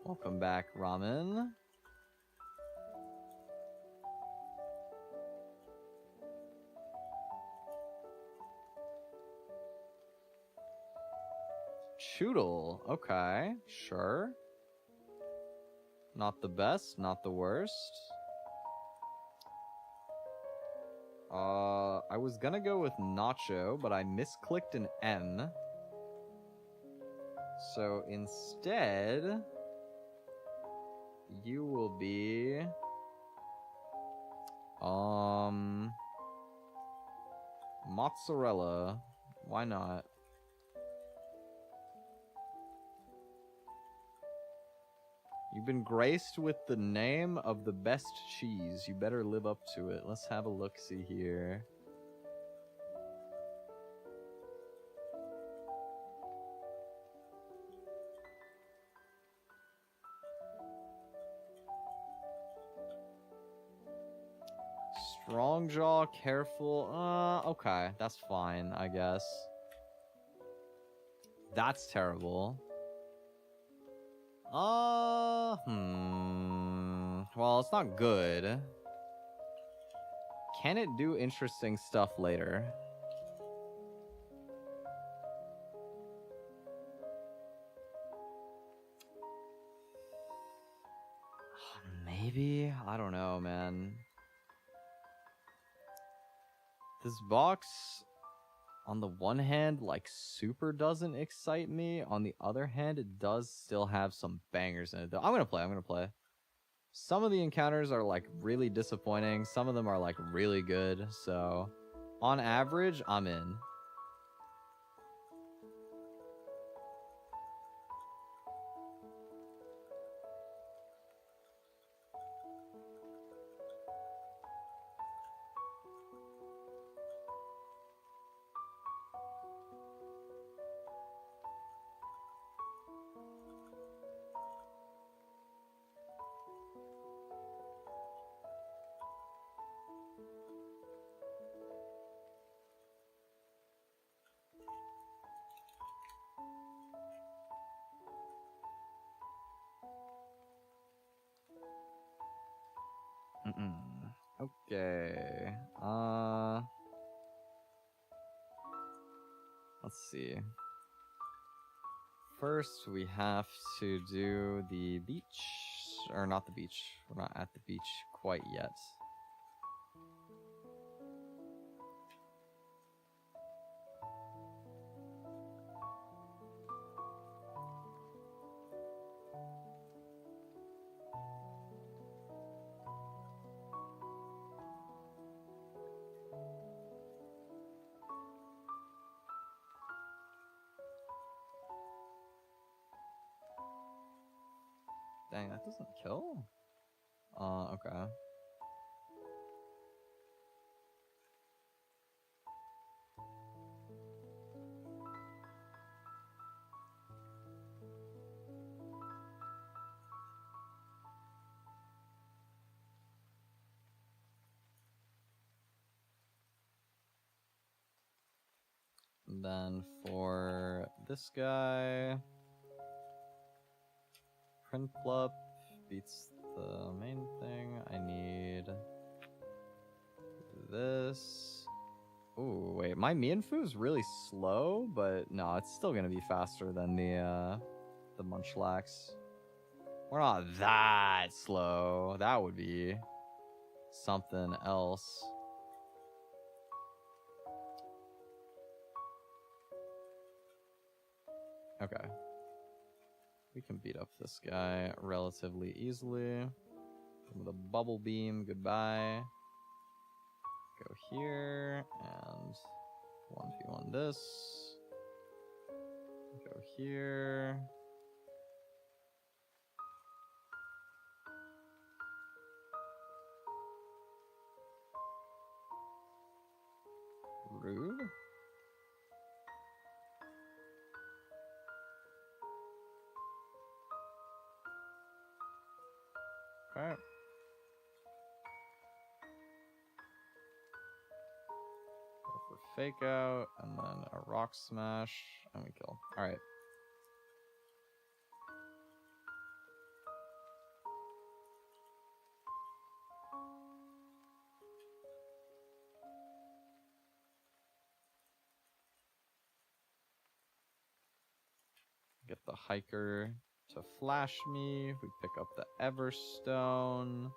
Welcome back, Ramen. Choodle. Okay, sure. Not the best, not the worst. I was gonna go with Nacho, but I misclicked an N. So instead... you will be... mozzarella. Why not? You've been graced with the name of the best cheese. You better live up to it. Let's have a look-see here. Strong jaw, careful. Okay, that's fine, I guess. That's terrible. Well, it's not good. Can it do interesting stuff later? Maybe? I don't know, man. This box, on the one hand, like, super doesn't excite me. On the other hand, it does still have some bangers in it, though. I'm gonna play. Some of the encounters are, like, really disappointing. Some of them are, like, really good. So, on average, I'm in. Okay. Let's see. First, we have to do the beach. Or not the beach. We're not at the beach quite yet. Dang, that doesn't kill? Okay. And then for this guy, print plup beats the main thing. I need this. Ooh, wait, my Mienfu is really slow, but no, it's still gonna be faster than the Munchlax. We're not that slow. That would be something else. Okay. We can beat up this guy relatively easily. With a bubble beam, goodbye. Go here, and 1v1 this. Go here. Rude. Okay. Go for fake out, and then a rock smash, and we kill. Alright. Get the hiker to flash me. We pick up the Everstone,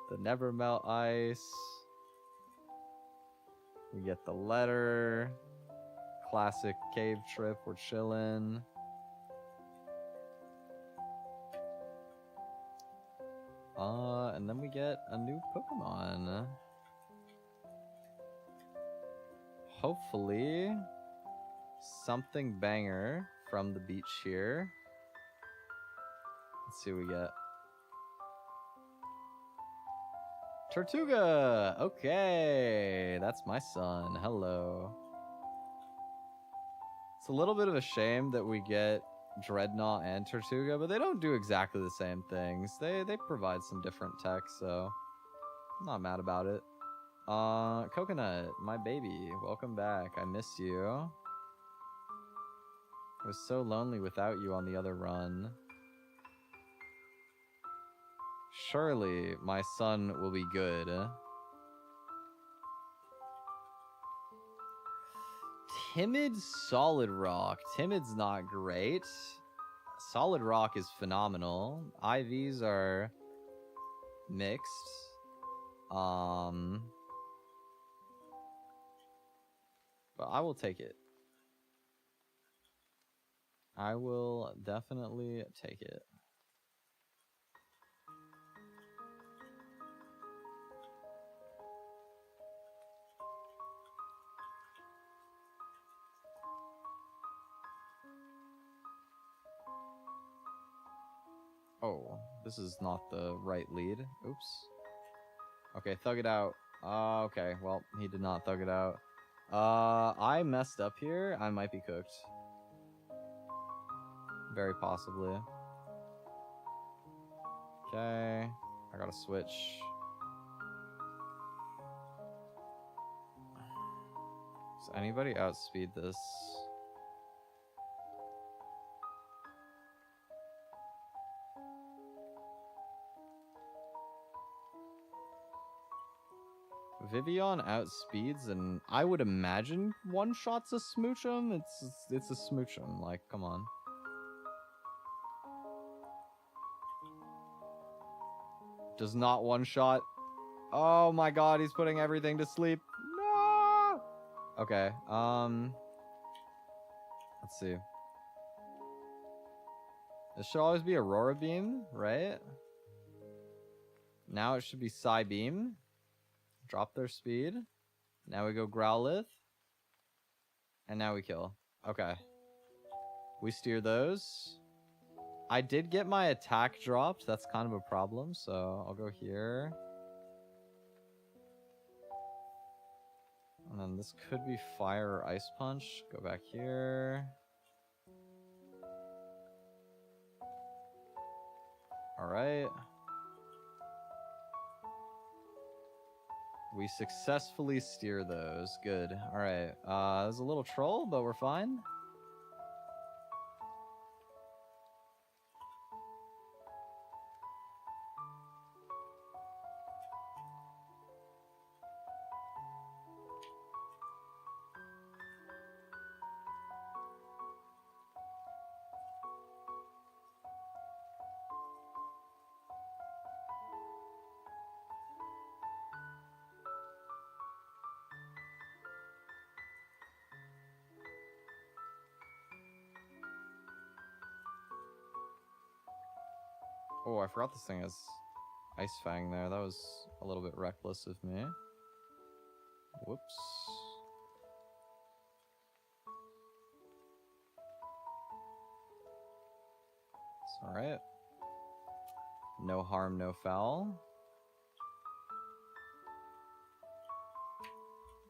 the Never Melt Ice. We get the letter. Classic cave trip. We're chilling. And then we get a new Pokemon. Hopefully, something banger from the beach here. Let's see what we get. Tortuga! Okay, that's my son. Hello. It's a little bit of a shame that we get Dreadnought and Tortuga, but they don't do exactly the same things. They provide some different tech, so I'm not mad about it. Coconut, my baby, welcome back. I miss you. I was so lonely without you on the other run. Surely my son will be good. Timid Solid Rock. Timid's not great. Solid Rock is phenomenal. IVs are mixed. But I will take it. I will definitely take it. Oh, this is not the right lead. Oops. Okay, thug it out. Okay, well, he did not thug it out. I messed up here. I might be cooked. Very possibly. Okay, I gotta switch. Does anybody outspeed this? Vivian outspeeds, and I would imagine one shot's a smoochum. It's a smoochum. Like, come on. Does not one shot. Oh my god, he's putting everything to sleep. No. Okay. Let's see. This should always be Aurora Beam, right? Now it should be Psy Beam. Drop their speed. Now we go Growlithe. And now we kill. Okay. We steer those. I did get my attack dropped. That's kind of a problem. So I'll go here. And then this could be Fire or Ice Punch. Go back here. Alright. We successfully steer those. Good. Alright. There's a little troll, but we're fine. Oh, I forgot this thing has Ice Fang there. That was a little bit reckless of me. Whoops. It's alright. No harm, no foul.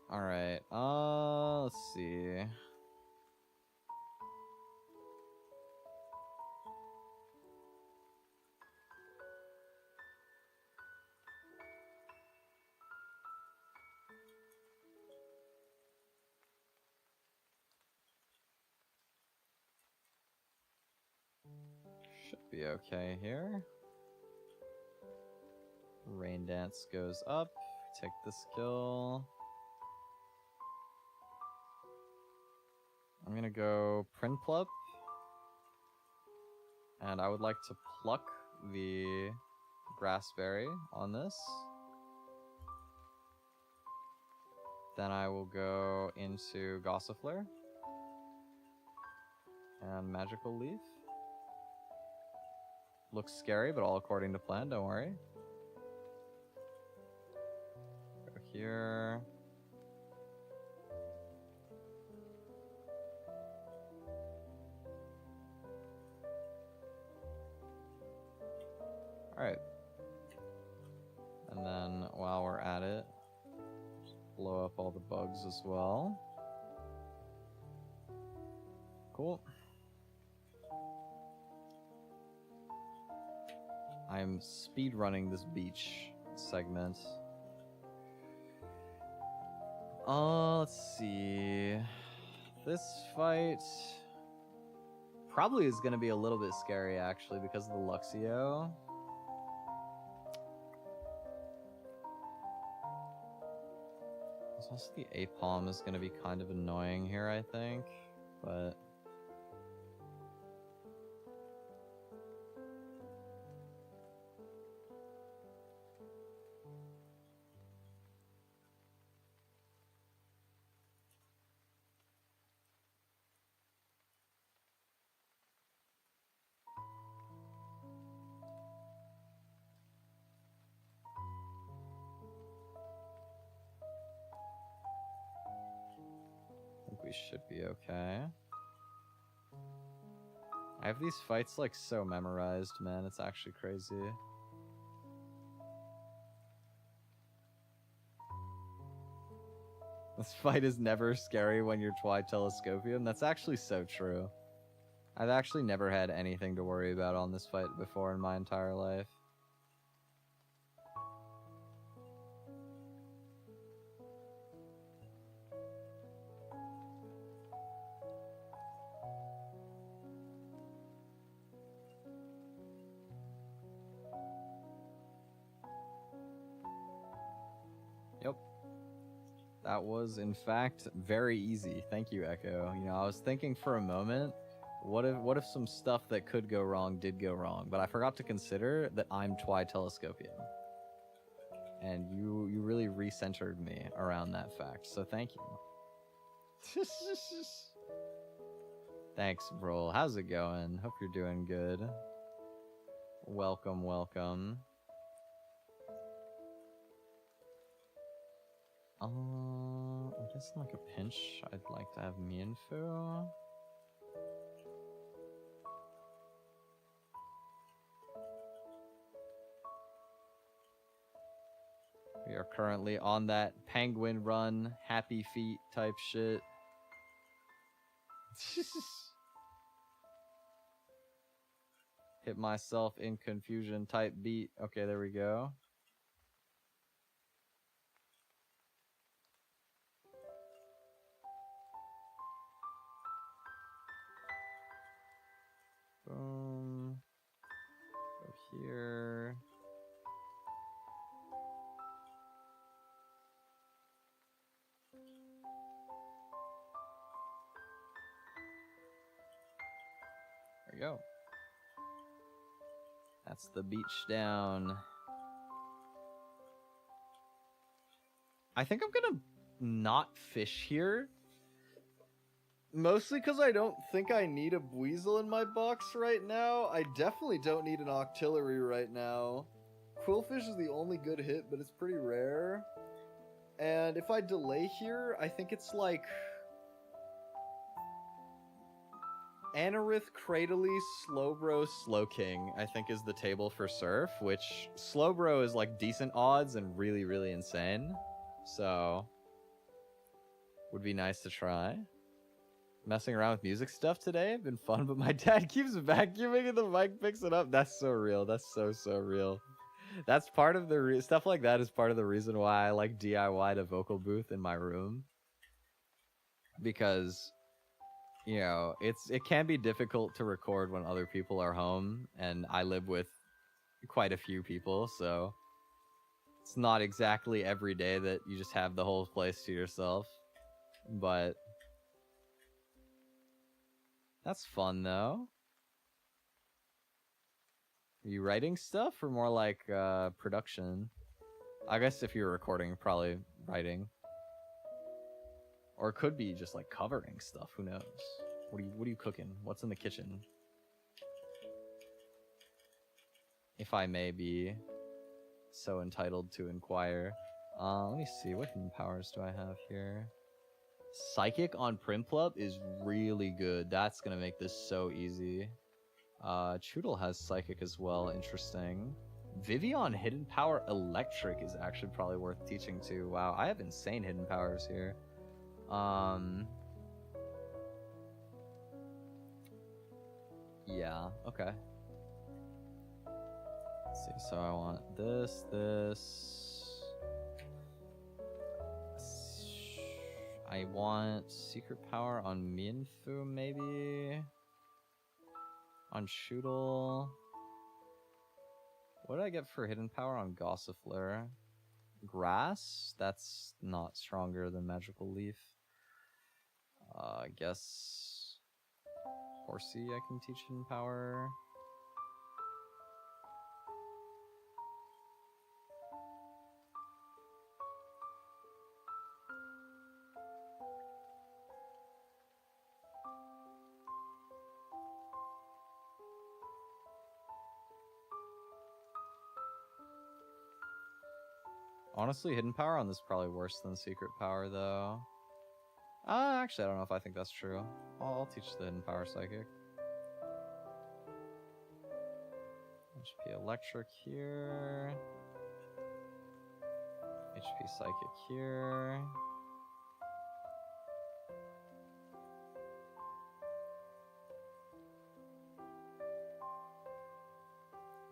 Alright, let's see. Should be okay here. Rain Dance goes up. Take this kill. I'm gonna go Prinplup. And I would like to pluck the Grass Berry on this. Then I will go into Gossifleur. And Magical Leaf. Looks scary, but all according to plan, don't worry. Go here. Alright. And then while we're at it, just blow up all the bugs as well. Cool. I'm speedrunning this beach segment. Let's see. This fight probably is going to be a little bit scary, actually, because of the Luxio. Also, the Apalm is going to be kind of annoying here, I think, but... we should be okay. I have these fights like so memorized, man. It's actually crazy. This fight is never scary when you're Twi Telescopium. That's actually so true. I've actually never had anything to worry about on this fight before in my entire life. Yep. That was, in fact, very easy. Thank you, Echo. You know, I was thinking for a moment, what if some stuff that could go wrong did go wrong? But I forgot to consider that I'm Twi Telescopium. And you really recentered me around that fact, so thank you. Thanks, bro. How's it going? Hope you're doing good. Welcome, welcome. I guess in like a pinch, I'd like to have Mienfu. We are currently on that penguin run, happy feet type shit. Hit myself in confusion type beat. Okay, there we go. Boom. Go here. There we go. That's the beach down. I think I'm gonna not fish here. Mostly because I don't think I need a Buizel in my box right now. I definitely don't need an Octillery right now. Quillfish is the only good hit, but it's pretty rare. And if I delay here, I think it's like... Anorith, Cradily, Slowbro, Slowking, I think is the table for Surf, which Slowbro is like decent odds and really, really insane. So, would be nice to try. Messing around with music stuff today, been fun, but my dad keeps vacuuming and the mic picks it up. That's so real. That's so real. That's part of the stuff like that is part of the reason why I like DIY'd a vocal booth in my room. Because, you know, it can be difficult to record when other people are home, and I live with quite a few people, so it's not exactly every day that you just have the whole place to yourself. But that's fun, though. Are you writing stuff or more like production? I guess if you're recording, probably writing. Or it could be just like covering stuff. Who knows? What are you cooking? What's in the kitchen? If I may be so entitled to inquire. Let me see. What hidden powers do I have here? Psychic on Primplub is really good. That's gonna make this so easy. Choodle has Psychic as well. Interesting. Vivian Hidden Power Electric is actually probably worth teaching too. Wow, I have insane hidden powers here. Yeah, okay. Let's see, so I want this. I want secret power on Minfu, maybe? On Shoodle. What did I get for hidden power on Gossifleur? Grass? That's not stronger than Magical Leaf. I guess... Horsey I can teach hidden power. Honestly, hidden power on this is probably worse than secret power, though. Actually, I don't know if I think that's true. I'll teach the hidden power psychic. HP electric here. HP psychic here.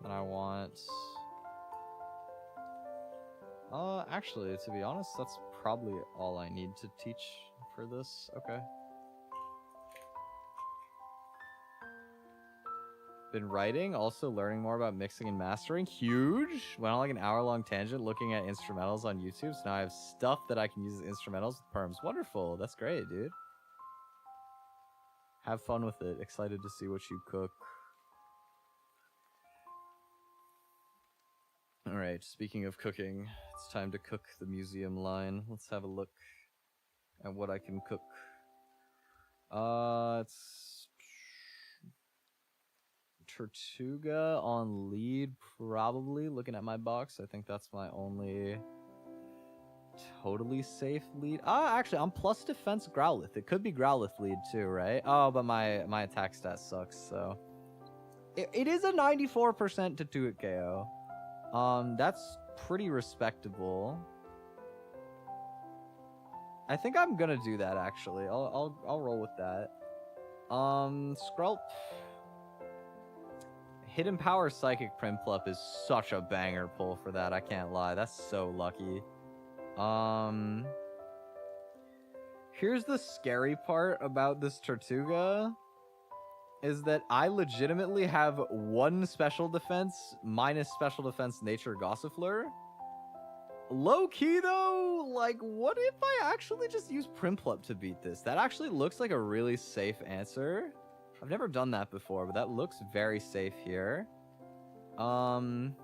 Then I want... actually, to be honest, that's probably all I need to teach for this. Okay. Been writing, also learning more about mixing and mastering. Huge! Went on like an hour-long tangent looking at instrumentals on YouTube, so now I have stuff that I can use as instrumentals with perms. Wonderful! That's great, dude. Have fun with it. Excited to see what you cook. Alright, speaking of cooking, it's time to cook the museum line. Let's have a look at what I can cook. It's... Tortuga on lead, probably. Looking at my box, I think that's my only totally safe lead. Actually, I'm plus defense Growlithe. It could be Growlithe lead too, right? Oh, but my attack stat sucks, so... It is a 94% to 2-hit KO. That's pretty respectable. I think I'm gonna do that, actually. I'll roll with that. Skrelp. Hidden Power Psychic Primplup is such a banger pull for that, I can't lie. That's so lucky. Here's the scary part about this Tortuga. Is that I legitimately have one special defense minus special defense nature Gossifleur. Low key though, like what if I actually just use Primplup to beat this? That actually looks like a really safe answer. I've never done that before, but that looks very safe here. And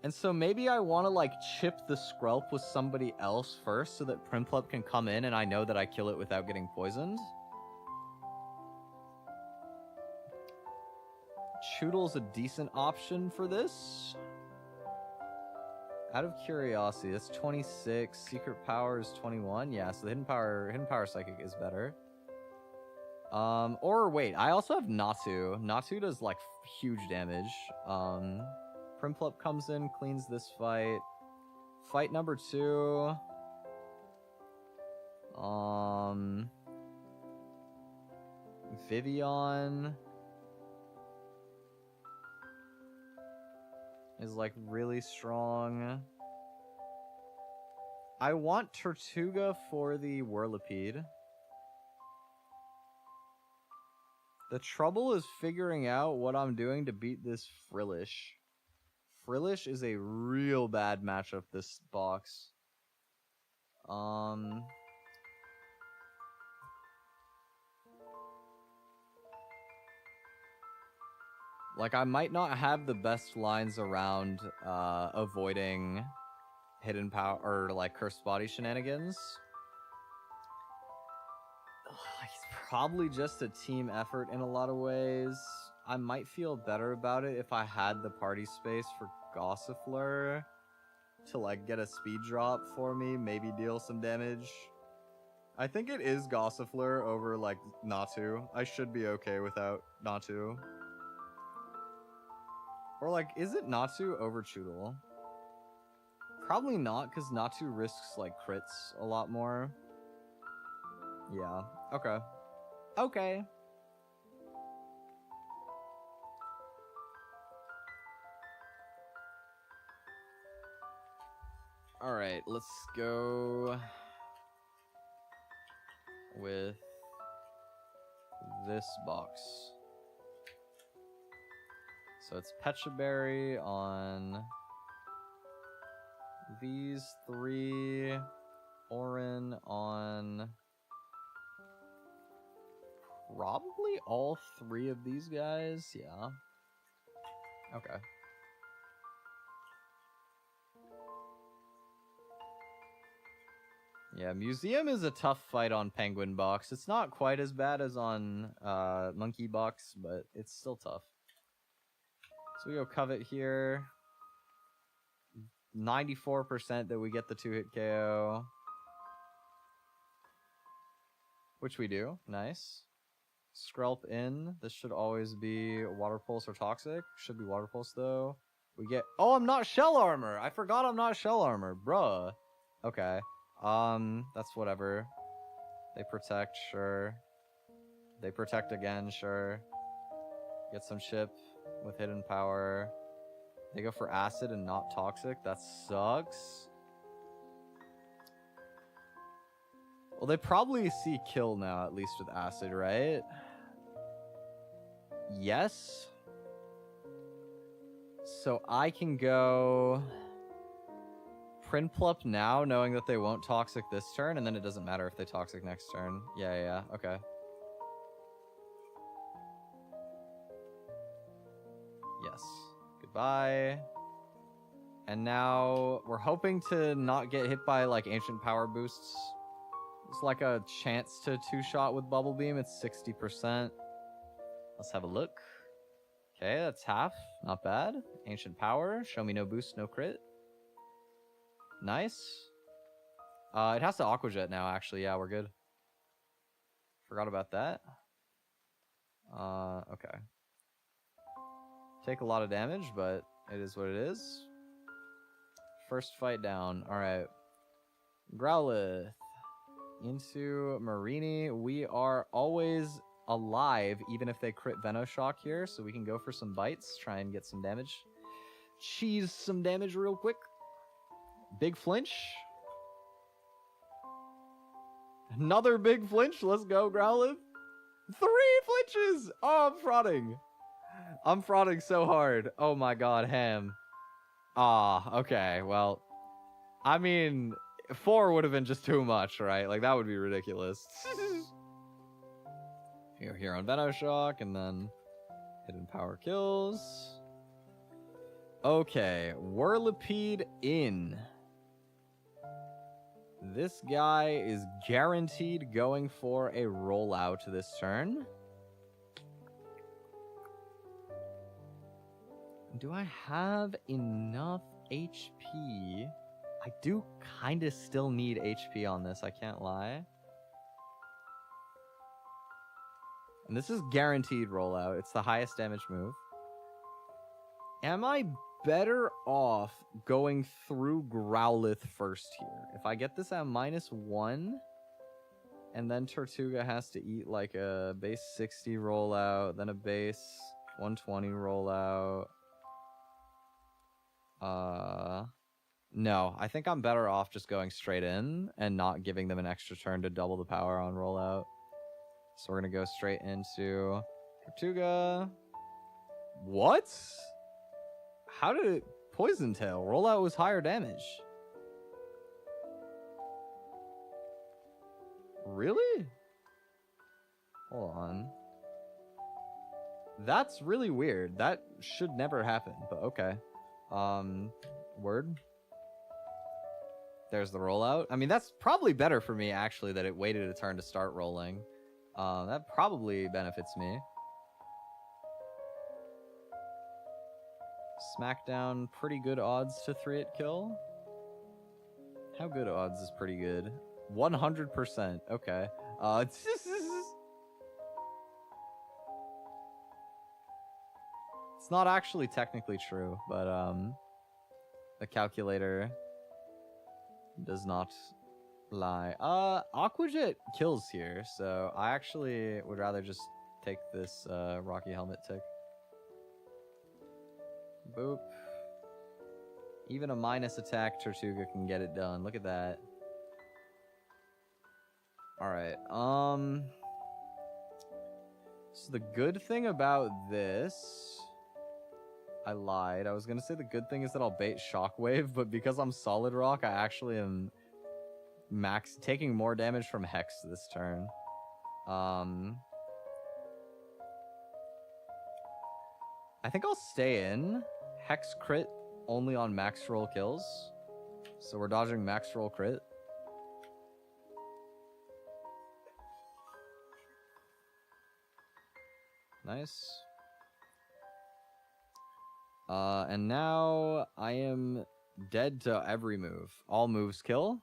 so maybe I want to like chip the Skrelp with somebody else first so that Primplup can come in and I know that I kill it without getting poisoned. Choodle's a decent option for this. Out of curiosity, that's 26. Secret power is 21. Yeah, so the hidden power psychic is better. Or wait, I also have Natu. Natu does like huge damage. Primplup comes in, cleans this fight. Fight number 2. Vivian is like really strong. I want Tortuga for the Whirlipede. The trouble is figuring out what I'm doing to beat this Frillish. Frillish is a real bad matchup this box. Like, I might not have the best lines around avoiding hidden power or like cursed body shenanigans. It's probably just a team effort in a lot of ways. I might feel better about it if I had the party space for Gossifleur to like get a speed drop for me, maybe deal some damage. I think it is Gossifleur over like Natu. I should be okay without Natu. Or like, is it Natu over Choodle? Probably not, because Natu risks like crits a lot more. Yeah, okay. Okay. Alright, let's go with this box. So it's Pechaberry on these three, Orin on probably all three of these guys. Yeah. Okay. Yeah, Museum is a tough fight on Penguin Box. It's not quite as bad as on Monkey Box, but it's still tough. So we go Covet here. 94% that we get the 2-hit KO. Which we do. Nice. Skrelp in. This should always be Water Pulse or Toxic. Should be Water Pulse, though. We get... Oh, I'm not Shell Armor! I forgot I'm not Shell Armor. Bruh. Okay. That's whatever. They protect, sure. They protect again, sure. Get some ship with hidden power. They go for acid and not toxic. That sucks. Well, they probably see kill now, at least with acid, right? Yes. So I can go... Prinplup now, knowing that they won't toxic this turn, and then it doesn't matter if they toxic next turn. Yeah, okay. Yes. Goodbye. And now we're hoping to not get hit by like ancient power boosts. It's like a chance to two-shot with Bubble Beam. It's 60%. Let's have a look. Okay, that's half. Not bad. Ancient power. Show me no boost, no crit. Nice. It has to Aqua Jet now, actually. Yeah, we're good. Forgot about that. Okay. Take a lot of damage, but it is what it is. First fight down. Alright. Growlithe. Into Marini. We are always alive, even if they crit Venoshock here, so we can go for some bites, try and get some damage. Cheese some damage real quick. Big flinch. Another big flinch. Let's go, Growlithe. 3 flinches! Oh, I'm frauding. I'm frauding so hard. Oh my god, Ham. Ah, okay, well. I mean, 4 would have been just too much, right? Like, that would be ridiculous. Here on Venoshock, and then hidden power kills. Okay, Whirlipede in. This guy is guaranteed going for a rollout this turn. Do I have enough HP? I do kind of still need HP on this, I can't lie. And this is guaranteed rollout. It's the highest damage move. Am I better off going through Growlithe first here? If I get this at -1, and then Tortuga has to eat like a base 60 rollout, then a base 120 rollout. No, I think I'm better off just going straight in and not giving them an extra turn to double the power on rollout. So we're gonna go straight into Tortuga. What? How did it Poison Tail? Rollout was higher damage. Really? Hold on. That's really weird. That should never happen, but okay. Word. There's the rollout. I mean, that's probably better for me, actually, that it waited a turn to start rolling. That probably benefits me. Smackdown, pretty good odds to 3-hit kill. How good odds is pretty good? 100%. Okay. It's not actually technically true, but the calculator does not lie. Aqua Jet kills here, so I actually would rather just take this Rocky Helmet tick. Boop. Even a minus attack Tortuga can get it done. Look at that. Alright, so the good thing about this... I lied. I was gonna say the good thing is that I'll bait Shockwave, but because I'm Solid Rock, I actually am taking more damage from Hex this turn. I think I'll stay in. Hex crit only on max roll kills. So we're dodging max roll crit. Nice. And now I am dead to every move. All moves kill.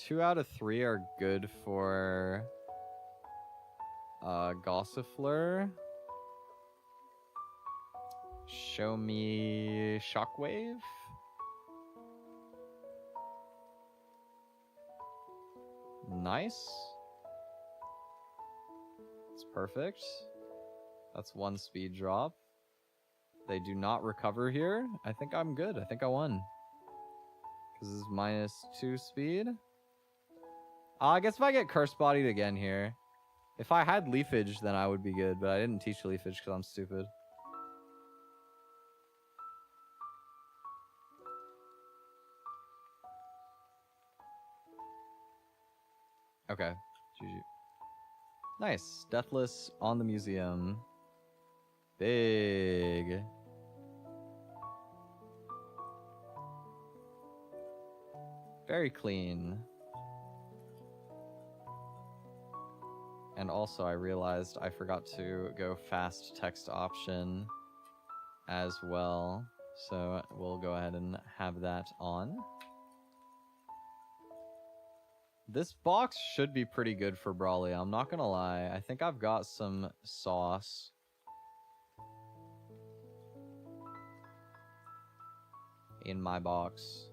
Two out of three are good for Gossifleur. Show me Shockwave. Nice. It's perfect. That's one speed drop. They do not recover here. I think I'm good. I think I won. Because this is -2 speed. I guess if I get curse bodied again here. If I had leafage, then I would be good. But I didn't teach leafage because I'm stupid. Okay. GG. Nice. Deathless on the museum. Big. Very clean. And also I realized I forgot to go fast text option as well. So we'll go ahead and have that on. This box should be pretty good for Brawly, I'm not gonna lie. I think I've got some sauce. In my box.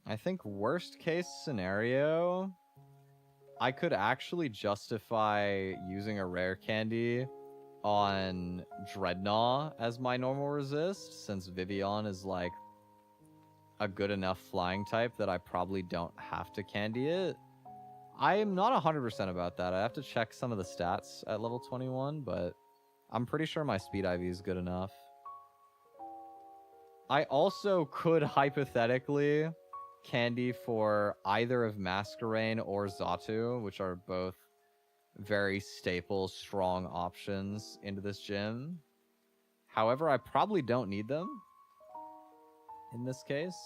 I think worst case scenario, I could actually justify using a rare candy on Dreadnought as my normal resist, since Vivian is like a good enough flying type that I probably don't have to candy it. I am not 100% about that. I have to check some of the stats at level 21, but I'm pretty sure my speed IV is good enough. I also could hypothetically candy for either of Masquerain or Xatu, which are both very staple, strong options into this gym. However, I probably don't need them in this case.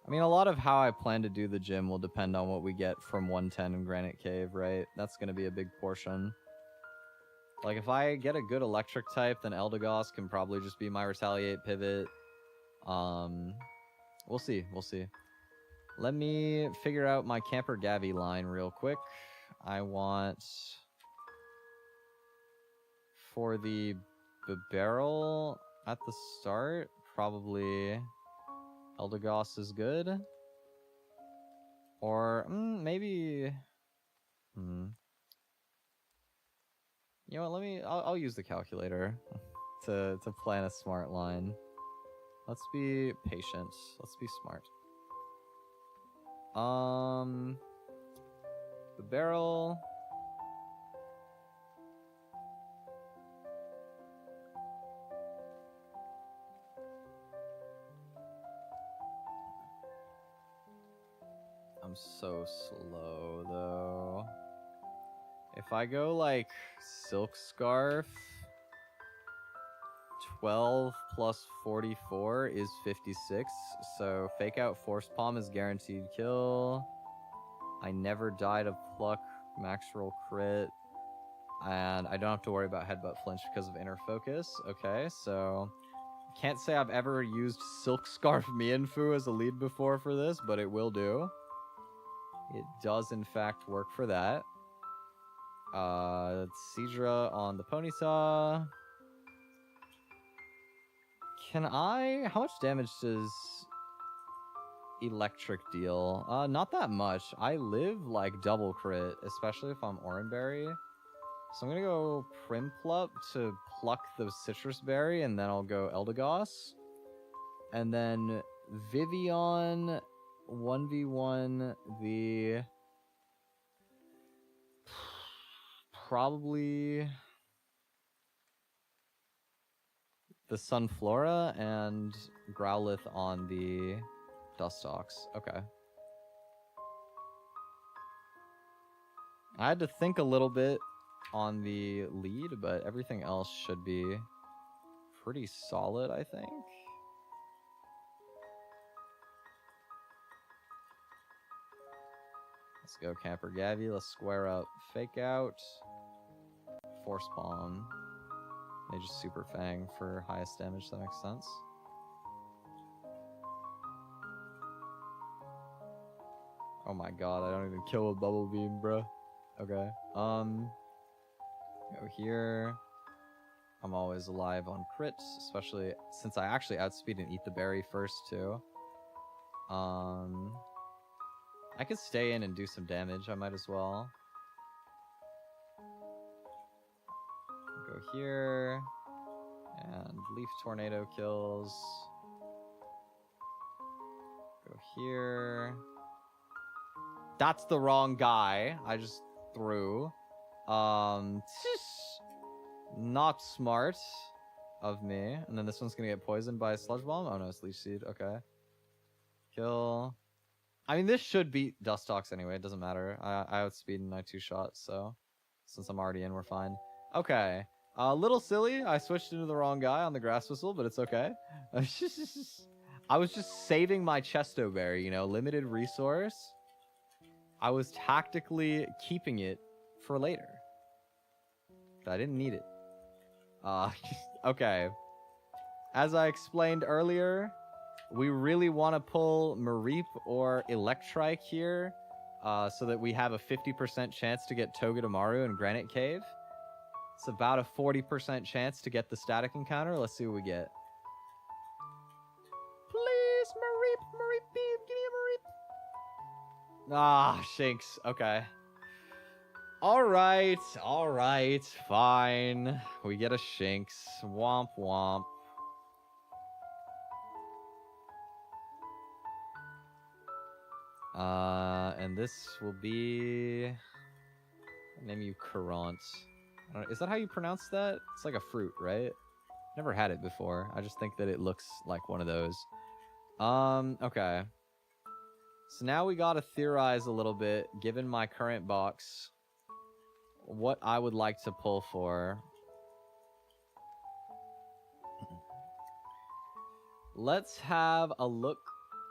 I mean, a lot of how I plan to do the gym will depend on what we get from 110 in Granite Cave, right? That's going to be a big portion. Like, if I get a good electric type, then Eldegoss can probably just be my Retaliate pivot. We'll see. We'll see. Let me figure out my Camper Gavi line real quick. I want... For the barrel at the start, probably... Eldegoss is good. Or maybe... You know what, I'll use the calculator to plan a smart line. Let's be patient. Let's be smart. The barrel... I'm so slow, though. If I go, like, Silk Scarf, 12 plus 44 is 56, so Fake Out Force Palm is guaranteed kill. I never die to Pluck, max roll crit. And I don't have to worry about headbutt flinch because of inner focus. Okay, so can't say I've ever used Silk Scarf Mienfu as a lead before for this, but it will do. It does in fact work for that. Seadra on the Ponyta. Can I... How much damage does Electric deal? Not that much. I live like double crit, especially if I'm Oranberry. So I'm gonna go Primplup to pluck the Citrus Berry, and then I'll go Eldegoss. And then Vivian 1v1 the... Probably... the Sunflora and Growlithe on the Dustox. Okay. I had to think a little bit on the lead, but everything else should be pretty solid, I think. Let's go Camper Gabby. Let's square up Fake Out. Force Palm. They just Super Fang for highest damage. That makes sense. Oh my god, I don't even kill with Bubble Beam, bro. Okay. Go here. I'm always alive on crits, especially since I actually outspeed and eat the berry first too. I could stay in and do some damage. I might as well. Go here. And Leaf Tornado kills. Go here. That's the wrong guy. I just threw. Not smart of me. And then this one's gonna get poisoned by a Sludge Bomb. Oh no, it's Leech Seed. Okay. Kill. I mean, this should beat Dustox anyway. It doesn't matter. I outspeed and I two-shot, so since I'm already in, we're fine. Okay. A little silly. I switched into the wrong guy on the Grass Whistle, but it's okay. I was just saving my Chesto Berry, you know, limited resource. I was tactically keeping it for later. But I didn't need it. Okay. As I explained earlier, we really want to pull Mareep or Electrike here, so that we have a 50% chance to get Togedemaru in Granite Cave. It's about a 40% chance to get the static encounter. Let's see what we get. Please, Mareep, Mareep, beam, give me a Mareep. Ah, Shinx. Okay. Alright, fine. We get a Shinx. Womp womp. And this will be... I'll name you Courant. Is that how you pronounce that? It's like a fruit, right? Never had it before. I just think that it looks like one of those. Okay. So now we gotta theorize a little bit, given my current box, what I would like to pull for. Let's have a look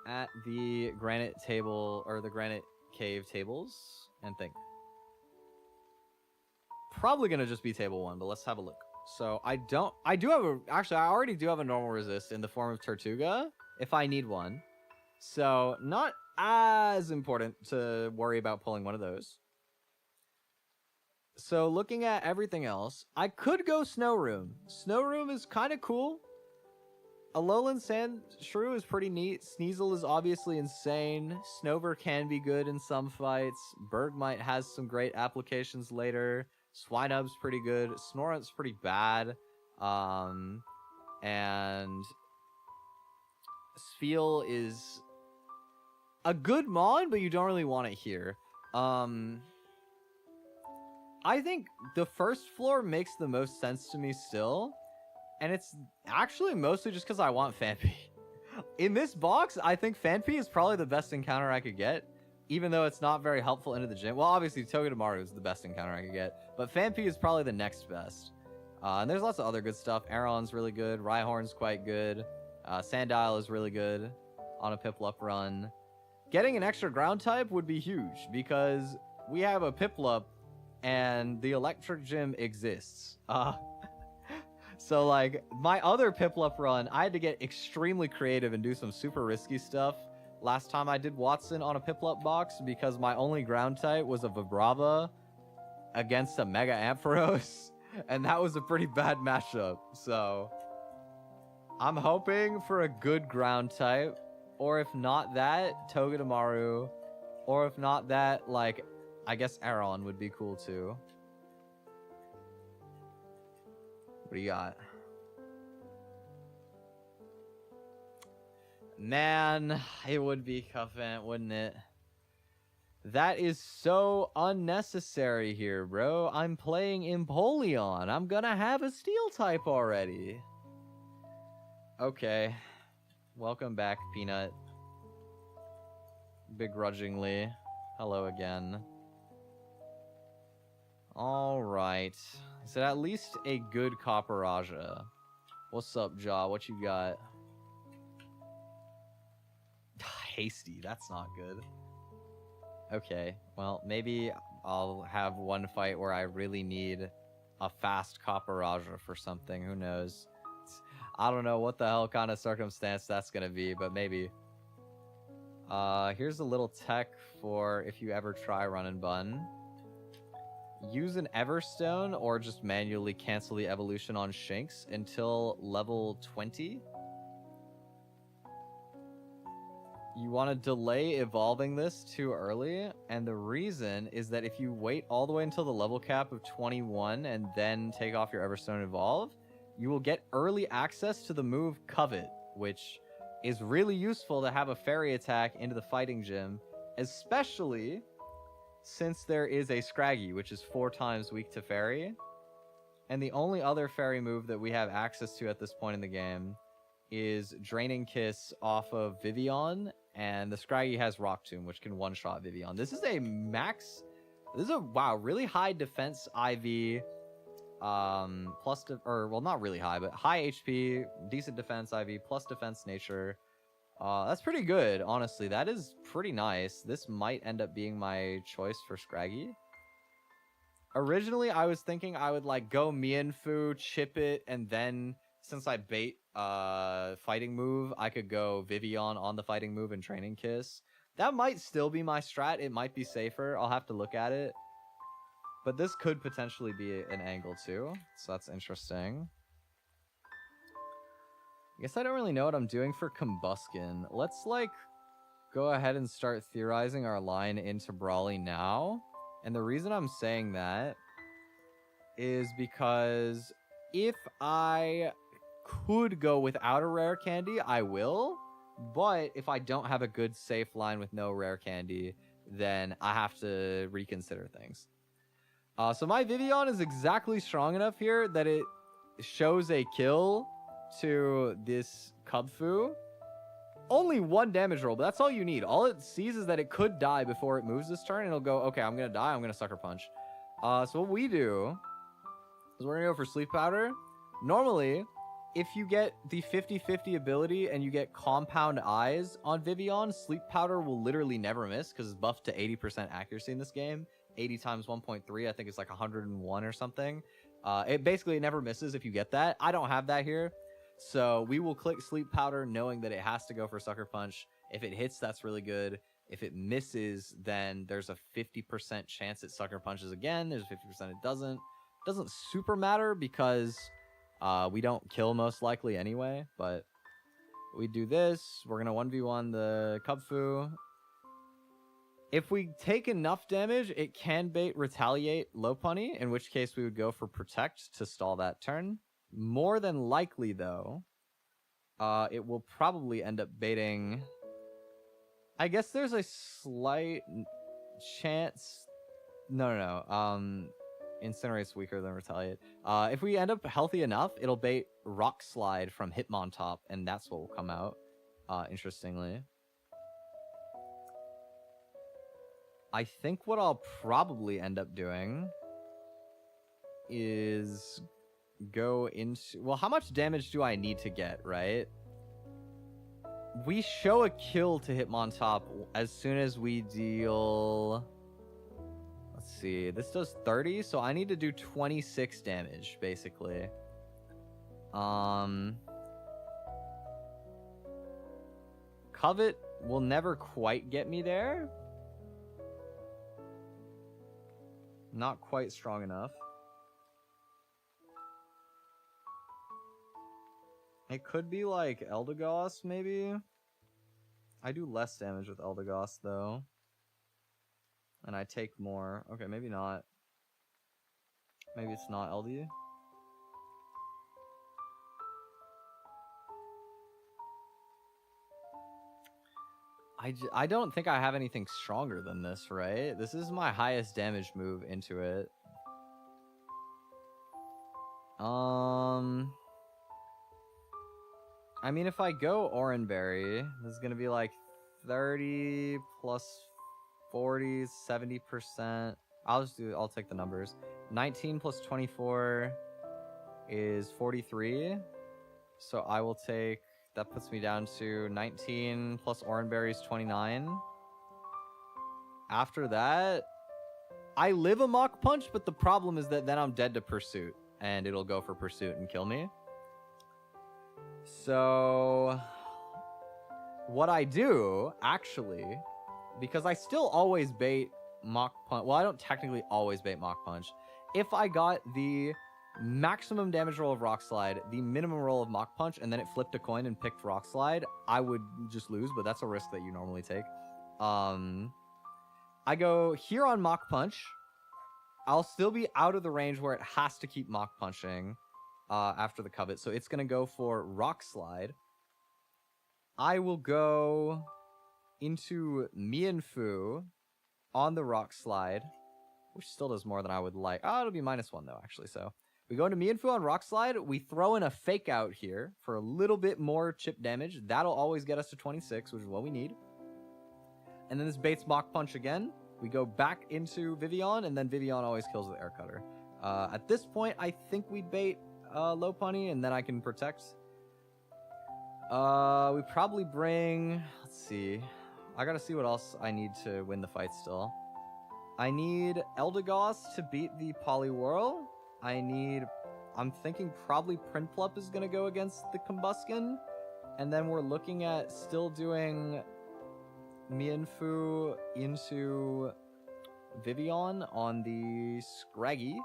at the granite table, or the granite cave tables, and think. Probably gonna just be table 1, but let's have a look. So I already do have a normal resist in the form of Tortuga, if I need one. So not as important to worry about pulling one of those. So looking at everything else, I could go Snow Room. Snow Room is kind of cool. Alolan Sand Shrew is pretty neat. Sneasel is obviously insane. Snover can be good in some fights. Bergmite has some great applications later. Swinub's pretty good. Snorunt's pretty bad. And Spheal is a good mon, but you don't really want it here. I think the first floor makes the most sense to me still. And it's actually mostly just because I want Phanpy. In this box, I think Phanpy is probably the best encounter I could get, even though it's not very helpful into the gym. Well, obviously, Togedemaru is the best encounter I could get, but Phanpy is probably the next best. And there's lots of other good stuff. Aeron's really good. Rhyhorn's quite good. Sandile is really good on a Piplup run. Getting an extra ground type would be huge, because we have a Piplup, and the electric gym exists. So like my other Piplup run, I had to get extremely creative and do some super risky stuff. Last time I did Watson on a Piplup box because my only ground type was a Vibrava against a Mega Ampharos, and that was a pretty bad matchup. So I'm hoping for a good ground type, or if not that, Togedemaru, or if not that, like, I guess Aeron would be cool too. What do you got? Man, it would be Cuffant, wouldn't it? That is so unnecessary here, bro. I'm playing Empoleon. I'm gonna have a steel type already. Okay. Welcome back, Peanut. Begrudgingly. Hello again. Alright. Is it at least a good Copperaja? What's up, Jaw? What you got? Hasty. That's not good. Okay. Well, maybe I'll have one fight where I really need a fast Copperaja for something. Who knows? I don't know what the hell kind of circumstance that's gonna be, but maybe. Here's a little tech for if you ever try Run Bun. Use an Everstone or just manually cancel the evolution on Shinx until level 20. You want to delay evolving this too early, and the reason is that if you wait all the way until the level cap of 21 and then take off your Everstone Evolve, you will get early access to the move Covet, which is really useful to have a fairy attack into the fighting gym, especially since there is a Scraggy, which is 4 times weak to fairy. And the only other fairy move that we have access to at this point in the game is Draining Kiss off of Vivian, and the Scraggy has Rock Tomb, which can one-shot Vivian. This is a max... This is a, wow, really high defense IV, plus... well, not really high, but high HP, decent defense IV, plus defense nature. That's pretty good, honestly. That is pretty nice. This might end up being my choice for Scraggy. Originally, I was thinking I would, like, go Mienfoo, chip it, and then, since I bait fighting move, I could go Vivian on the fighting move and Training Kiss. That might still be my strat. It might be safer. I'll have to look at it. But this could potentially be an angle, too. So that's interesting. I guess I don't really know what I'm doing for Combuskin. Let's, like, go ahead and start theorizing our line into Brawly now. And the reason I'm saying that is because if I could go without a rare candy, I will. But if I don't have a good safe line with no rare candy, then I have to reconsider things. So my Vivian is exactly strong enough here that it shows a kill to this Cubfu. Only 1 damage roll, but that's all you need. All it sees is that it could die before it moves this turn, and it'll go, okay, I'm gonna die, I'm gonna Sucker Punch. So what we do is we're gonna go for Sleep Powder. Normally, if you get the 50-50 ability and you get Compound Eyes on Vivian, Sleep Powder will literally never miss because it's buffed to 80% accuracy in this game. 80 times 1.3, I think it's like 101 or something. It basically never misses if you get that. I don't have that here. So we will click Sleep Powder knowing that it has to go for Sucker Punch. If it hits, that's really good. If it misses, then there's a 50% chance it Sucker Punches again. There's a 50% it doesn't. Doesn't super matter because we don't kill most likely anyway. But we do this. We're going to 1v1 the Cubfu. If we take enough damage, it can bait Retaliate Lopunny, in which case we would go for Protect to stall that turn. More than likely, though, it will probably end up baiting... I guess there's a slight chance... No. Incinerate's weaker than Retaliate. If we end up healthy enough, it'll bait Rock Slide from Hitmontop, and that's what will come out, interestingly. I think what I'll probably end up doing is go into... Well, how much damage do I need to get, right? We show a kill to Hitmontop as soon as we deal... Let's see. This does 30, so I need to do 26 damage, basically. Covet will never quite get me there. Not quite strong enough. It could be like Eldegoss, maybe? I do less damage with Eldegoss, though. And I take more. Okay, maybe not. Maybe it's not LD. I don't think I have anything stronger than this, right? This is my highest damage move into it. I mean, if I go Oranberry, this is gonna be like 30 plus 40, 70%. I'll take the numbers. 19 plus 24 is 43. So I will take, that puts me down to 19 plus Oranberry is 29. After that, I live a Mach Punch, but the problem is that then I'm dead to Pursuit, and it'll go for Pursuit and kill me. So what I do, actually, because I still always bait Mach Punch. Well, I don't technically always bait Mach Punch. If I got the maximum damage roll of Rock Slide, the minimum roll of Mach Punch, and then it flipped a coin and picked Rock Slide, I would just lose, but that's a risk that you normally take. I go here on Mach Punch. I'll still be out of the range where it has to keep Mach Punching after the Covet, so it's going to go for Rock Slide. I will go into Mienfu on the Rock Slide, which still does more than I would like. Oh, it'll be -1 though, actually. So we go into Mienfu on Rock Slide. We throw in a Fake Out here for a little bit more chip damage. That'll always get us to 26, which is what we need. And then this baits Mach Punch again. We go back into Vivian, and then Vivian always kills with Air Cutter. At this point, I think we bait Lopunny, and then I can protect. We probably bring... Let's see. I gotta see what else I need to win the fight still. I need Eldegoss to beat the Poliwhirl. I'm thinking probably Prinplup is gonna go against the Combusken. And then we're looking at still doing Mienfu into Vivian on the Scraggy,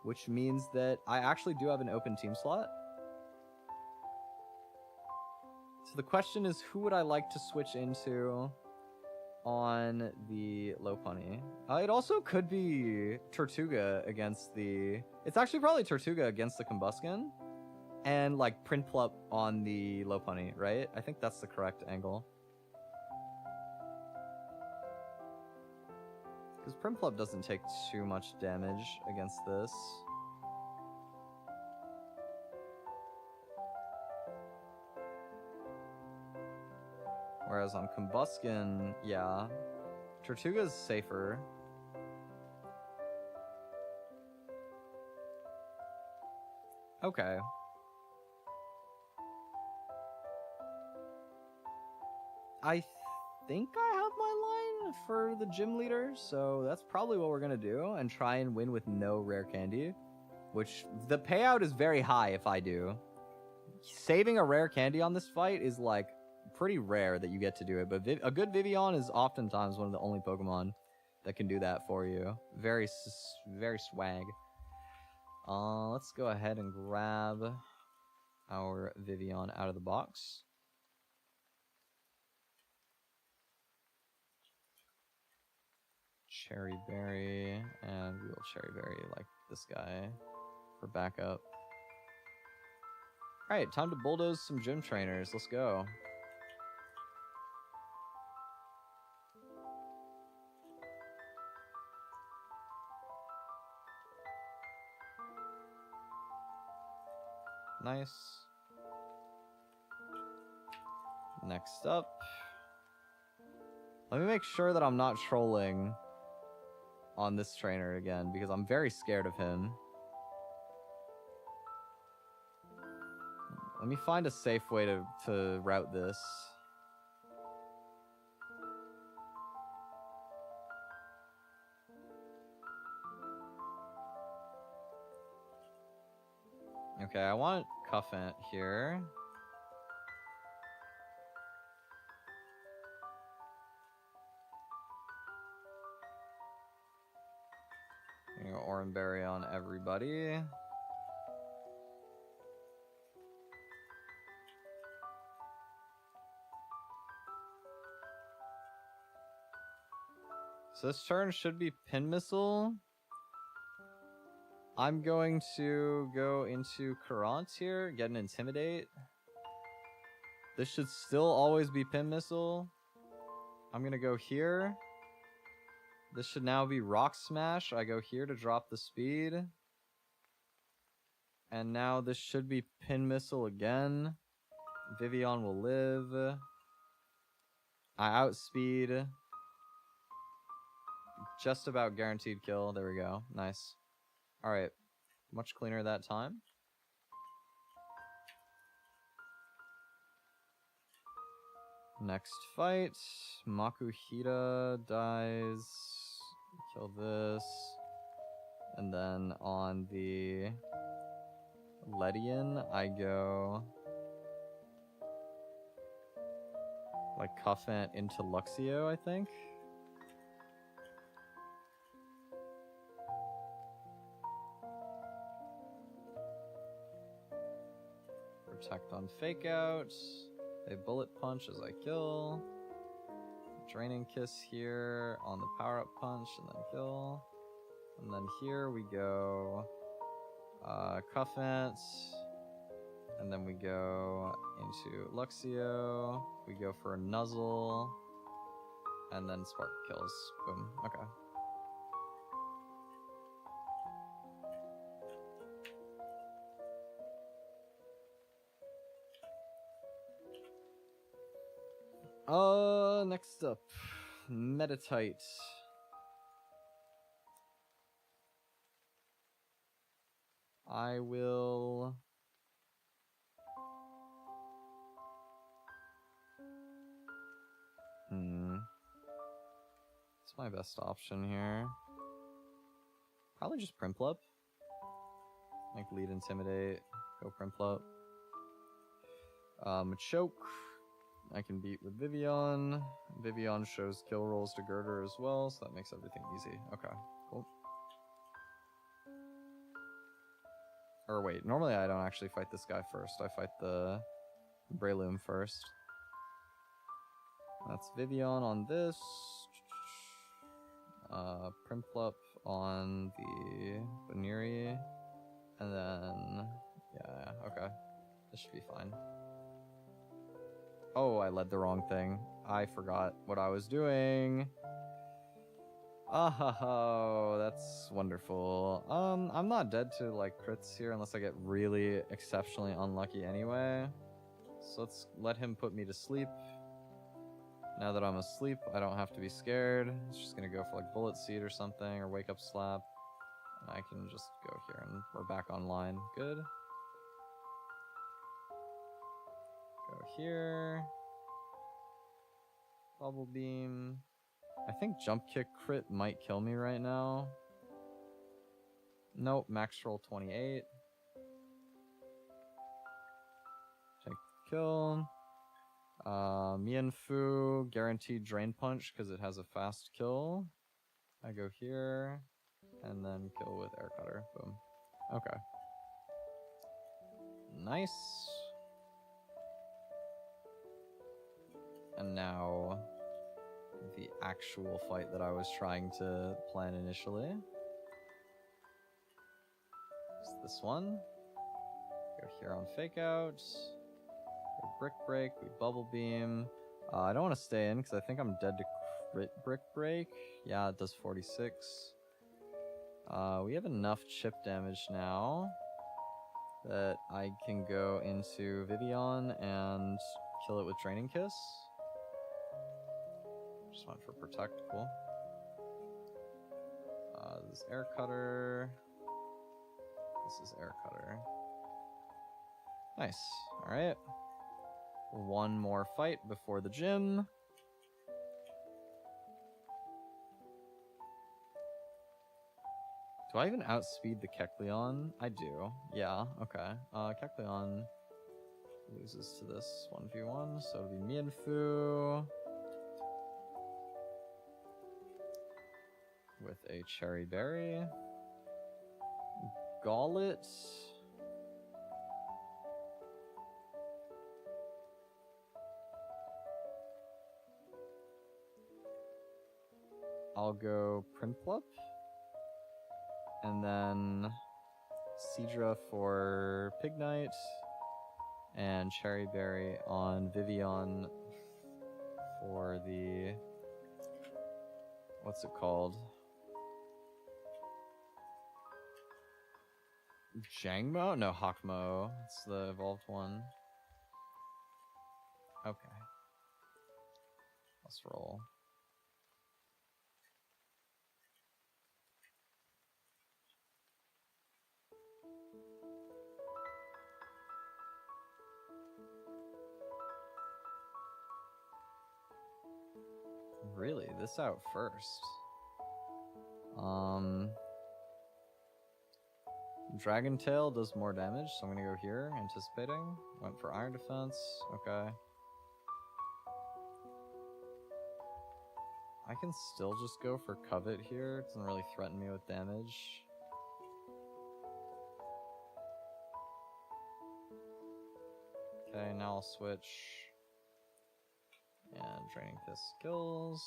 which means that I actually do have an open team slot. So the question is, who would I like to switch into on the Lopunny? It also could be Tortuga against the... It's actually probably Tortuga against the Combusken, and like Prinplup on the Lopunny, right? I think that's the correct angle. Because Prinplup doesn't take too much damage against this. Whereas on Combusken, yeah, Tortuga's safer. Okay. I think I have my line for the gym leader, so that's probably what we're gonna do, and try and win with no rare candy, which the payout is very high if I do. Saving a rare candy on this fight is like pretty rare that you get to do it, but a good Vivian is oftentimes one of the only Pokemon that can do that for you. Very swag. Let's go ahead and grab our Vivian out of the box. Cherry Berry, and we'll Cherry Berry like this guy for backup. Alright, time to bulldoze some gym trainers. Let's go. Nice. Next up. Let me make sure that I'm not trolling on this trainer again, because I'm very scared of him. Let me find a safe way to route this. Okay, I want Cuffant here. You know, Oranberry on everybody. So this turn should be Pin Missile. I'm going to go into Courant here, get an Intimidate. This should still always be Pin Missile. I'm gonna go here. This should now be Rock Smash. I go here to drop the speed. And now this should be Pin Missile again. Vivian will live. I outspeed. Just about guaranteed kill. There we go. Nice. Alright. Much cleaner that time. Next fight. Makuhita dies. Kill this. And then on the Ledian, I go like Cuffant into Luxio, I think. Protect on Fake Out. They Bullet Punch as I kill. Draining Kiss here on the Power Up Punch and then kill. And then here we go Cuffant. And then we go into Luxio. We go for a Nuzzle. And then Spark kills. Boom. Okay. Next up, Meditite. I will... What's my best option here? Probably just Primplup. Like, lead Intimidate, go Primplup. Machoke. I can beat with Vivian. Vivian shows kill rolls to Girder as well, so that makes everything easy. Okay, cool. Or wait, normally I don't actually fight this guy first. I fight the Breloom first. That's Vivian on this. Primplup on the Baniri. And then, yeah, okay. This should be fine. Oh, I led the wrong thing. I forgot what I was doing. Oh, that's wonderful. I'm not dead to like crits here unless I get really exceptionally unlucky anyway. So let's let him put me to sleep. Now that I'm asleep, I don't have to be scared. It's just gonna go for like Bullet Seed or something, or Wake Up Slap. And I can just go here and we're back online. Good. Go here. Bubble Beam. I think Jump Kick crit might kill me right now. Nope, max roll 28. Take kill. Mienfu, guaranteed Drain Punch because it has a fast kill. I go here, and then kill with Air Cutter. Boom. Okay. Nice. And now, the actual fight that I was trying to plan initially. It's this one. Go here on Fake Out. Go Brick Break, we Bubble Beam. I don't want to stay in because I think I'm dead to crit Brick Break. Yeah, it does 46. We have enough chip damage now that I can go into Vivian and kill it with Draining Kiss. Just went for Protect, cool. This is Air Cutter. This is Air Cutter. Nice, alright. One more fight before the gym. Do I even outspeed the Kecleon? I do. Yeah, okay. Kecleon loses to this 1v1, so it'll be me and Fu. With a Cherry Berry. Gauntlet. I'll go Prinplup. And then Seadra for Pignite. And Cherry Berry on Vivian for the... What's it called? Jangmo? No, Hawkmo. It's the evolved one. Okay. Let's roll. Really? This out first? Dragon Tail does more damage, so I'm gonna go here, anticipating. Went for Iron Defense, okay. I can still just go for Covet here, it doesn't really threaten me with damage. Okay, now I'll switch. And Draining Fist skills.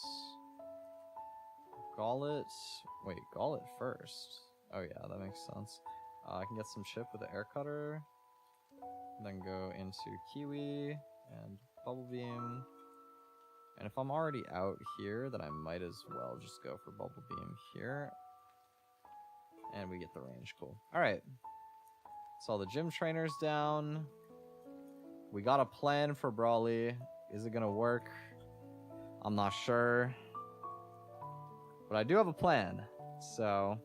Gauntlet. Wait, Gauntlet first. Oh yeah, that makes sense. I can get some chip with the Air Cutter. Then go into Kiwi and Bubble Beam. And if I'm already out here, then I might as well just go for Bubble Beam here. And we get the range, cool. Alright. So all the gym trainers down. We got a plan for Brawly. Is it gonna work? I'm not sure. But I do have a plan. So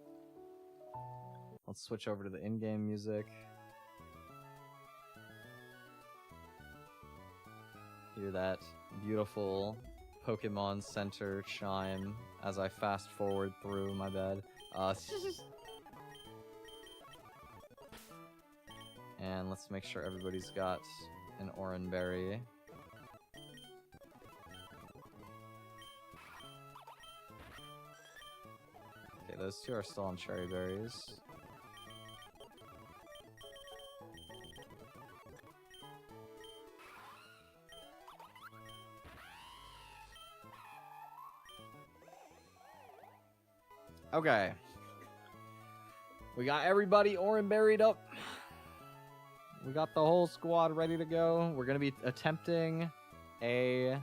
let's switch over to the in-game music. Hear that beautiful Pokemon Center chime as I fast forward through, my bad. And let's make sure everybody's got an Oran Berry. Okay, those two are still on Cherry Berries. Okay. We got everybody Oran Berried up. We got the whole squad ready to go. We're going to be attempting a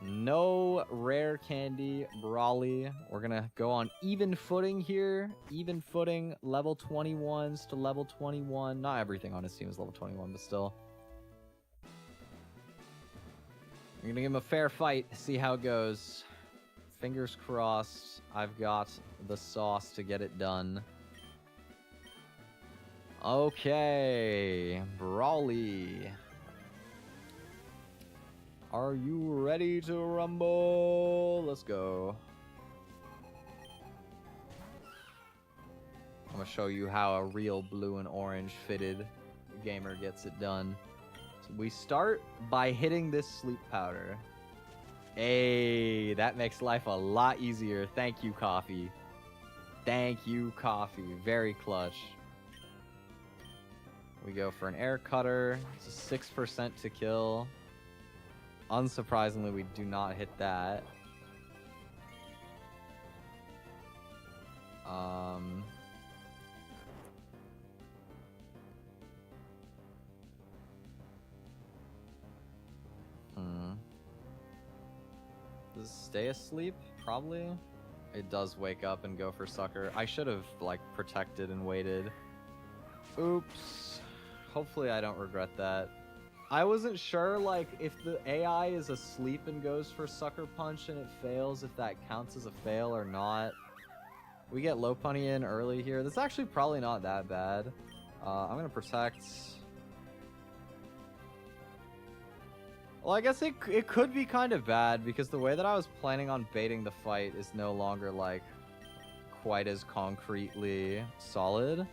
no rare candy Brawly. We're going to go on even footing here. Even footing, level 21s to level 21. Not everything on his team is level 21, but still. We're going to give him a fair fight, see how it goes. Fingers crossed, I've got the sauce to get it done. Okay, Brawly. Are you ready to rumble? Let's go. I'm gonna show you how a real blue and orange fitted gamer gets it done. So we start by hitting this sleep powder. Hey, that makes life a lot easier. Thank you, Coffee. Thank you, Coffee. Very clutch. We go for an air cutter. It's a 6% to kill. Unsurprisingly, we do not hit that. Does it stay asleep? Probably. It does wake up and go for sucker. I should have, like, protected and waited. Oops. Hopefully I don't regret that. I wasn't sure, like, if the AI is asleep and goes for Sucker Punch and it fails, if that counts as a fail or not. We get Lopunny in early here. That's actually probably not that bad. I'm gonna protect. Well, I guess it could be kind of bad because the way that I was planning on baiting the fight is no longer, like, quite as concretely solid.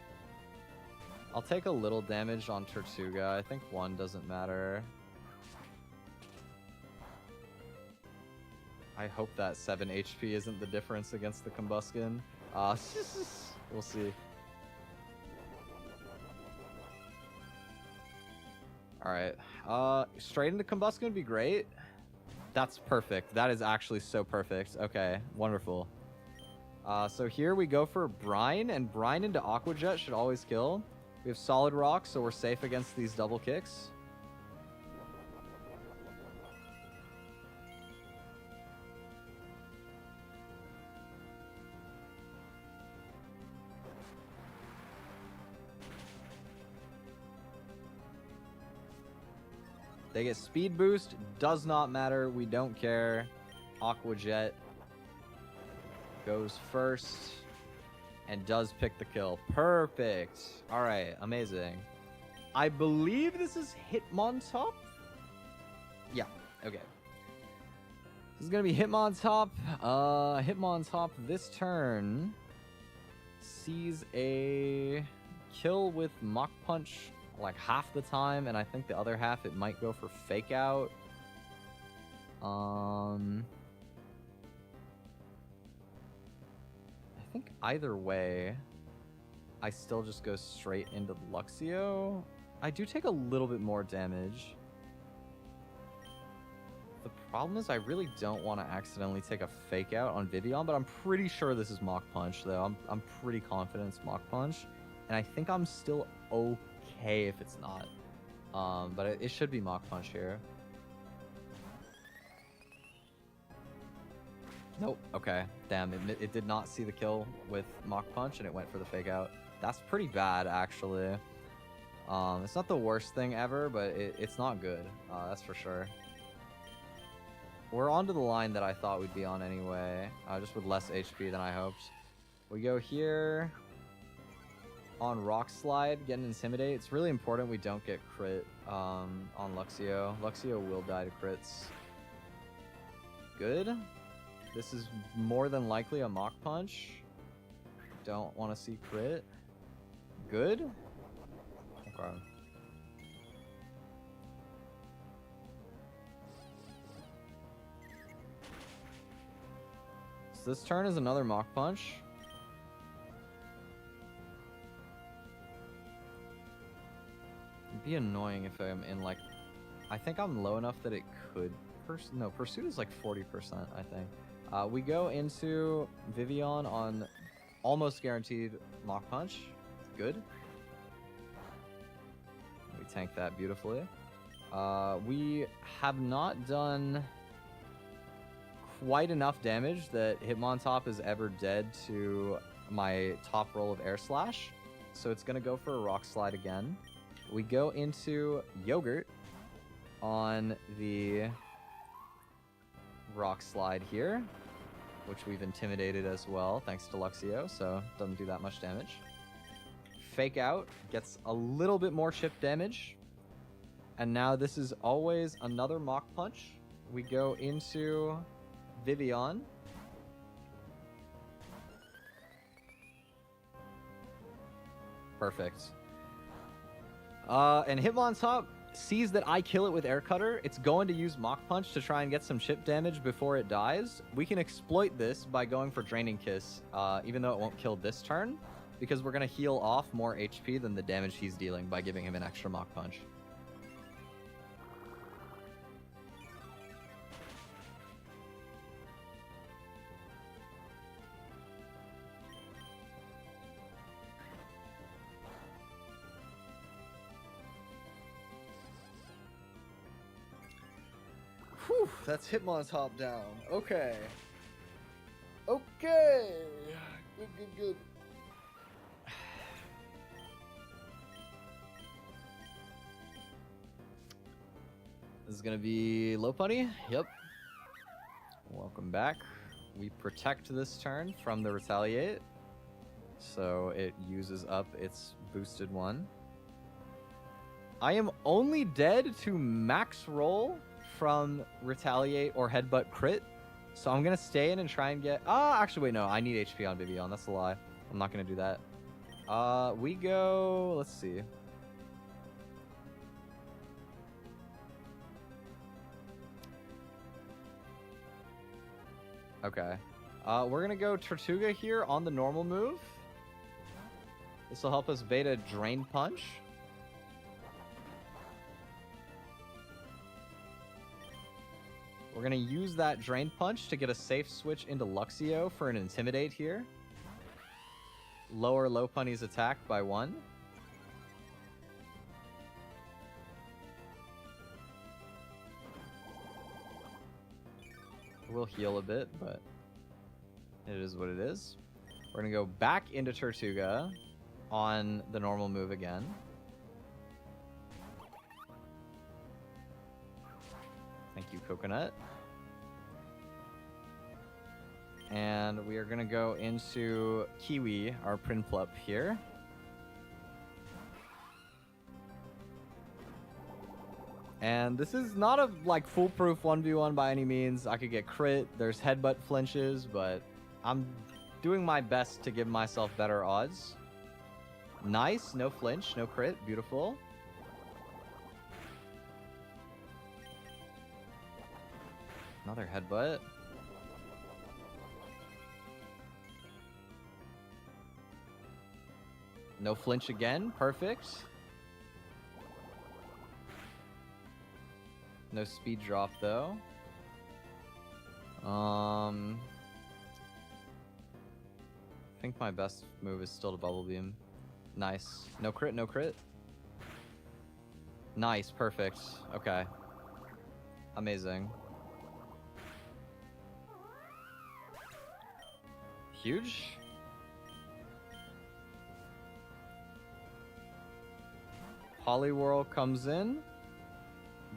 I'll take a little damage on Tortuga. I think 1 doesn't matter. I hope that 7 HP isn't the difference against the Combuskin. We'll see. Alright. Straight into Combuskin would be great. That's perfect. That is actually so perfect. Okay, wonderful. So here we go for Brine, and Brine into Aqua Jet should always kill. We have Solid Rock, so we're safe against these double kicks. They get speed boost, does not matter, we don't care. Aqua Jet goes first and does pick the kill. Perfect. All right, amazing. I believe this is Hitmontop? Yeah, okay. This is gonna be Hitmontop. Hitmontop this turn sees a kill with Mach Punch like half the time, and I think the other half it might go for Fake Out. I think either way, I still just go straight into Luxio. I do take a little bit more damage. The problem is I really don't want to accidentally take a Fake Out on Vivian, but I'm pretty sure this is Mach Punch, though. I'm pretty confident it's Mach Punch, and I think I'm still okay if it's not. But it should be Mach Punch here. Nope. Okay. Damn, it did not see the kill with Mach Punch, and it went for the Fake Out. That's pretty bad, actually. It's not the worst thing ever, but it's not good. That's for sure. We're onto the line that I thought we'd be on anyway, just with less HP than I hoped. We go here on Rock Slide, get an Intimidate. It's really important we don't get crit on Luxio. Luxio will die to crits. Good. This is more than likely a Mach Punch. Don't want to see crit. Good. Okay. So this turn is another Mach Punch. It'd be annoying if I'm in like... I think I'm low enough that it could... No, Pursuit is like 40%, I think. We go into Vivian on almost guaranteed Mach Punch. Good. We tank that beautifully. We have not done quite enough damage that Hitmontop is ever dead to my top roll of Air Slash. So it's going to go for a Rock Slide again. We go into Yogurt on the Rock Slide here, which we've intimidated as well, thanks to Luxio, so doesn't do that much damage. Fake Out gets a little bit more chip damage. And now this is always another Mach Punch. We go into Vivian. Perfect. And Hitmontop sees that I kill it with Air Cutter. It's going to use Mach Punch to try and get some chip damage before it dies. We can exploit this by going for Draining Kiss, even though it won't kill this turn, because we're going to heal off more HP than the damage he's dealing by giving him an extra Mach Punch. Whew, that's Hitmontop down. Okay. Okay. Good. This is gonna be Low Punny. Yep. Welcome back. We protect this turn from the Retaliate, so it uses up its boosted one. I am only dead to max roll from Retaliate or Headbutt Crit So I'm gonna stay in and try and get... actually, wait, no. I need HP on Vivian. That's a lie. I'm not gonna do that. We go... Let's see. Okay. We're gonna go Tortuga here on the normal move. This will help us beta Drain Punch. We're gonna use that Drain Punch to get a safe switch into Luxio for an Intimidate here. Lower Lopunny's attack by 1. We'll heal a bit, but it is what it is. We're gonna go back into Tortuga on the normal move again. Thank you, Coconut. And we are gonna go into Kiwi, our Prinplup here. And this is not a like foolproof 1v1 by any means. I could get crit, there's headbutt flinches, but I'm doing my best to give myself better odds. Nice, no flinch, no crit, beautiful. Another headbutt. No flinch again, perfect. No speed drop though. I think my best move is still to Bubble Beam. Nice. No crit, no crit. Nice, perfect. Okay. Amazing. Huge. Poliwhirl comes in.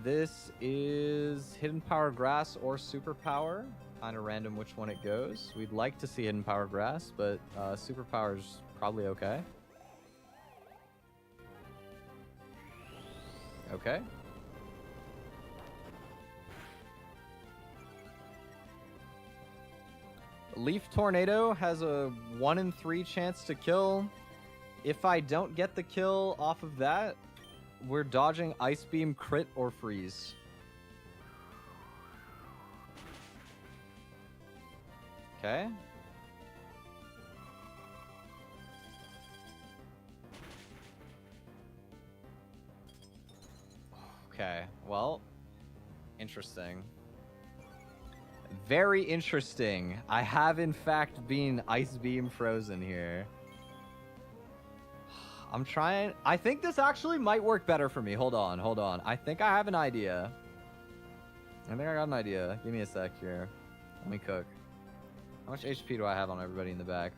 This is Hidden Power Grass or Super Power. Kind of random which one it goes. We'd like to see Hidden Power Grass, but Super Power is probably okay. Okay. Leaf Tornado has a 1 in 3 chance to kill. If I don't get the kill off of that, we're dodging Ice Beam, crit, or freeze. Okay. Okay, well, interesting. Very interesting. I have in fact been Ice Beam frozen here. I'm trying. I think this actually might work better for me. Hold on, hold on. I think I have an idea. I think I got an idea. Give me a sec here. Let me cook. How much HP do I have on everybody in the back?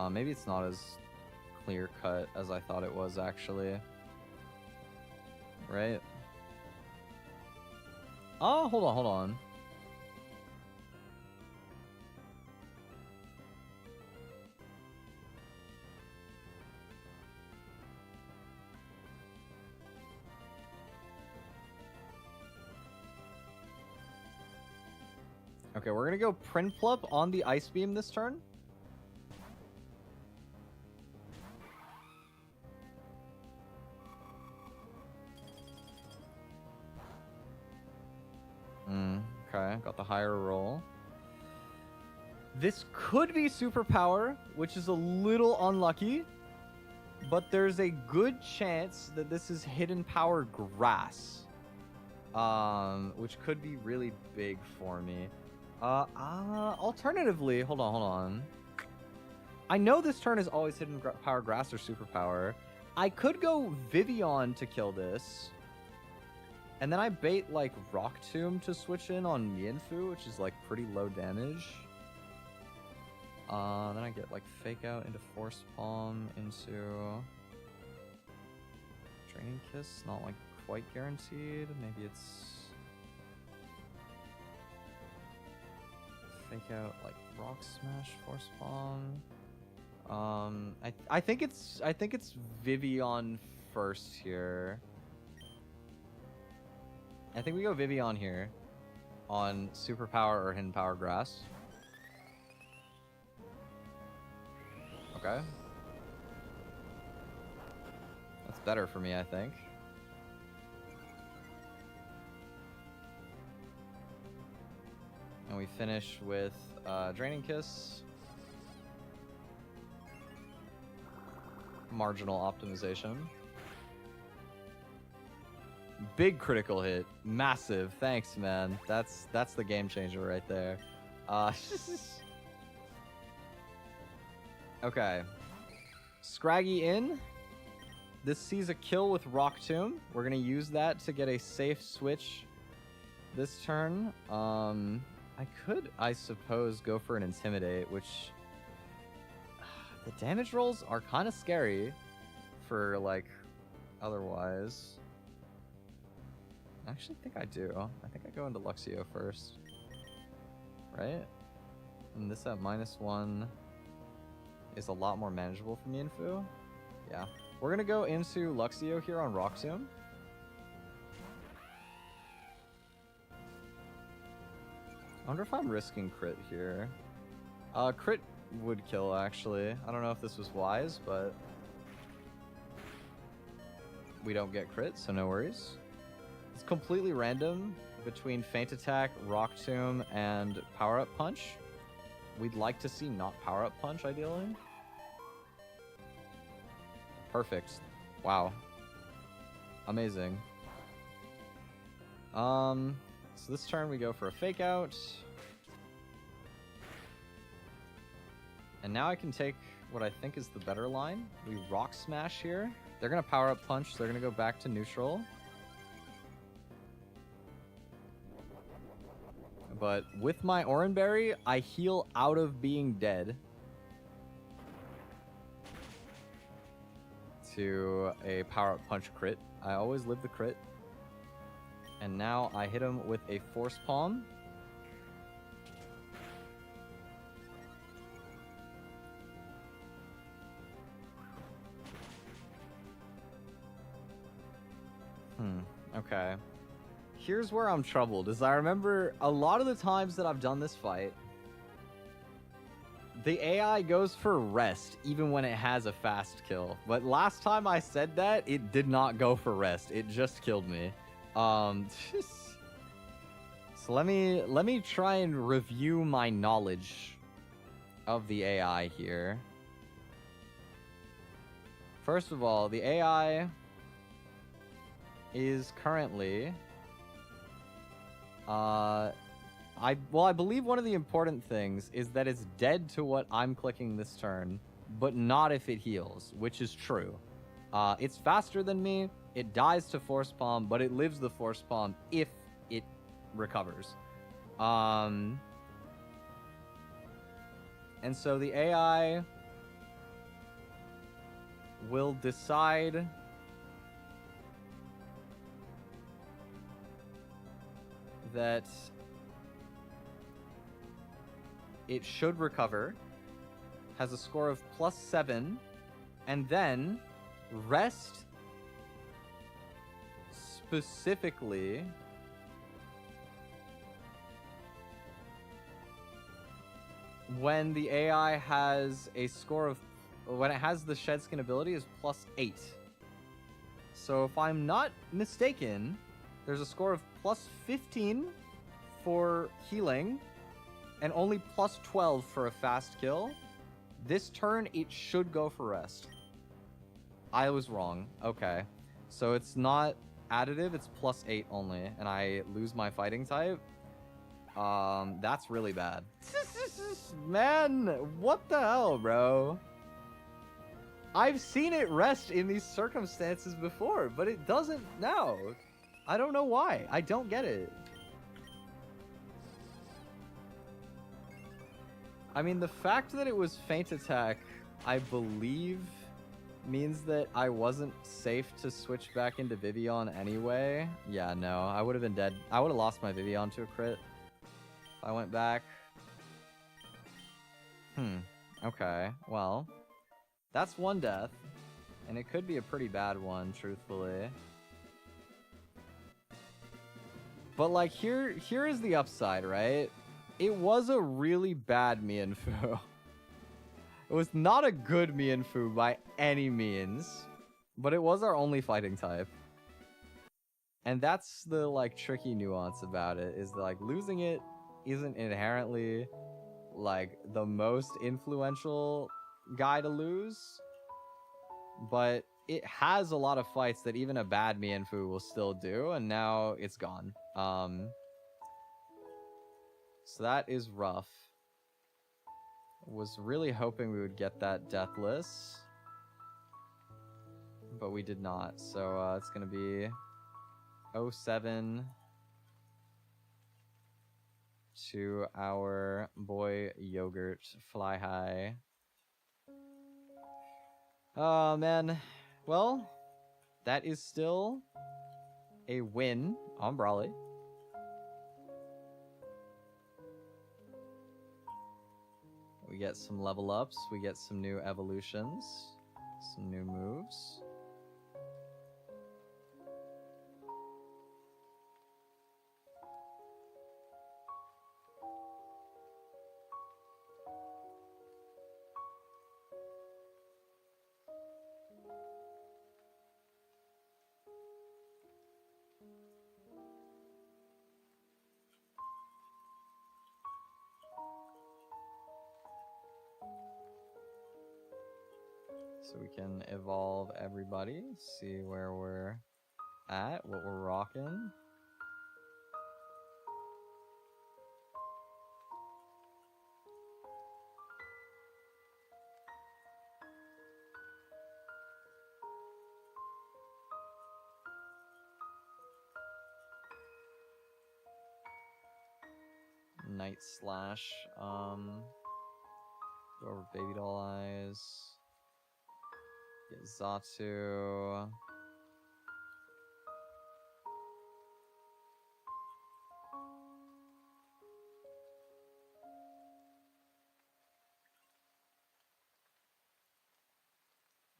Maybe it's not as clear cut as I thought it was actually. Right? Oh, hold on, hold on. Okay, we're gonna go Prinplup on the Ice Beam this turn. Okay, got the higher roll. This could be Superpower, which is a little unlucky, but there's a good chance that this is Hidden Power Grass, which could be really big for me. Alternatively, hold on. I know this turn is always Hidden Power Grass or Superpower. I could go Vivian to kill this. And then I bait, like, Rock Tomb to switch in on Mienfoo, which is, like, pretty low damage. Then I get, like, Fake Out into Force Palm into... Draining Kiss, not, like, quite guaranteed. Maybe it's... Fake Out, like, Rock Smash, Force Palm. I think it's Vivian first here. I think we go Vivian here on Superpower or Hidden Power Grass. Okay. That's better for me, I think. And we finish with Draining Kiss. Marginal optimization. Big critical hit. Massive. Thanks, man. That's the game changer right there. Okay. Scraggy in. This sees a kill with Rock Tomb. We're gonna use that to get a safe switch this turn. I could, I suppose, go for an Intimidate, which the damage rolls are kind of scary for, like, otherwise. I actually think I do. I think I go into Luxio first. Right? And this at -1 is a lot more manageable for me in Fu. Yeah. We're gonna go into Luxio here on Rock Tomb. I wonder if I'm risking crit here. Crit would kill, actually. I don't know if this was wise, but we don't get crit, so no worries. It's completely random between Feint Attack, Rock Tomb, and Power Up Punch. We'd like to see not Power Up Punch, ideally. Perfect. Wow. Amazing. So this turn we go for a Fake Out. And now I can take what I think is the better line. We Rock Smash here. They're going to Power Up Punch. So they're going to go back to neutral. But with my Oranberry, I heal out of being dead. To a Power Up Punch crit. I always live the crit. And now I hit him with a Force Palm. Okay. Here's where I'm troubled, is I remember a lot of the times that I've done this fight, the AI goes for rest even when it has a fast kill. But last time I said that, it did not go for rest. It just killed me. So let me try and review my knowledge of the AI here. First of all, the AI is currently I believe one of the important things is that it's dead to what I'm clicking this turn, but not if it heals, which is true. It's faster than me. It dies to Force Palm, but it lives the Force Palm if it recovers. And so the AI will decide that it should recover, has a score of +7, and then rest specifically when the AI has a score of, when it has the Shed Skin ability is +8. So if I'm not mistaken, there's a score of +15 for healing and only +12 for a fast kill. This turn, it should go for rest. I was wrong. Okay. So it's not additive, it's +8 only, and I lose my fighting type. That's really bad. Man, what the hell, bro? I've seen it rest in these circumstances before, but it doesn't now. I don't know why. I don't get it. I mean, the fact that it was Feint Attack, I believe, means that I wasn't safe to switch back into Vivian anyway. Yeah, no, I would have been dead. I would have lost my Vivian to a crit if I went back. Okay, well, That's one death. And it could be a pretty bad one, truthfully. But, like, here is the upside, right? It was a really bad Mienfoo. It was not a good Mienfoo by any means. But it was our only fighting type. And that's the, like, tricky nuance about it, is that, like, losing it isn't inherently, like, the most influential guy to lose. But it has a lot of fights that even a bad Mienfoo will still do, and now it's gone. So that is rough. Was really hoping we would get that deathless, but we did not. So it's gonna be 07 to our boy Yogurt Fly High. Oh man, well, that is still a win on Brawley. We get some level ups, we get some new evolutions, some new moves. So we can evolve everybody, see where we're at, what we're rocking. Night Slash, go over Baby Doll Eyes. Get Zatu.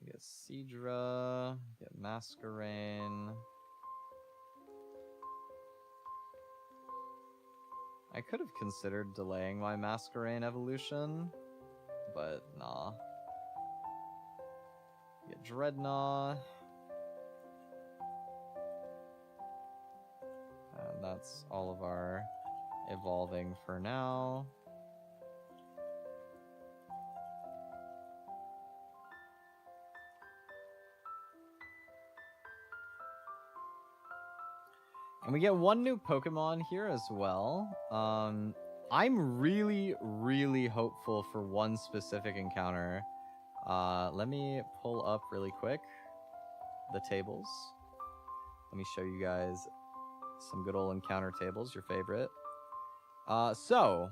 Get Seadra. Get Masquerain. I could have considered delaying my Masquerain evolution, but nah. Get Dreadnought. And that's all of our evolving for now. And we get one new Pokemon here as well. I'm really, really hopeful for one specific encounter. Let me pull up really quick the tables. Let me show you guys some good old encounter tables, your favorite. So,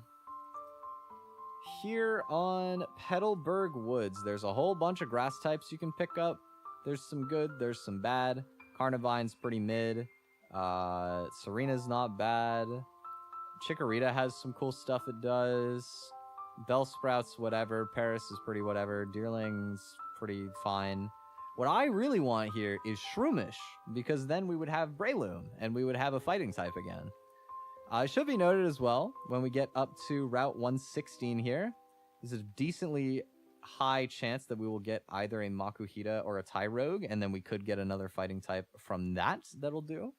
here on Petalburg Woods, there's a whole bunch of grass types you can pick up. There's some good, there's some bad. Carnivine's pretty mid. Serena's not bad. Chikorita has some cool stuff it does. Bellsprout's whatever. Paris is pretty whatever. Deerling's pretty fine. What I really want here is Shroomish, because then we would have Breloom, and we would have a fighting type again. It should be noted as well, when we get up to Route 116 here, there's a decently high chance that we will get either a Makuhita or a Tyrogue, and then we could get another fighting type from that that'll do.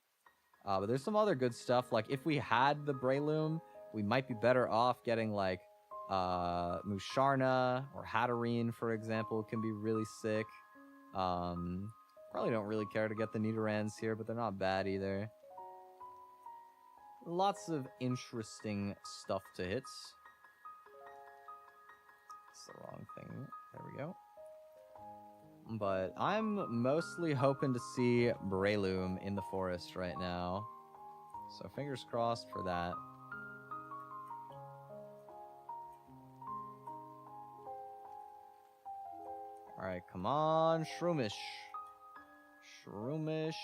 But there's some other good stuff, like if we had the Breloom, we might be better off getting like Musharna or Hatterene, for example, can be really sick. Probably don't really care to get the Nidorans here, but they're not bad either. Lots of interesting stuff to hit. It's the wrong thing. There we go. But I'm mostly hoping to see Breloom in the forest right now. So fingers crossed for that. Alright, come on, Shroomish. Shroomish.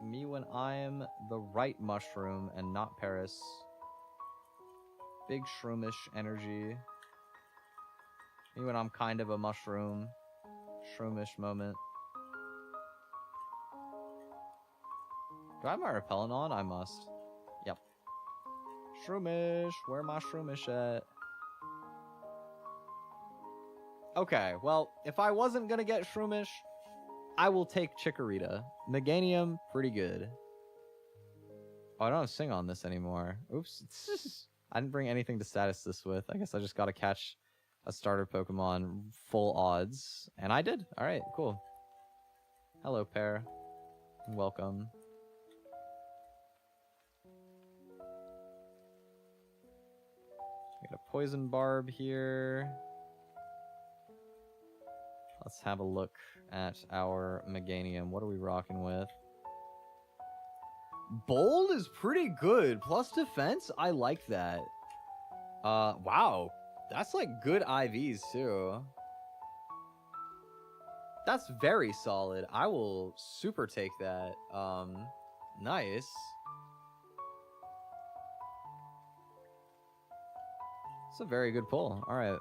Me when I'm the right mushroom and not Paris. Big Shroomish energy. Me when I'm kind of a mushroom. Shroomish moment. Do I have my repellent on? I must. Yep. Shroomish. Where my Shroomish at? Okay, well, if I wasn't gonna get Shroomish, I will take Chikorita. Meganium, pretty good. Oh, I don't have Sing on this anymore. Oops. I didn't bring anything to status this with. I guess I just gotta catch a starter Pokemon full odds. And I did. Alright, cool. Hello, pair. Welcome. We got a Poison Barb here. Let's have a look at our Meganium. What are we rocking with? Bold is pretty good. Plus defense, I like that. Wow. That's like good IVs too. That's very solid. I will super take that. Nice. It's a very good pull. All right.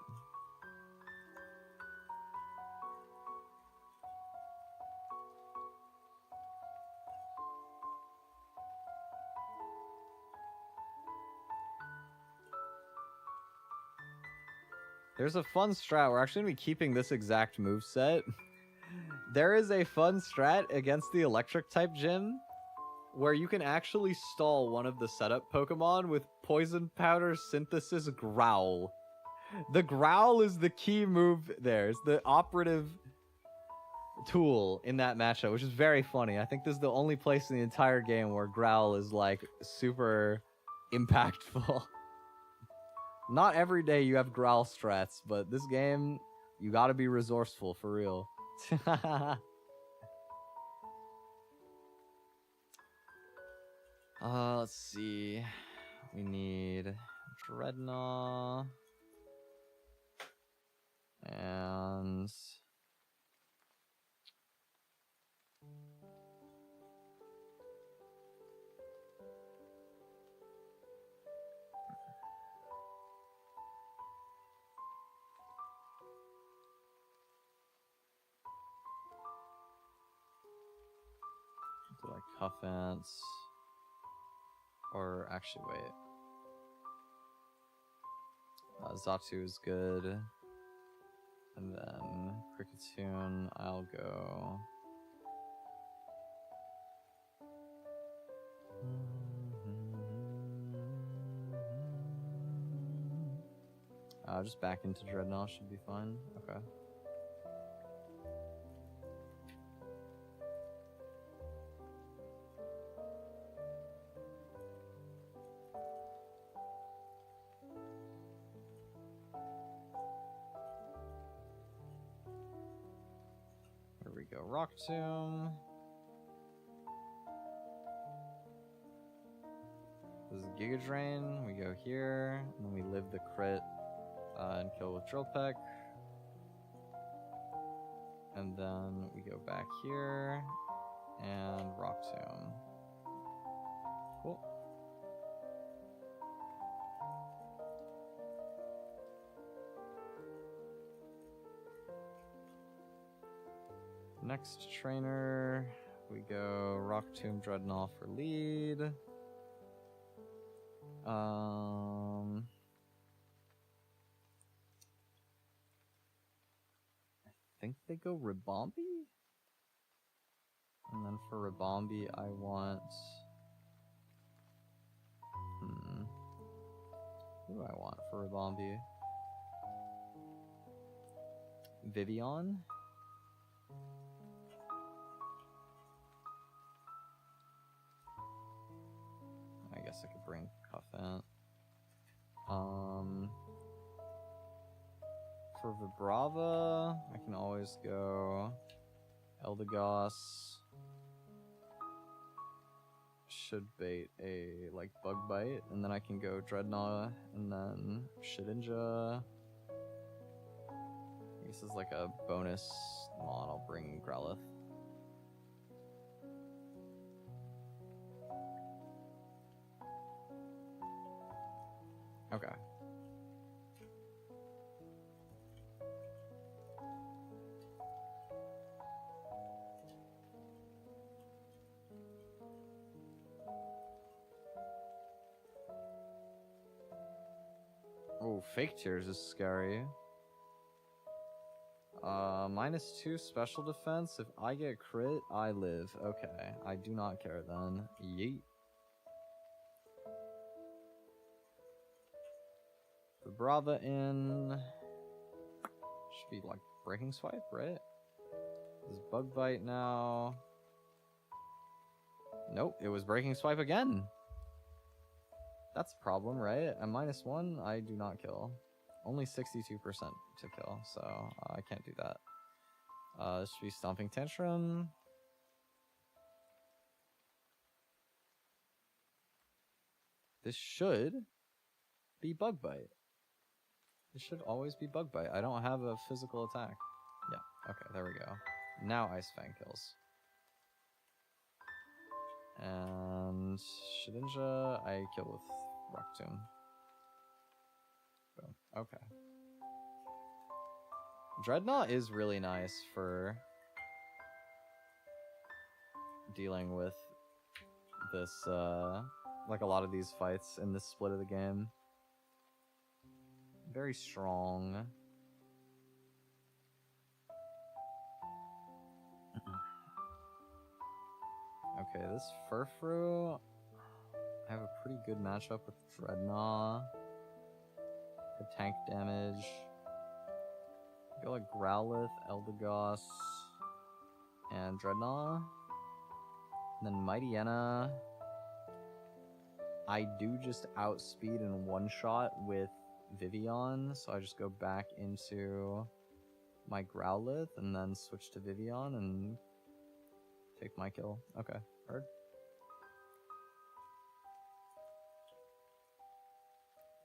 There's a fun strat. We're actually going to be keeping this exact moveset. There is a fun strat against the electric type gym where you can actually stall one of the setup Pokemon with Poison Powder Synthesis Growl. The Growl is the key move there. It's the operative tool in that matchup, which is very funny. I think this is the only place in the entire game where Growl is like super impactful. Not every day you have Growl strats, but this game, you gotta be resourceful for real. Let's see. We need Dreadnought. And... like Cuff Ants, or actually wait, Xatu is good, and then Kricketune, I'll go just back into Dreadnought should be fine. Okay. Go Rock Tomb. This is Giga Drain. We go here, and then we live the crit and kill with Drill Peck. And then we go back here and Rock Tomb. Cool. Next trainer, we go Rock Tomb Dreadnought for lead. I think they go Ribombee? And then for Ribombee, I want... Who do I want for Ribombee? Vivian? I guess I could bring Cuffant. For Vibrava, I can always go Eldegoss. Should bait a like Bug Bite, and then I can go Dreadnought, and then Shedinja. This is like a bonus mod. I'll bring Growlithe. Okay. fake tears is scary. -2 special defense. If I get crit, I live. Okay, I do not care then. Yeet. The Brava in. Should be like breaking swipe, right? This is bug bite now. Nope, it was breaking swipe again. That's a problem, right? At -1, I do not kill. Only 62% to kill, so I can't do that. This should be Stomping Tantrum. This should be Bug Bite. This should always be Bug Bite. I don't have a physical attack. Yeah, okay, there we go. Now Ice Fang kills. And Shedinja, I kill with Rock Tomb. Boom. Okay. Dreadnought is really nice for dealing with this, like a lot of these fights in this split of the game. Very strong. Okay, this Furfrou, I have a pretty good matchup with Dreadnought. The tank damage. Go like Growlithe, Eldegoss, and Dreadnought. And then Mightyena. I do just outspeed in one shot with Vivian, so I just go back into my Growlithe and then switch to Vivian and take my kill. Okay, heard.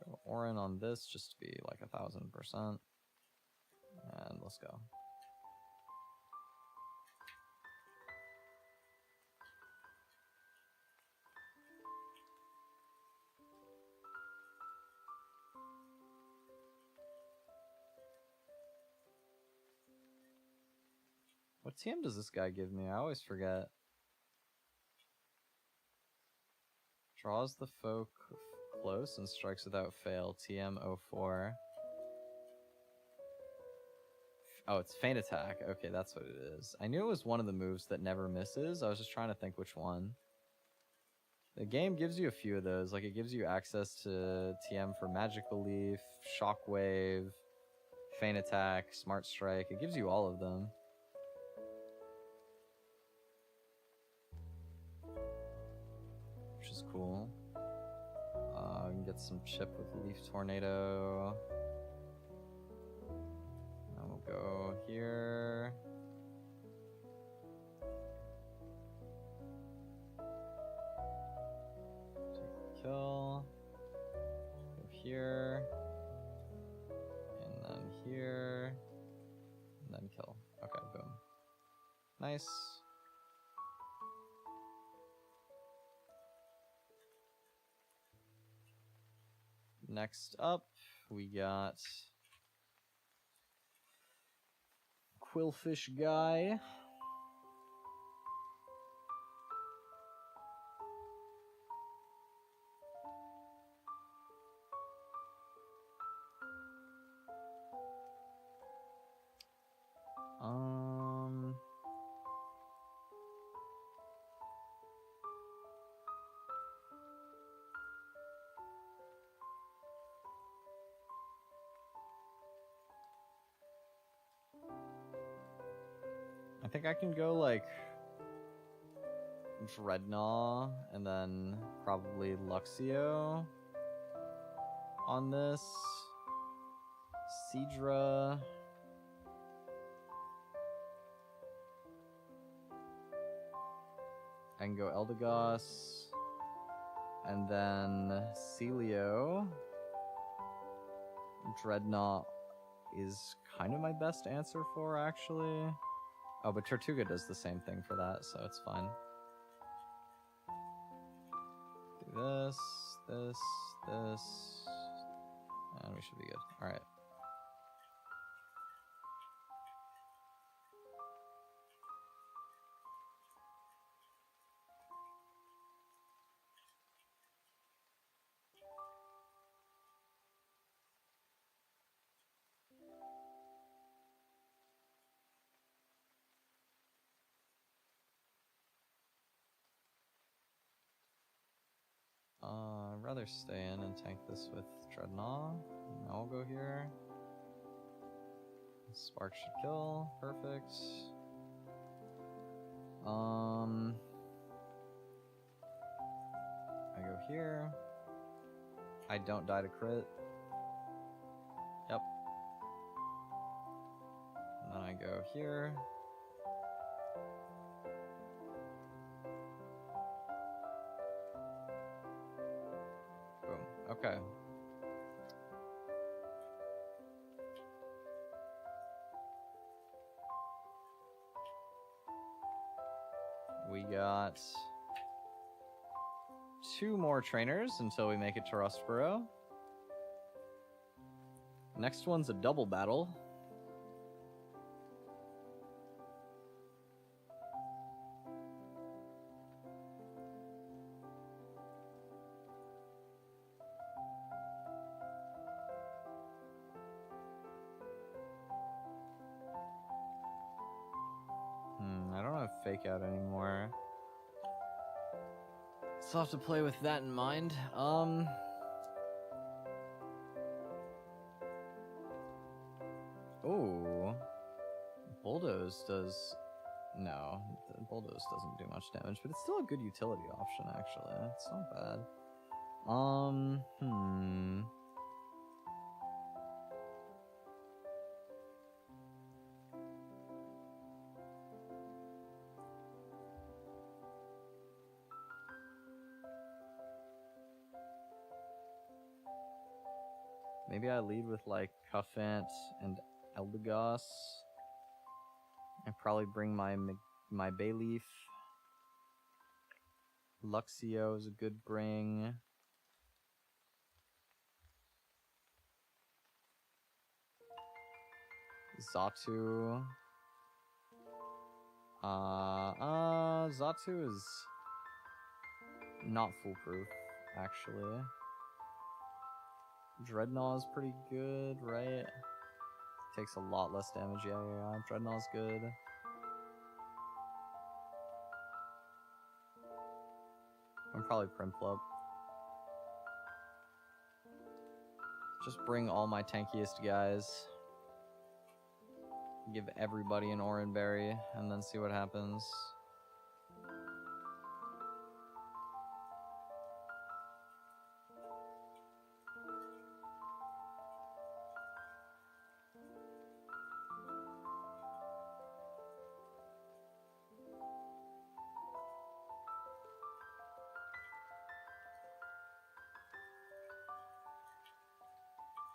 Go Orin on this just to be like 1000%. And let's go. What TM does this guy give me? I always forget. Draws the foe close and strikes without fail. TM 04. Oh, it's Feint Attack. Okay, that's what it is. I knew it was one of the moves that never misses. I was just trying to think which one. The game gives you a few of those. Like, it gives you access to TM for Magic Belief, Shockwave, Feint Attack, Smart Strike. It gives you all of them. Which is cool. I can get some chip with Leaf Tornado. And we'll go here. Take the kill. Go here. And then here. And then kill. Okay, boom. Nice. Next up, we got Quillfish Guy. I think I can go like Dreadnought and then probably Luxio on this. Seadra. I can go Eldegoss. And then Celio. Dreadnought is kind of my best answer for, actually. Oh, but Tortuga does the same thing for that, so it's fine. Do this, this, this, and we should be good. Alright. rather stay in and tank this with Dreadnought. I'll go here. Spark should kill. Perfect. I go here. I don't die to crit. Yep. And then I go here. Boom. Okay. We got 2 more trainers until we make it to Rustboro. Next one's a double battle. I don't have fake out anymore. So I'll have to play with that in mind. Oh, Bulldoze does. No, Bulldoze doesn't do much damage, but it's still a good utility option, actually. It's not bad. Maybe I lead with like Cuffant and Eldegoss. I probably bring my Bayleaf. Luxio is a good bring. Zatu. Zatu is not foolproof, actually. Dreadnought is pretty good, right? Takes a lot less damage, yeah. Dreadnought's good. I'm probably Primflop. Just bring all my tankiest guys. Give everybody an Oranberry, and then see what happens.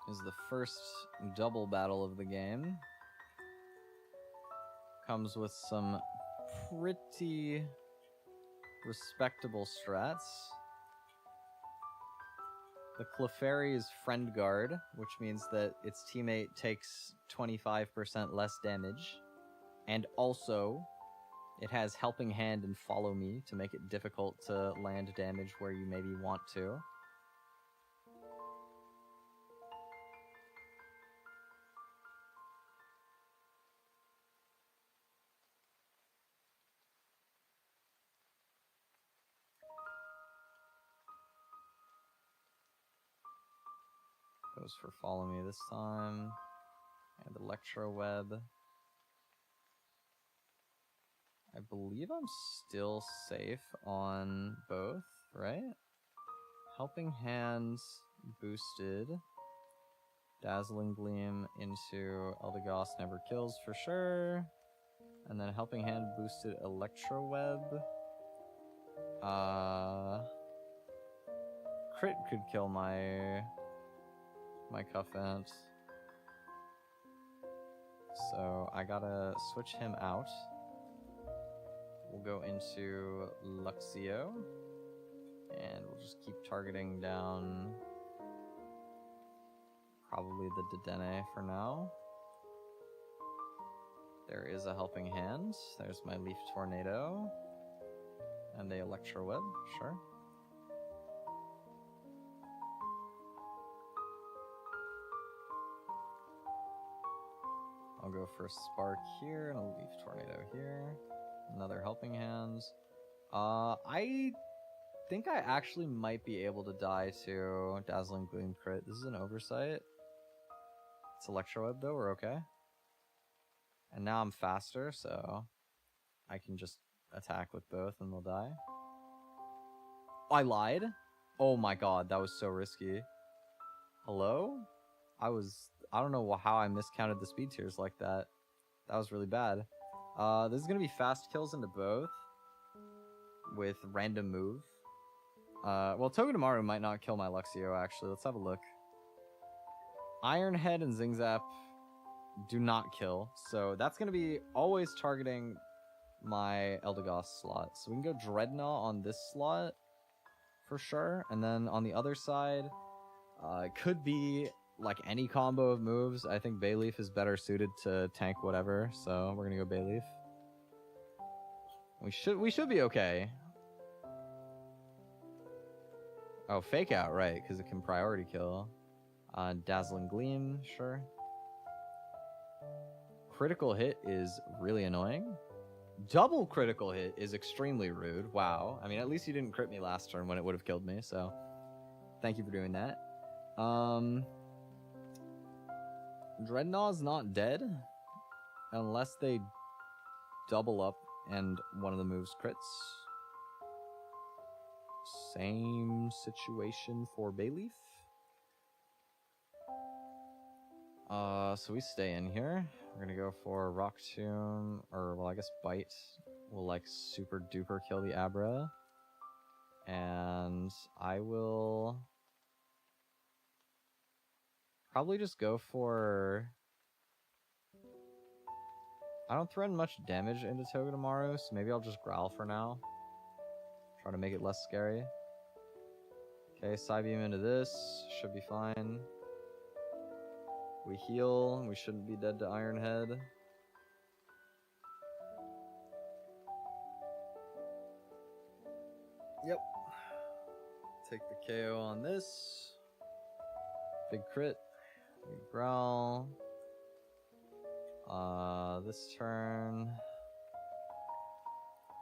Is the first double battle of the game. Comes with some pretty respectable strats. The Clefairy is Friend Guard, which means that its teammate takes 25% less damage. And also, it has Helping Hand and Follow Me to make it difficult to land damage where you maybe want to. Goes for Follow Me this time. And Electro Web. I believe I'm still safe on both, right? Helping Hands boosted. Dazzling Gleam into Eldegoss never kills for sure. And then Helping Hand boosted Electro Web. Crit could kill my Cuffant. So I gotta switch him out. We'll go into Luxio. And we'll just keep targeting down probably the Dedenne for now. There is a Helping Hand. There's my Leaf Tornado. And the Electro Web, sure. I'll go for a Spark here and a Leaf Tornado here. Another Helping Hands. I think I actually might be able to die to Dazzling Gleam crit. This is an oversight. It's Electroweb though, we're okay. And now I'm faster, so I can just attack with both and they'll die. I lied? Oh my god, that was so risky. Hello? I don't know how I miscounted the speed tiers like that. That was really bad. This is gonna be fast kills into both with random move. Well, Togedemaru might not kill my Luxio, actually. Let's have a look. Iron Head and Zingzap do not kill, so that's gonna be always targeting my Eldegoss slot. So we can go Dreadnought on this slot for sure, and then on the other side, it could be like any combo of moves. I think Bayleaf is better suited to tank whatever, so we're gonna go Bayleaf. We should be okay. Oh, Fake Out, right, because it can priority kill. Dazzling Gleam, sure. Critical hit is really annoying. Double critical hit is extremely rude. Wow. I mean, at least you didn't crit me last turn when it would have killed me, so thank you for doing that. Dreadnaught's not dead unless they double up and one of the moves crits. Same situation for Bayleaf. So we stay in here. We're gonna go for Rock Tomb, or well, I guess Bite will like super duper kill the Abra. And I will probably just go for... I don't threaten much damage into Togedemaru, so maybe I'll just Growl for now. Try to make it less scary. Okay, Psybeam into this. Should be fine. We heal. We shouldn't be dead to Iron Head. Yep. Take the KO on this. Big crit. Big growl. This turn,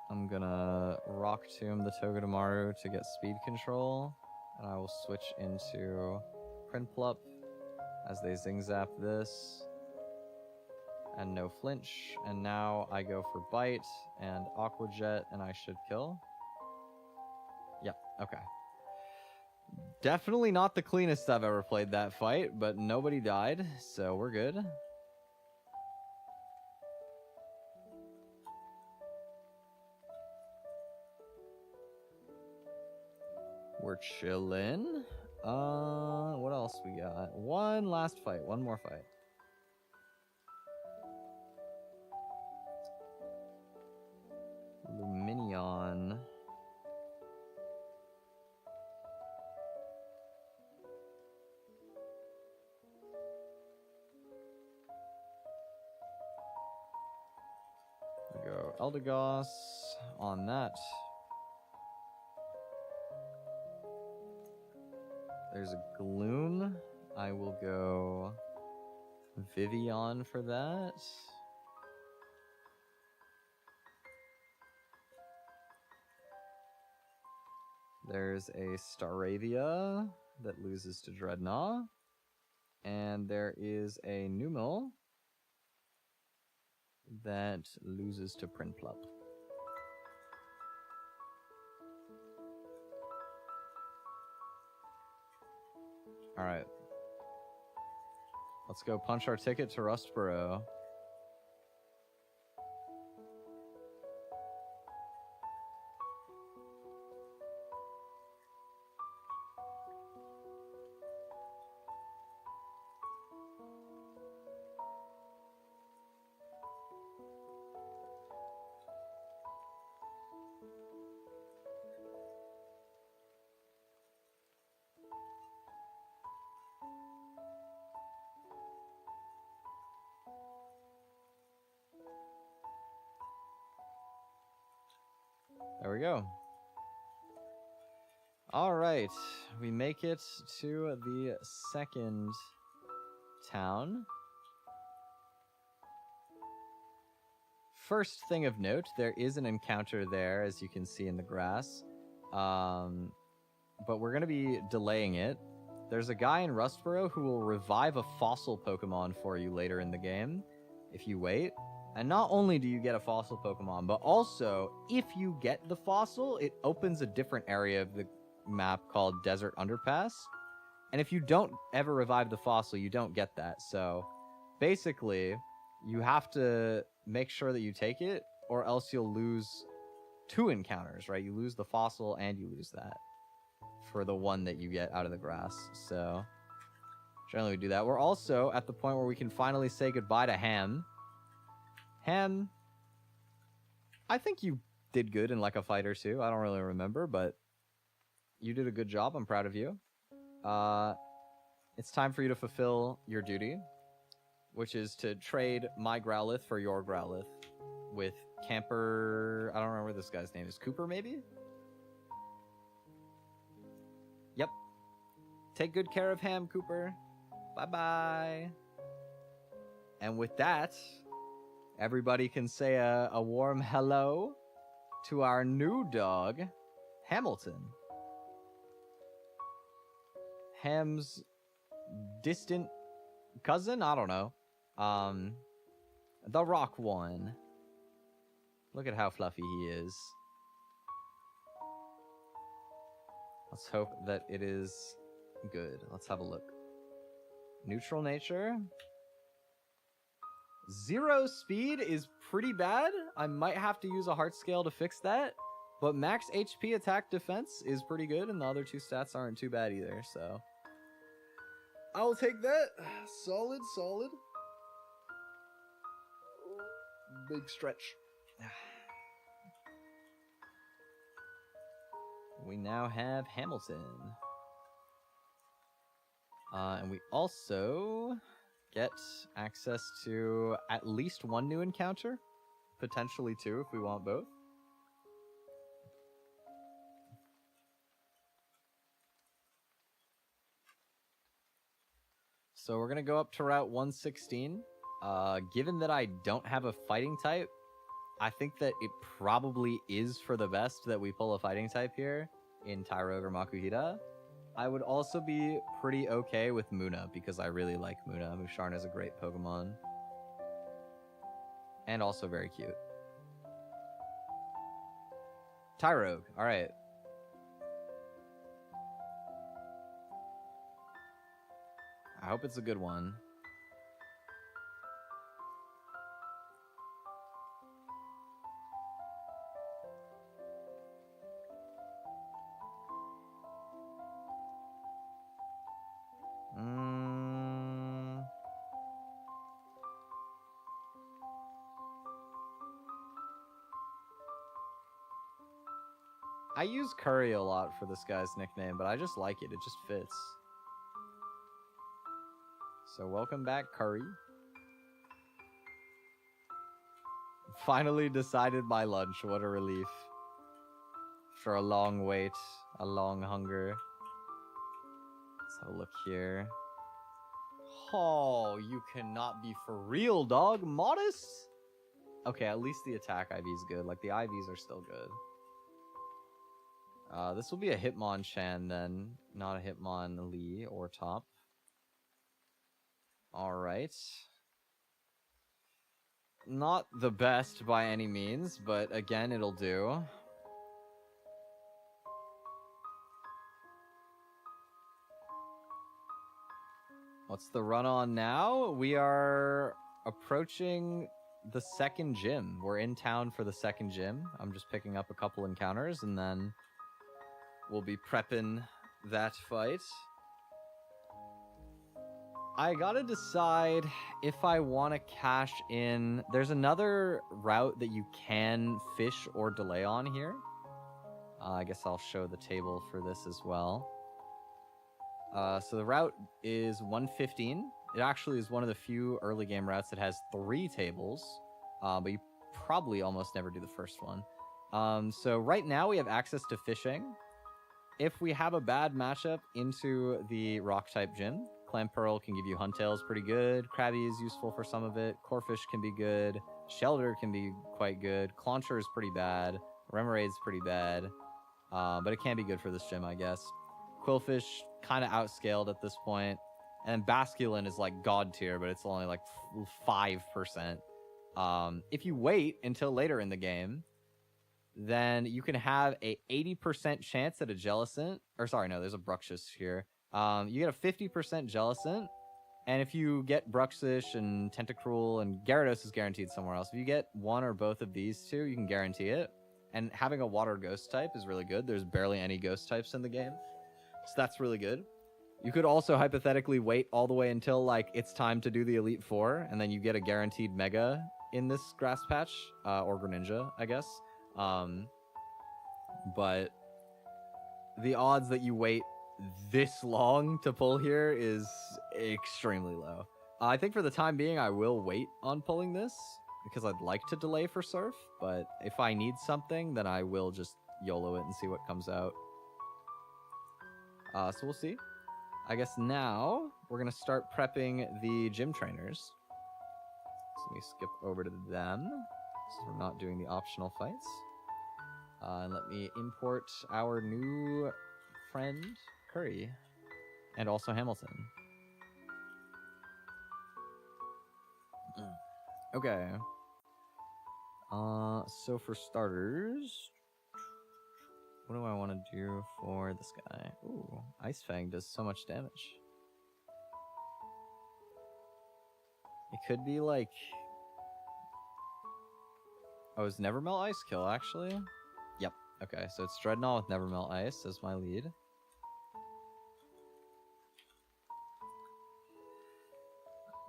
I'm gonna Rock Tomb the Togedemaru to get speed control, and I will switch into Prinplup as they Zingzap this, and no flinch, and now I go for Bite and Aqua Jet, and I should kill. Yep, okay. Definitely not the cleanest I've ever played that fight, but nobody died, so we're good. We're chillin'. What else we got? One last fight. One more fight. Luminion. We go Eldegoss on that. There's a Gloom. I will go Vivian for that. There's a Staravia that loses to Dreadnought. And there is a Numel that loses to Prinplup. Alright. Let's go punch our ticket to Rustboro. There we go. All right, we make it to the second town. First thing of note, there is an encounter there, as you can see in the grass. But we're going to be delaying it. There's a guy in Rustboro who will revive a fossil Pokemon for you later in the game if you wait. And not only do you get a fossil Pokemon, but also, if you get the fossil, it opens a different area of the map called Desert Underpass. And if you don't ever revive the fossil, you don't get that. So, basically, you have to make sure that you take it, or else you'll lose 2 encounters, right? You lose the fossil and you lose that for the one that you get out of the grass. So, generally we do that. We're also at the point where we can finally say goodbye to Ham. Ham, I think you did good in like a fight or two. I don't really remember, but you did a good job. I'm proud of you. It's time for you to fulfill your duty, which is to trade my Growlithe for your Growlithe with Camper. I don't remember what this guy's name is. Cooper, maybe? Yep. Take good care of Ham, Cooper. Bye-bye. And with that, everybody can say a warm hello to our new dog, Hamilton. Ham's distant cousin? I don't know. The rock one. Look at how fluffy he is. Let's hope that it is good. Let's have a look. Neutral nature. 0 speed is pretty bad. I might have to use a heart scale to fix that. But max HP attack defense is pretty good, and the other 2 stats aren't too bad either, so I'll take that. Solid, solid. Big stretch. We now have Hamilton. And we also get access to at least 1 new encounter. Potentially 2 if we want both. So we're going to go up to Route 116. Given that I don't have a fighting type, I think that it probably is for the best that we pull a fighting type here in Tyro over Makuhita. I would also be pretty okay with Muna because I really like Muna. Musharna is a great Pokemon. And also very cute. Tyrogue, alright. I hope it's a good one. I use Curry a lot for this guy's nickname, but I just like it. It just fits. So welcome back, Curry. Finally decided my lunch. What a relief. For a long wait, a long hunger. Let's have a look here. Oh, you cannot be for real, dog. Modest? Okay, at least the attack IV is good. Like, the IVs are still good. This will be a Hitmonchan then, not a Hitmonlee or top. Alright. Not the best by any means, but again, it'll do. What's the run on now? We are approaching the second gym. We're in town for the second gym. I'm just picking up a couple encounters and then we'll be prepping that fight. I gotta decide if I want to cash in. There's another route that you can fish or delay on here. I guess I'll show the table for this as well. So the route is 115. It actually is one of the few early game routes that has 3 tables, but you probably almost never do the first one. So right now we have access to fishing. If we have a bad matchup into the rock-type gym, Clamperl can give you Huntail's pretty good. Krabby is useful for some of it. Corphish can be good. Shelter can be quite good. Clauncher is pretty bad. Remoraide's pretty bad. but it can be good for this gym, I guess. Quillfish, kind of outscaled at this point. And Basculin is like god tier, but it's only like 5%. If you wait until later in the game, then you can have a 80% chance at a Jellicent. Or sorry, no, there's a Bruxish here. You get a 50% Jellicent. And if you get Bruxish and Tentacruel, and Gyarados is guaranteed somewhere else. If you get one or both of these two, you can guarantee it. And having a water ghost type is really good. There's barely any ghost types in the game. So that's really good. You could also hypothetically wait all the way until like it's time to do the Elite Four, and then you get a guaranteed Mega in this grass patch, or Greninja, I guess. But the odds that you wait this long to pull here is extremely low. I think for the time being, I will wait on pulling this because I'd like to delay for Surf, but if I need something, then I will just YOLO it and see what comes out. So we'll see. I guess now we're going to start prepping the gym trainers. So let me skip over to them, since we're not doing the optional fights. And let me import our new friend, Curry, and also Hamilton. Okay. So for starters, what do I want to do for this guy? Ooh, Ice Fang does so much damage. It could be like... Oh, is Nevermelt Ice kill, actually? Yep. Okay, so it's Dreadnought with Nevermelt Ice as my lead.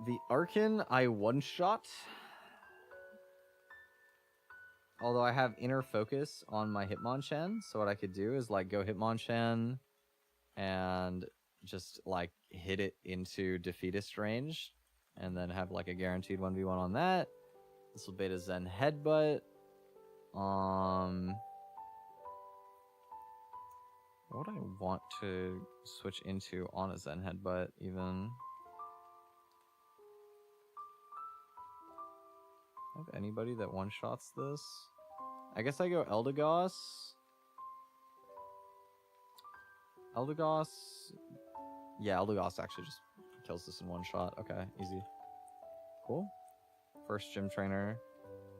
The Arkin, I one-shot. Although I have inner focus on my Hitmonchan, so what I could do is like go Hitmonchan and just like hit it into defeatist range, and then have like a guaranteed 1v1 on that. This will beta Zen Headbutt. What do I want to switch into on a Zen Headbutt even? Have anybody that one-shots this? I guess I go Eldegoss. Eldegoss... Yeah, Eldegoss actually just kills this in one shot. Okay, easy. Cool. First gym trainer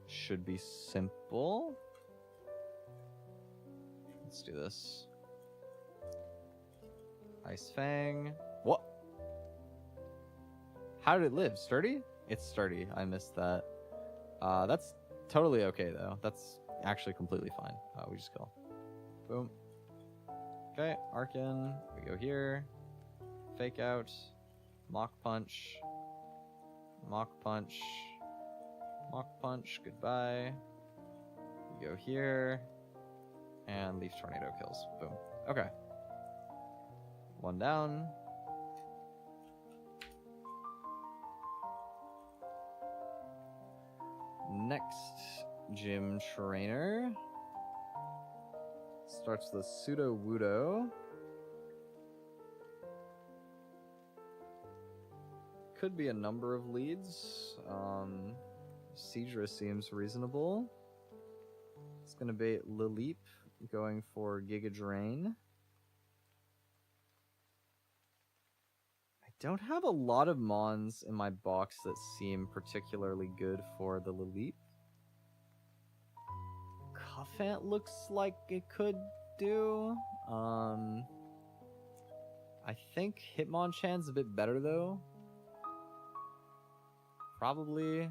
should be simple. Let's do this. Ice Fang. What? How did it live? Sturdy? It's sturdy. I missed that. That's totally okay, though. That's actually completely fine. We just kill. Boom. Okay, Arkin. We go here. Fake out. Mock Punch. Mock Punch. Mock Punch. Goodbye. We go here. And Leaf Tornado kills. Boom. Okay. One down. Next gym trainer starts the Pseudo Wudo. Could be a number of leads. Seadra seems reasonable. It's going to be Lilip going for Giga Drain. Don't have a lot of Mons in my box that seem particularly good for the Lilip. Cuffant looks like it could do. I think Hitmonchan's a bit better though. Probably.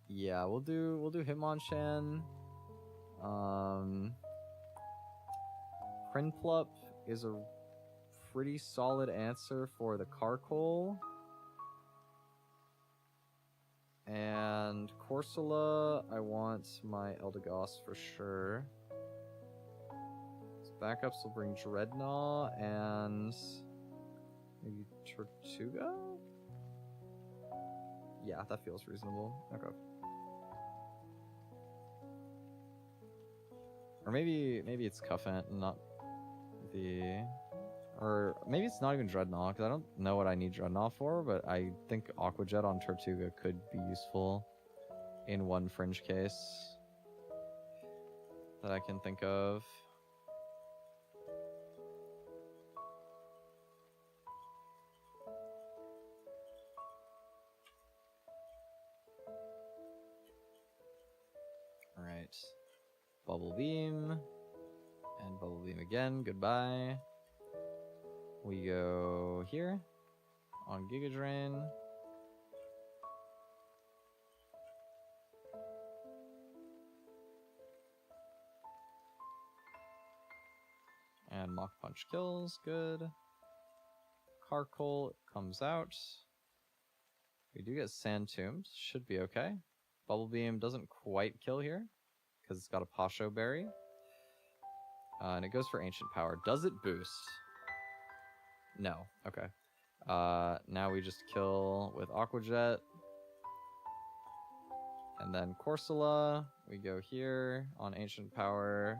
Yeah, we'll do Hitmonchan. Prinplup is a pretty solid answer for the Carkol. And Corsola, I want my Eldegoss for sure. So backups will bring Dreadnought and maybe Tortuga? Yeah, that feels reasonable. Okay. Or maybe it's Cuffant and not the... Or maybe it's not even Dreadnought, because I don't know what I need Dreadnought for, but I think Aqua Jet on Tortuga could be useful in one fringe case. that I can think of. Alright. Bubble Beam. And Bubble Beam again. Goodbye. We go here. On Giga Drain. And Mach Punch kills. Good. Carcoal comes out. We do get Sand Tombs. Should be okay. Bubble Beam doesn't quite kill here, because it's got a Pasho Berry. And it goes for Ancient Power. Does it boost? No. Okay. Now we just kill with Aqua Jet. And then Corsola. We go here on Ancient Power.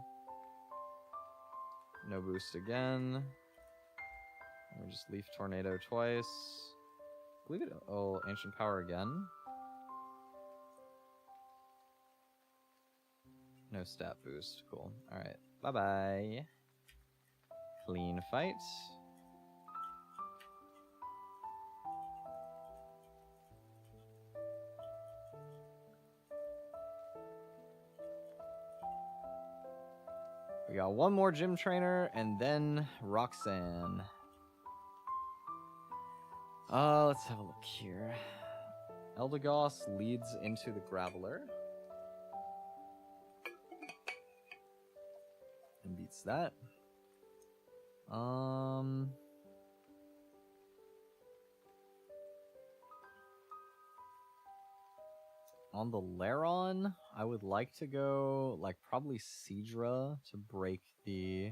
No boost again. And we just Leaf Tornado twice. I believe it'll Ancient Power again. No stat boost. Cool. Alright. Bye-bye. Clean fight. We got one more gym trainer, and then Roxanne. Let's have a look here. Eldegoss leads into the Graveler. And beats that. On the Laron, I would like to go, like, probably Seadra to break the...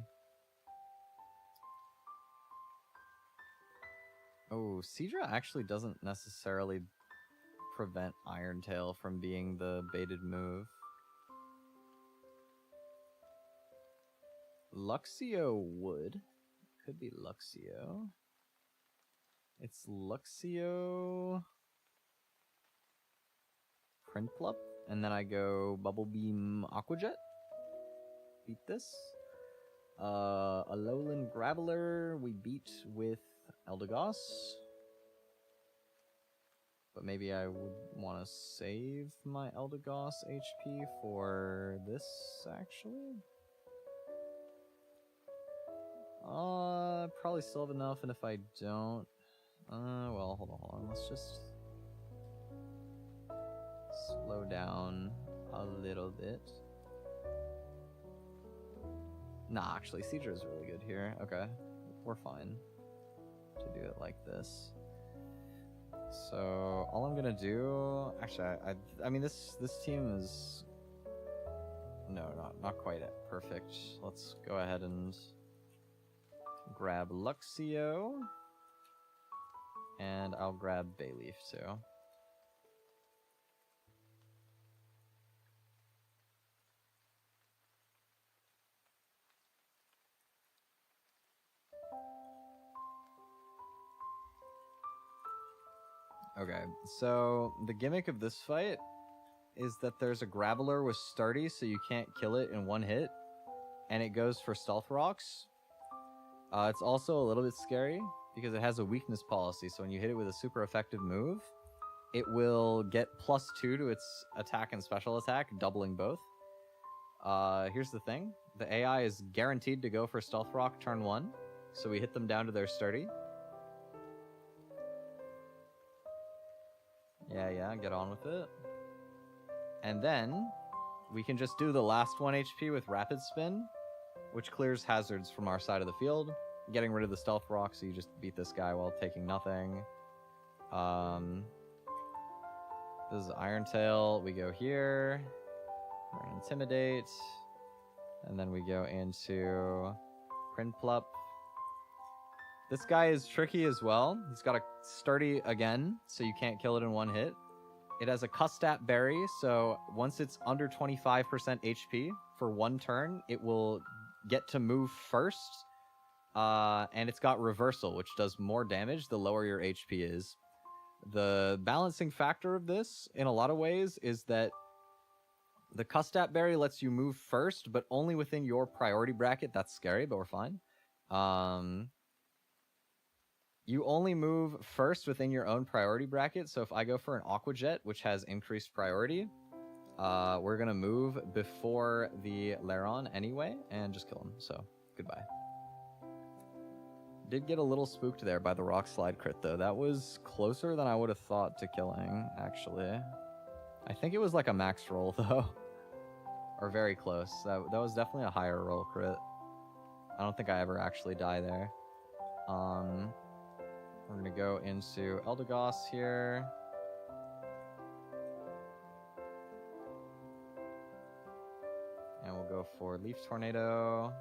Oh, Seadra actually doesn't necessarily prevent Irontail from being the baited move. Luxio would. Could be Luxio. It's Luxio... Prinplup, and then I go Bubble Beam Aqua Jet. Beat this. Alolan Graveler we beat with Eldegoss. But maybe I would want to save my Eldegoss HP for this, actually. Probably still have enough, and if I don't... well, hold on. Let's just... slow down a little bit. Nah, actually, Seadra is really good here. Okay, we're fine to do it like this. So all I'm gonna do, actually, I mean this team is not quite perfect. Let's go ahead and grab Luxio, and I'll grab Bayleaf too. Okay, so the gimmick of this fight is that there's a Graveler with Sturdy, so you can't kill it in one hit, and it goes for Stealth Rocks. It's also a little bit scary, because it has a weakness policy, so when you hit it with a super effective move, it will get +2 to its attack and special attack, doubling both. Here's the thing. The AI is guaranteed to go for Stealth Rock turn 1, so we hit them down to their Sturdy. Yeah, get on with it. And then we can just do the last 1 HP with Rapid Spin, which clears hazards from our side of the field, getting rid of the Stealth Rock, so you just beat this guy while taking nothing. This is Irontail. We go here. We're gonna Intimidate. And then we go into Prinplup. This guy is tricky as well. He's got a Sturdy again, so you can't kill it in one hit. It has a Custat Berry, so once it's under 25% HP for 1 turn, it will get to move first. And it's got Reversal, which does more damage the lower your HP is. The balancing factor of this, in a lot of ways, is that The Custat Berry lets you move first, but only within your priority bracket. That's scary, but we're fine. You only move first within your own priority bracket. So if I go for an Aqua Jet, which has increased priority, we're going to move before the Laron anyway and just kill him. So goodbye. Did get a little spooked there by the Rock Slide crit, though. That was closer than I would have thought to killing, actually. I think it was like a max roll, though. Or very close. That was definitely a higher roll crit. I don't think I ever actually die there. We're gonna go into Eldegoss here. And we'll go for Leaf Tornado.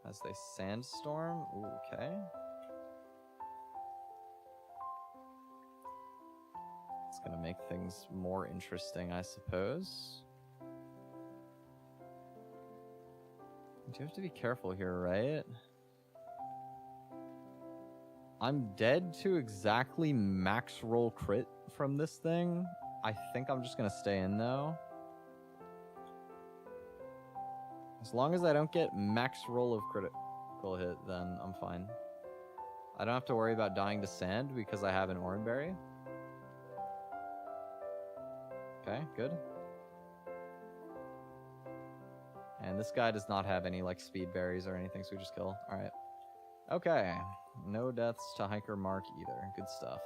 As they Sandstorm. Ooh, okay. It's gonna make things more interesting, I suppose. You have to be careful here, right? I'm dead to exactly max roll crit from this thing. I think I'm just gonna stay in though. As long as I don't get max roll of critical hit, then I'm fine. I don't have to worry about dying to sand because I have an Oranberry. Okay, good. And this guy does not have any like speed berries or anything, so we just kill. Alright. Okay. No deaths to Hiker Mark either. Good stuff.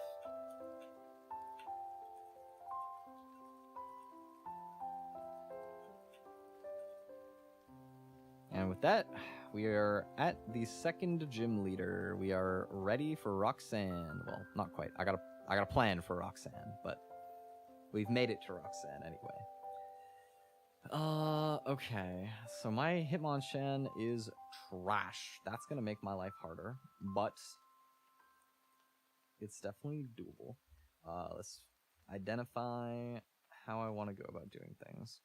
And with that, we are at the second gym leader. We are ready for Roxanne. Well, not quite. I got a plan for Roxanne, but we've made it to Roxanne anyway. Okay. So my Hitmonchan is trash. That's gonna make my life harder, but it's definitely doable. Let's identify how I want to go about doing things.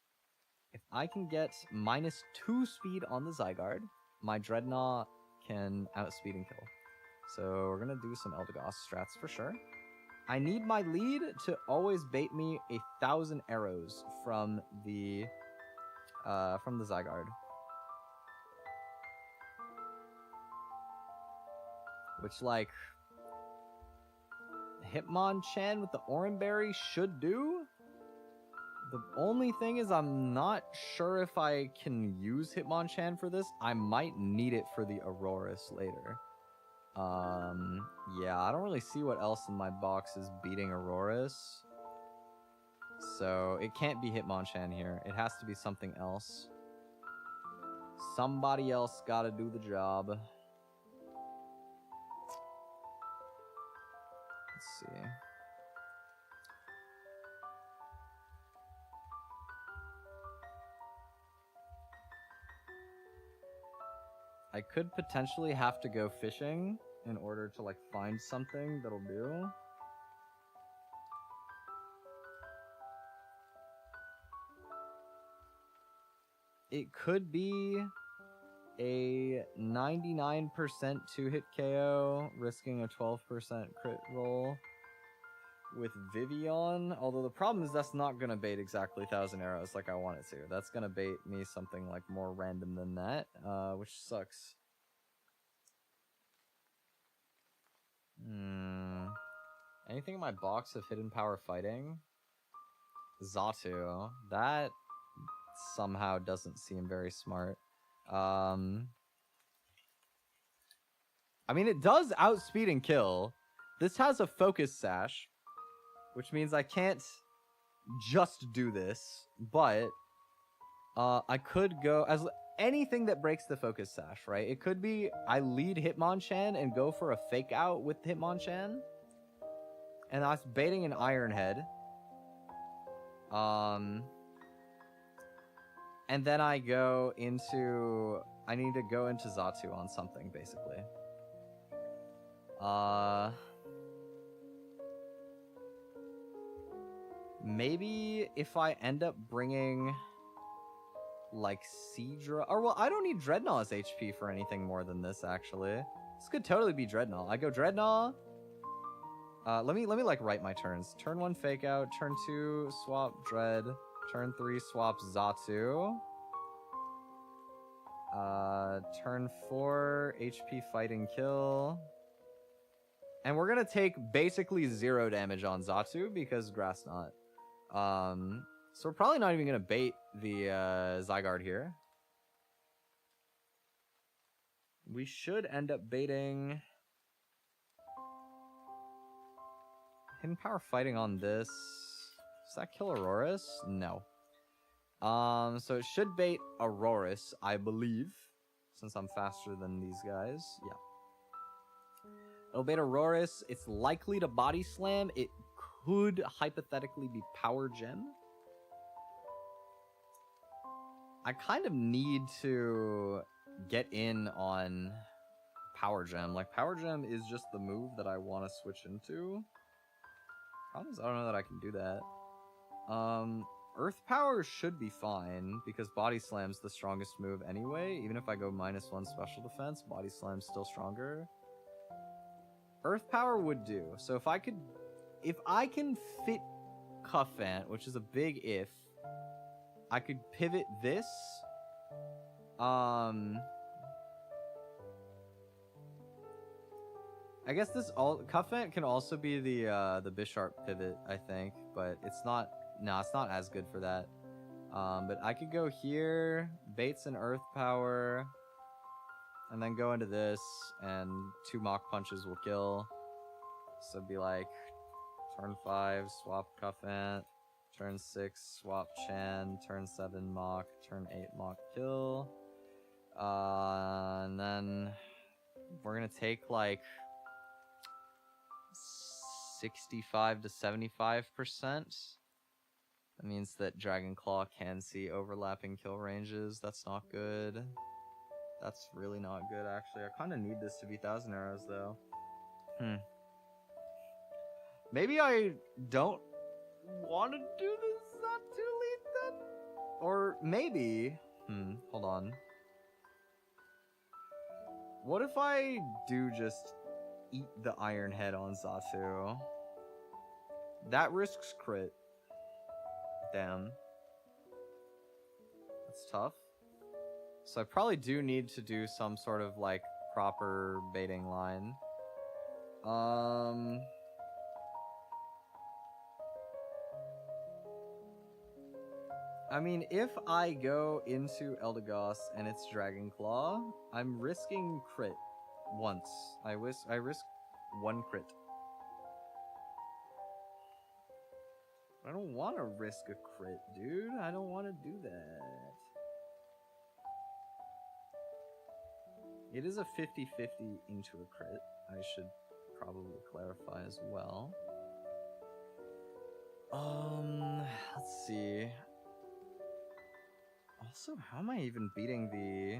If I can get -2 speed on the Zygarde, my Dreadnought can outspeed and kill. So we're gonna do some Eldegoss strats for sure. I need my lead to always bait me 1,000 arrows from the Zygarde. Which, like, Hitmonchan with the Oranberry should do. The only thing is I'm not sure if I can use Hitmonchan for this. I might need it for the Aurorus later. Yeah, I don't really see what else in my box is beating Aurorus. So it can't be Hitmonchan here. It has to be something else. Somebody else gotta do the job. Let's see. I could potentially have to go fishing in order to like find something that'll do. It could be a 99% 2-hit KO, risking a 12% crit roll with Vivian. Although the problem is that's not going to bait exactly 1,000 arrows like I want it to. That's going to bait me something like more random than that, which sucks. Anything in my box of Hidden Power Fighting? Xatu. That somehow doesn't seem very smart. I mean, it does outspeed and kill. This has a Focus Sash, which means I can't just do this, but I could go as anything that breaks the Focus Sash, right? It could be I lead Hitmonchan and go for a fake out with Hitmonchan, and that's baiting an Iron Head. And then I need to go into Xatu on something, basically. Maybe if I end up bringing like Seadra, or well, I don't need Dreadnaught's HP for anything more than this, actually. This could totally be Dreadnought. I go Dreadnought, Let me like write my turns. Turn 1 fake out. Turn 2 swap Dread. Turn 3 swap Xatu. Turn 4 HP fighting kill. And we're gonna take basically 0 damage on Xatu because Grass Knot. So we're probably not even gonna bait the Zygarde here. We should end up baiting Hidden Power Fighting on this. Does that kill Aurorus? No. So it should bait Aurorus, I believe, since I'm faster than these guys. Yeah. It'll bait Aurorus. It's likely to Body Slam. It could hypothetically be Power Gem. I kind of need to get in on Power Gem. Like, Power Gem is just the move that I want to switch into. Problem is, I don't know that I can do that. Earth Power should be fine, because Body Slam's the strongest move anyway. Even if I go -1 special defense, Body Slam's still stronger. Earth Power would do. So if I can fit Cuffant, which is a big if, I could pivot this. I guess this Cuffant can also be the Bisharp pivot, I think, but it's not. No, it's not as good for that. But I could go here, baits and Earth Power, and then go into this, and 2 Mach Punches will kill. So it'd be like turn 5, swap Cuffant, turn 6, swap Chan, turn 7 Mach, turn 8 Mach kill. And then we're gonna take like 65 to 75%. That means that Dragon Claw can see overlapping kill ranges. That's not good. That's really not good, actually. I kind of need this to be 1,000 arrows, though. Maybe I don't want to do this Xatu lead, then? Or maybe... hold on. What if I do just eat the Iron Head on Xatu? That risks crit. Damn. That's tough. So I probably do need to do some sort of, like, proper baiting line. I mean, if I go into Eldegoss and it's Dragon Claw, I'm risking crit once. I risk 1 crit. I don't want to risk a crit, dude. I don't want to do that. It is a 50-50 into a crit. I should probably clarify as well. Let's see. Also, how am I even beating the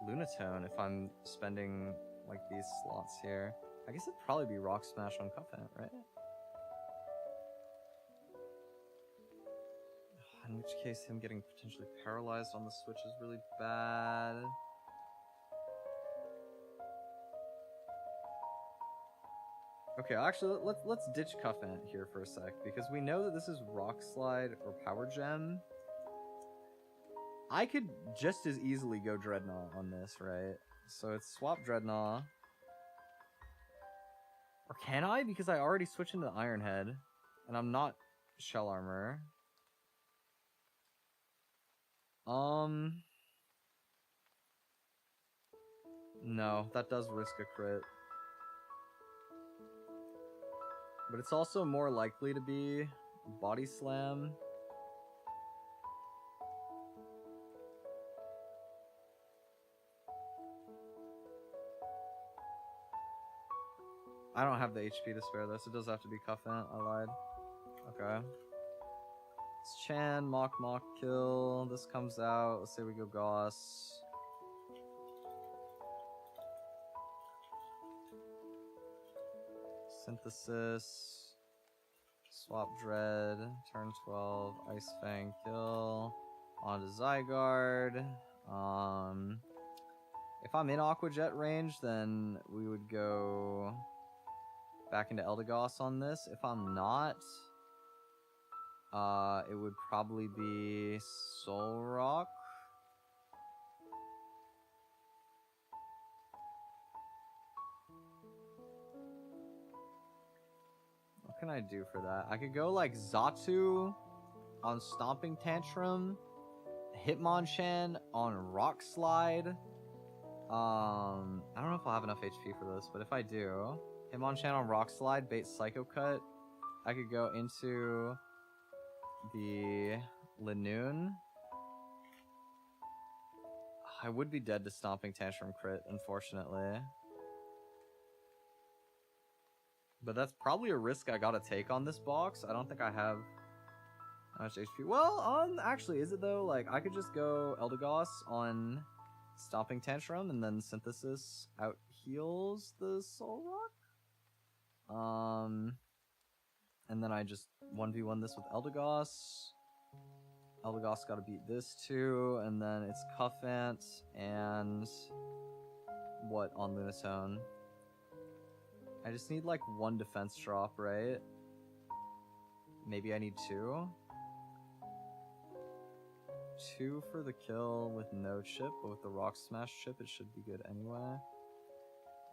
Lunatone if I'm spending, like, these slots here? I guess it'd probably be Rock Smash on Cuffant, right? In which case, him getting potentially paralyzed on the switch is really bad. Okay, actually, let's ditch Cuffant here for a sec, because we know that this is Rock Slide or Power Gem. I could just as easily go Dreadnought on this, right? So it's swap Dreadnought. Or can I? Because I already switched into Iron Head, and I'm not Shell Armor. No, that does risk a crit. But it's also more likely to be Body Slam. I don't have the HP to spare this. It does have to be Cuffant. I lied. Okay. It's Chan, Mach kill. This comes out. Let's say we go Goss. Synthesis. Swap Dread. Turn 12. Ice Fang kill. Onto Zygarde. If I'm in Aqua Jet range, then we would go back into Eldegoss on this. If I'm not, it would probably be Soul Rock. What can I do for that? I could go like Xatu on Stomping Tantrum, Hitmonchan on Rock Slide. I don't know if I'll have enough HP for this, but if I do, Hitmonchan on Rock Slide, bait Psycho Cut. I could go into the Linoon. I would be dead to Stomping Tantrum crit, unfortunately. But that's probably a risk I gotta take on this box. I don't think I have much HP. Well, actually, is it though? Like, I could just go Eldegoss on Stomping Tantrum, and then Synthesis out heals the Soul Rock. And then I just 1v1 this with Eldegoss. Eldegoss gotta beat this too, and then it's Cuffant and what on Lunatone? I just need like one defense drop, right? Maybe I need two. Two for the kill with no chip, but with the Rock Smash chip, it should be good anyway.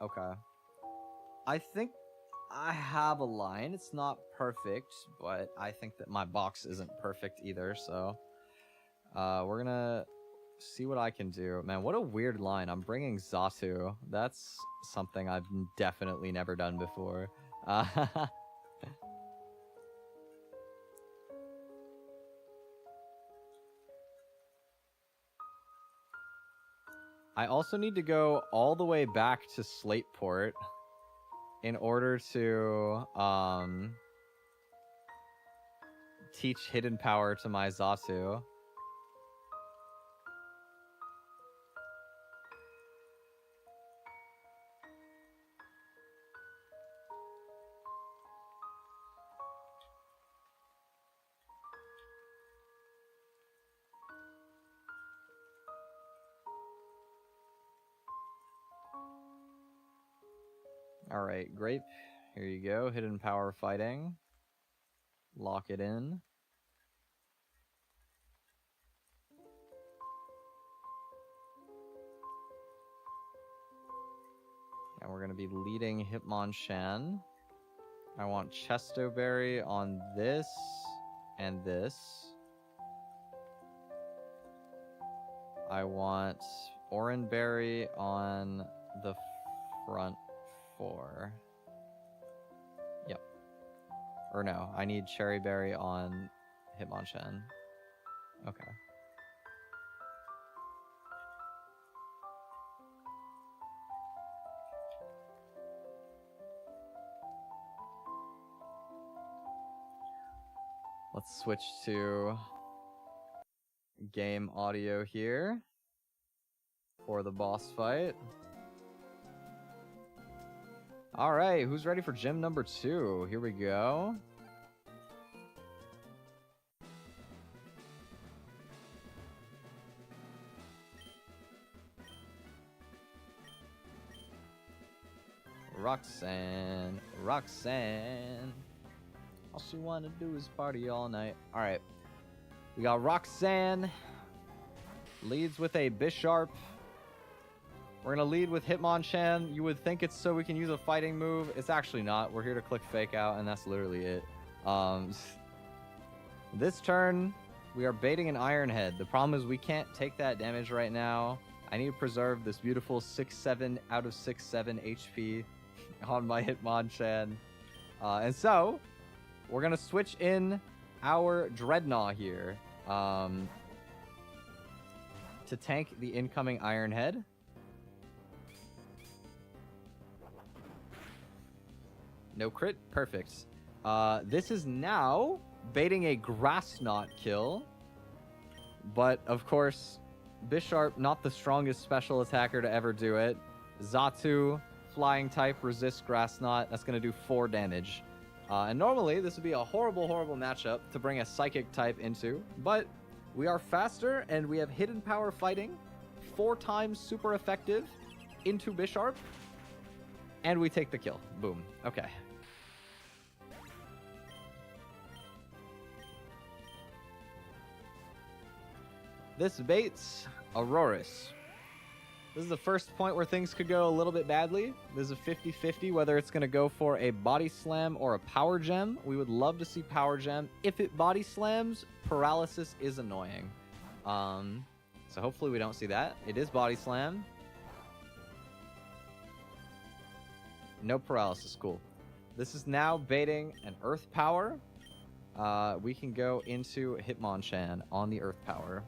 Okay. I think I have a line. It's not perfect, but I think that my box isn't perfect either, so we're gonna see what I can do. Man, what a weird line. I'm bringing Xatu. That's something I've definitely never done before. I also need to go all the way back to Slateport in order to teach Hidden Power to my Xatu. Alright, Grape. Here you go. Hidden Power fighting. Lock it in. And we're going to be leading Hitmonchan. I want Chestoberry on this and this. I want Oranberry on the front 4. Yep. Or no, I need Cherryberry on Hitmonchan. Okay. Let's switch to game audio here for the boss fight. All right, who's ready for gym number 2? Here we go. Roxanne, Roxanne. All she wanna do is party all night. All right, we got Roxanne. Leads with a Bisharp. We're going to lead with Hitmonchan. You would think it's so we can use a fighting move. It's actually not. We're here to click Fake Out, and that's literally it. This turn, we are baiting an Iron Head. The problem is we can't take that damage right now. I need to preserve this beautiful 6-7 out of 6-7 HP on my Hitmonchan. And so, we're going to switch in our Dreadnought here to tank the incoming Iron Head. No crit? Perfect. This is now baiting a Grass Knot kill. But, of course, Bisharp, not the strongest special attacker to ever do it. Xatu, flying type, resists Grass Knot. That's going to do 4 damage. And normally, this would be a horrible, horrible matchup to bring a Psychic type into. But we are faster, and we have Hidden Power fighting. 4 times super effective into Bisharp. And we take the kill. Boom. Okay. This baits Aurorus. This is the first point where things could go a little bit badly. There's a 50-50 whether it's going to go for a body slam or a power gem. We would love to see power gem. If it body slams, paralysis is annoying. So hopefully we don't see that. It is body slam. No paralysis, cool. This is now baiting an earth power. We can go into Hitmonchan on the earth power.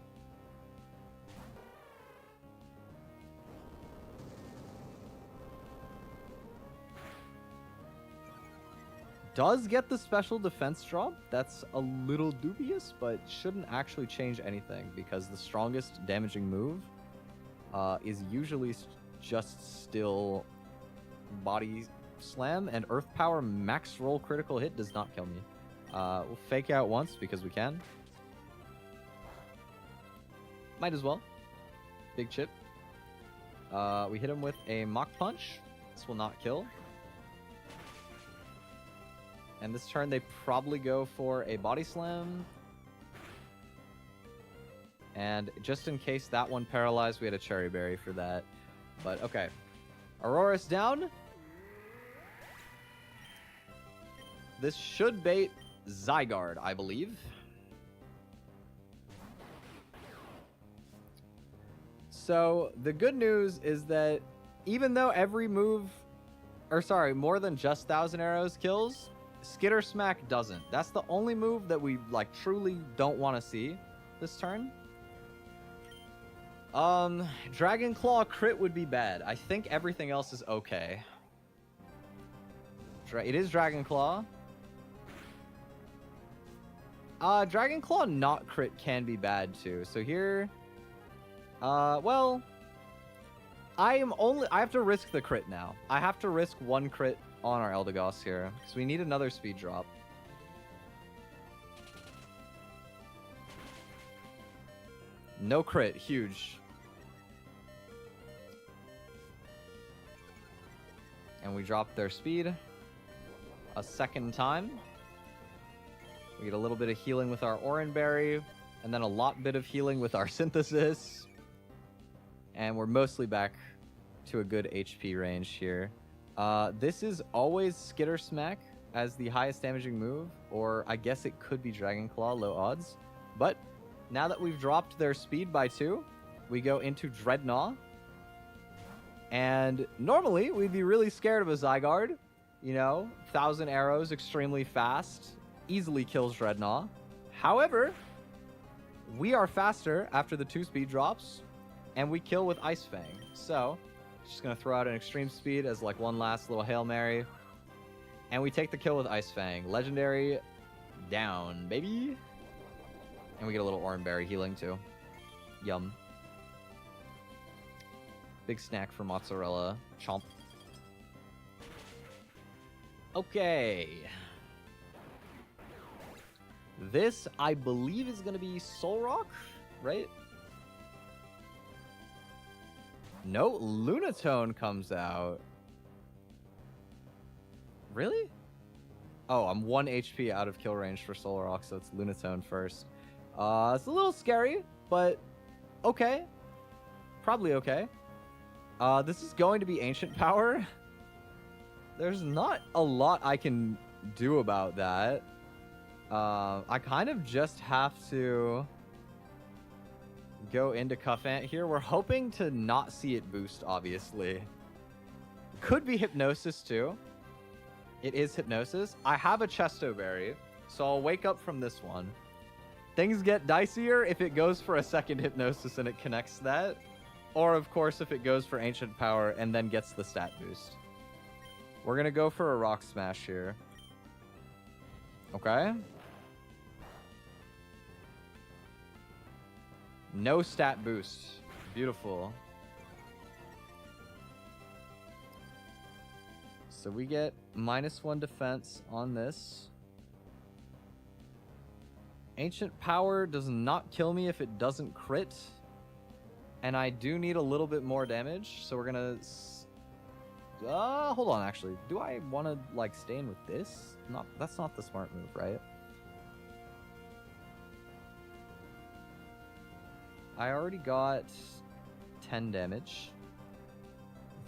Does get the special defense drop. That's a little dubious, but shouldn't actually change anything because the strongest damaging move is usually just still body slam, and earth power max roll critical hit does not kill me. We'll fake out once because we can. Might as well. Big chip. We hit him with a Mach Punch. This will not kill. And this turn, they probably go for a body slam. And just in case that one paralyzed, we had a cherry berry for that. But okay. Aurora's down. This should bait Zygarde, I believe. So the good news is that even though every move, or sorry, more than just Thousand Arrows kills, Skitter Smack doesn't. That's the only move that we like truly don't want to see this turn. Dragon Claw crit would be bad. I think everything else is okay. It is Dragon Claw. Dragon Claw not crit can be bad too. So here, well, I have to risk the crit now. I have to risk one crit on our Eldegoss here, because we need another speed drop. No crit, huge. And we drop their speed a second time. We get a little bit of healing with our Oran Berry, and then a lot bit of healing with our Synthesis. And we're mostly back to a good HP range here. This is always Skitter Smack as the highest damaging move, or I guess it could be Dragon Claw, low odds. But now that we've dropped their speed by 2, we go into Dreadnought. And normally we'd be really scared of a Zygarde. You know, 1,000 arrows, extremely fast, easily kills Dreadnought. However, we are faster after the 2 speed drops, and we kill with Ice Fang. So just gonna throw out an extreme speed as like one last little Hail Mary. And we take the kill with Ice Fang. Legendary down, baby. And we get a little Oran Berry healing too. Yum. Big snack for Mozzarella. Chomp. Okay. This, I believe, is gonna be Soul Rock, right? No, Lunatone comes out. Really? Oh, I'm 1 HP out of kill range for Solar Rock, so it's Lunatone first. It's a little scary, but okay. Probably okay. This is going to be Ancient Power. There's not a lot I can do about that. I kind of just have to go into Cuffant here. We're hoping to not see it boost, obviously. Could be Hypnosis, too. It is Hypnosis. I have a Chesto Berry, so I'll wake up from this one. Things get dicier if it goes for a second Hypnosis and it connects that. Or, of course, if it goes for Ancient Power and then gets the stat boost. We're going to go for a Rock Smash here. Okay. No stat boost. Beautiful. So we get -1 defense on this. Ancient Power does not kill me if it doesn't crit. And I do need a little bit more damage, so we're gonna... hold on, actually. Do I want to, like, stay in with this? That's not the smart move, right? I already got 10 damage.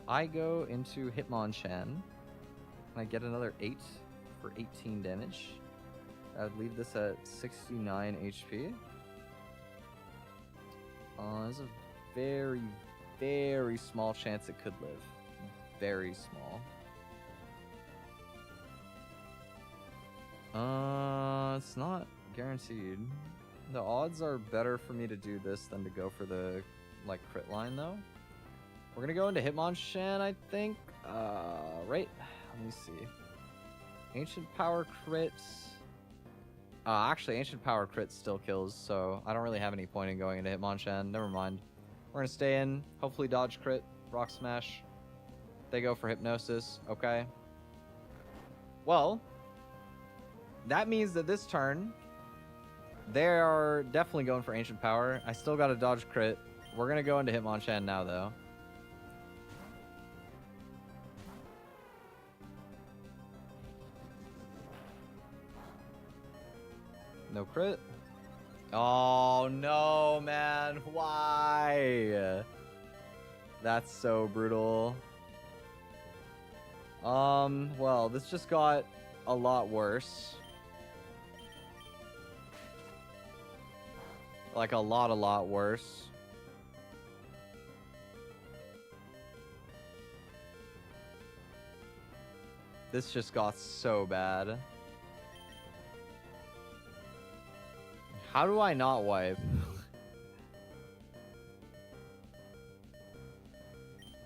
I go into Hitmonchan, and I get another 8 for 18 damage. I would leave this at 69 HP. There's a very, very small chance it could live. Very small. It's not guaranteed. The odds are better for me to do this than to go for the, like, crit line, though. We're gonna go into Hitmonchan, I think. Right? Let me see. Ancient Power crits. Actually, Ancient Power crit still kills, so I don't really have any point in going into Hitmonchan. Never mind. We're gonna stay in, hopefully dodge crit, Rock Smash. They go for Hypnosis, okay. Well, that means that this turn, they are definitely going for Ancient Power. I still got a dodge crit. We're gonna go into Hitmonchan now, though. No crit. Oh, no, man. Why? That's so brutal. Well, this just got a lot worse. Like, a lot worse. This just got so bad. How do I not wipe?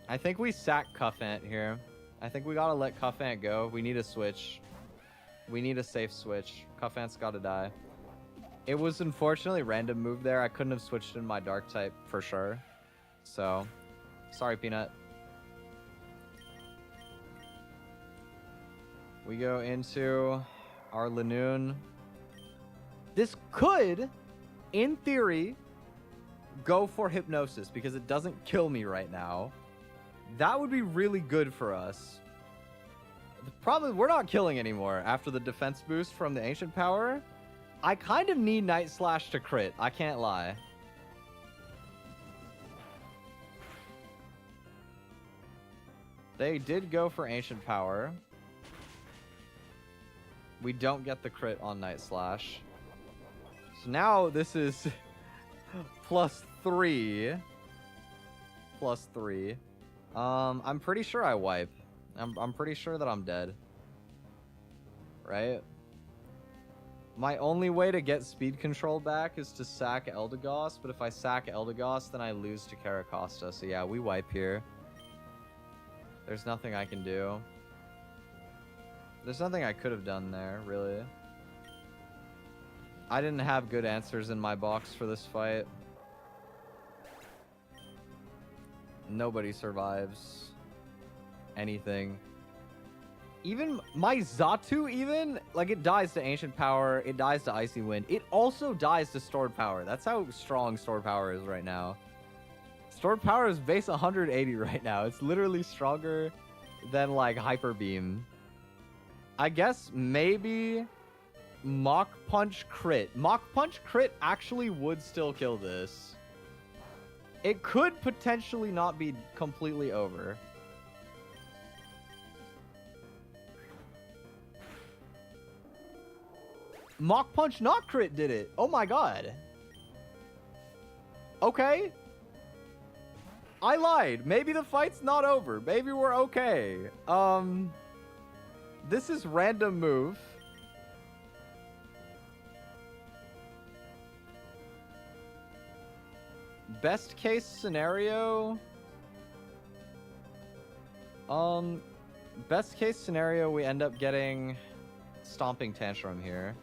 I think we sack Cuffant here. I think we gotta let Cuffant go. We need a switch. We need a safe switch. Cuffant's gotta die. It was unfortunately random move there. I couldn't have switched in my dark type for sure. So, sorry, Peanut. We go into our Lanoon. This could, in theory, go for Hypnosis because it doesn't kill me right now. That would be really good for us. The problem is we're not killing anymore after the defense boost from the Ancient Power. I kind of need Night Slash to crit. I can't lie. They did go for Ancient Power. We don't get the crit on Night Slash. So now this is +3. +3. I'm pretty sure I wipe. I'm pretty sure that I'm dead. Right? My only way to get speed control back is to sack Eldegoss, but if I sack Eldegoss, then I lose to Caracosta. So yeah, we wipe here. There's nothing I can do. There's nothing I could have done there, really. I didn't have good answers in my box for this fight. Nobody survives anything. Even my Xatu, like, it dies to Ancient Power, it dies to Icy Wind. It also dies to Stored Power. That's how strong Stored Power is right now. Stored Power is base 180 right now. It's literally stronger than, like, Hyper Beam. I guess maybe Mach Punch crit. Mach Punch crit actually would still kill this. It could potentially not be completely over. Mach Punch not crit did it. Oh my god. Okay. I lied. Maybe the fight's not over. Maybe we're okay. This is random move. Best case scenario. Best case scenario, we end up getting Stomping Tantrum here.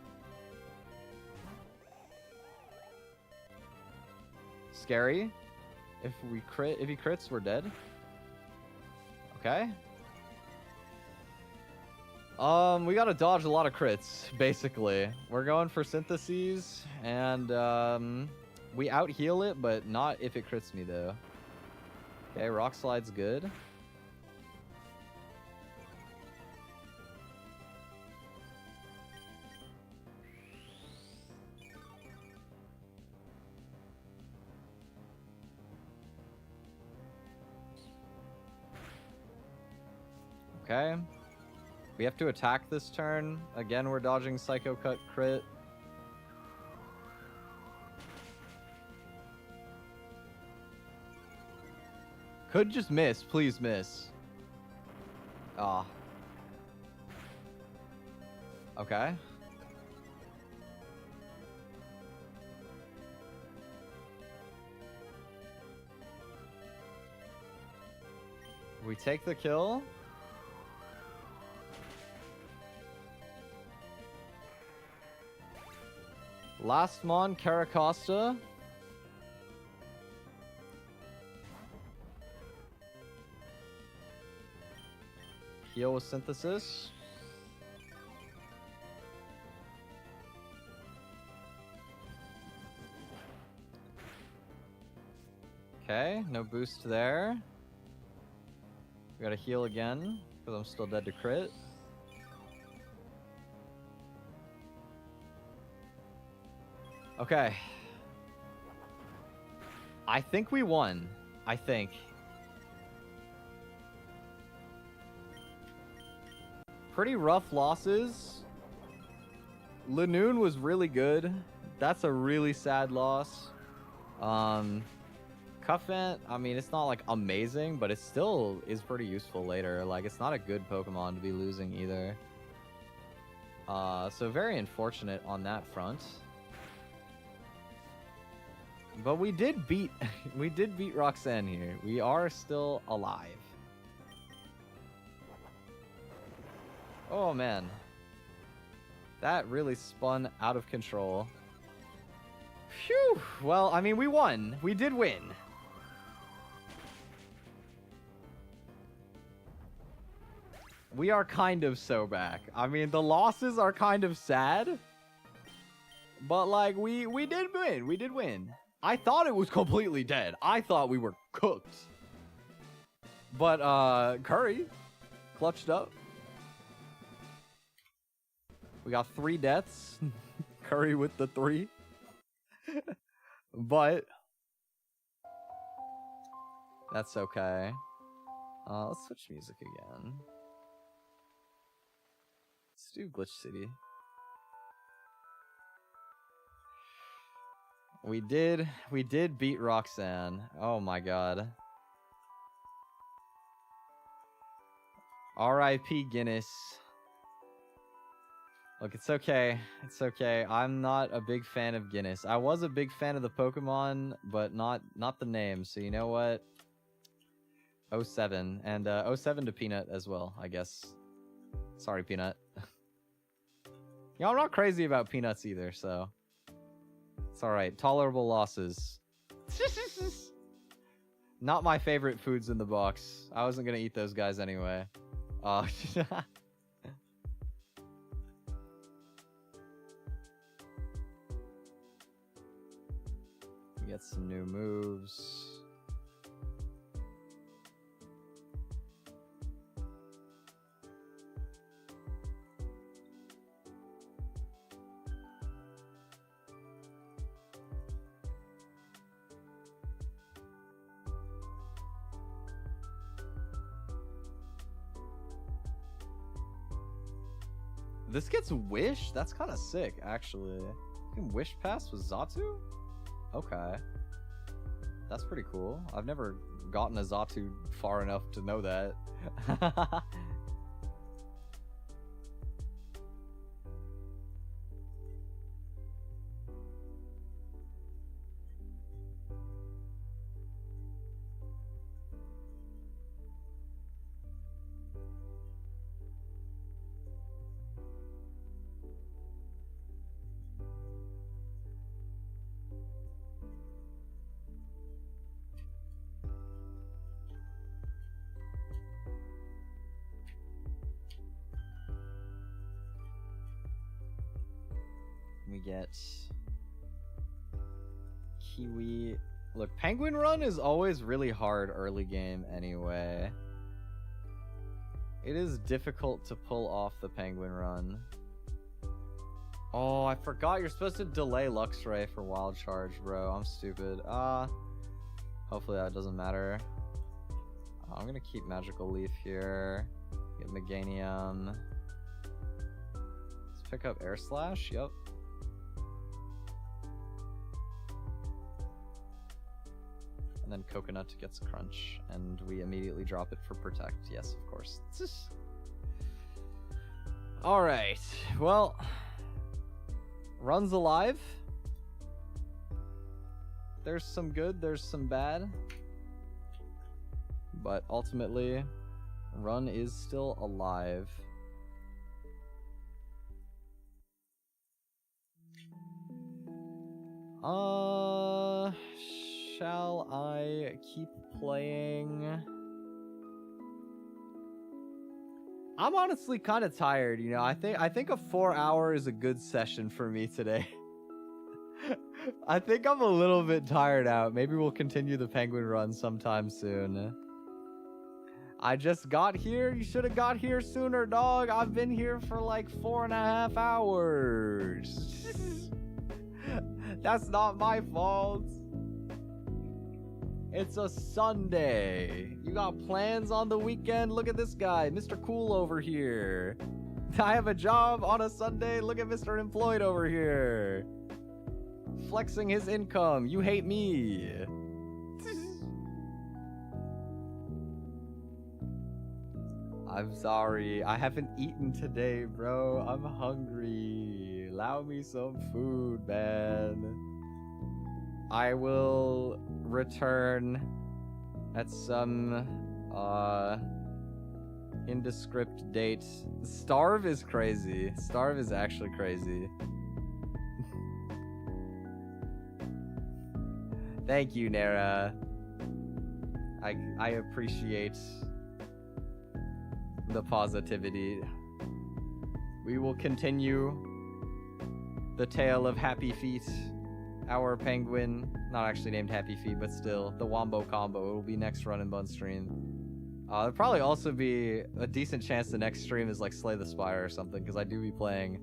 Scary. If he crits, we're dead. Okay. We gotta dodge a lot of crits, basically. We're going for Syntheses, and we out-heal it, but not if it crits me, though. Okay, Rock Slide's good. Okay. We have to attack this turn. Again, we're dodging Psycho Cut crit. Could just miss. Please miss. Ah. Okay. We take the kill. Last Mon, Caracosta. Heal with Synthesis. Okay, no boost there. We gotta heal again, because I'm still dead to crit. Okay. I think we won. I think. Pretty rough losses. Lanoon was really good. That's a really sad loss. Cuffant, I mean, it's not like amazing, but it still is pretty useful later. Like, it's not a good Pokemon to be losing either. So very unfortunate on that front. But we did beat Roxanne here. We are still alive. Oh man. That really spun out of control. Phew! Well, I mean, we won. We did win. We are kind of so back. I mean, the losses are kind of sad. But, like, we did win. We did win. I thought it was completely dead. I thought we were cooked. But, Curry clutched up. We got 3 deaths. Curry with the 3. But that's okay. Let's switch music again. Let's do Glitch City. We did beat Roxanne. Oh my god. R.I.P. Guinness. Look, it's okay. It's okay. I'm not a big fan of Guinness. I was a big fan of the Pokemon, but not the name. So you know what? 07. And 07 to Peanut as well, I guess. Sorry, Peanut. You know, I'm not crazy about Peanuts either, so... It's alright. Tolerable losses. Not my favorite foods in the box. I wasn't gonna eat those guys anyway. Get some new moves. This gets Wish? That's kind of sick, actually. You can Wish Pass with Xatu? Okay. That's pretty cool. I've never gotten a Xatu far enough to know that. We get Kiwi. Look, Penguin Run is always really hard early game anyway. It is difficult to pull off the Penguin Run. Oh, I forgot you're supposed to delay Luxray for Wild Charge, bro. I'm stupid. Hopefully that doesn't matter. I'm gonna keep Magical Leaf here. Get Meganium. Let's pick up Air Slash. Yep. And then Coconut gets Crunch, and we immediately drop it for Protect. Yes, of course. Alright, well, Run's alive. There's some good, there's some bad. But ultimately, Run is still alive. Shall I keep playing? I'm honestly kind of tired, you know. I think a 4 hour is a good session for me today. I think I'm a little bit tired out. Maybe we'll continue the penguin run sometime soon. I just got here. You should have got here sooner, dog. I've been here for like 4.5 hours. That's not my fault. It's a Sunday. You got plans on the weekend? Look at this guy, Mr. Cool over here. I have a job on a Sunday. Look at Mr. Employed over here. Flexing his income. You hate me. I'm sorry. I haven't eaten today, bro. I'm hungry. Allow me some food, man. I will return at some indescript date. Starve is crazy. Starve is actually crazy. Thank you, Nara. I appreciate the positivity. We will continue the tale of Happy Feet. Our penguin, not actually named Happy Feet, but still, the Wombo combo. It will be next Run and Bun stream. There'll probably also be a decent chance the next stream is like Slay the Spire or something, because I do be playing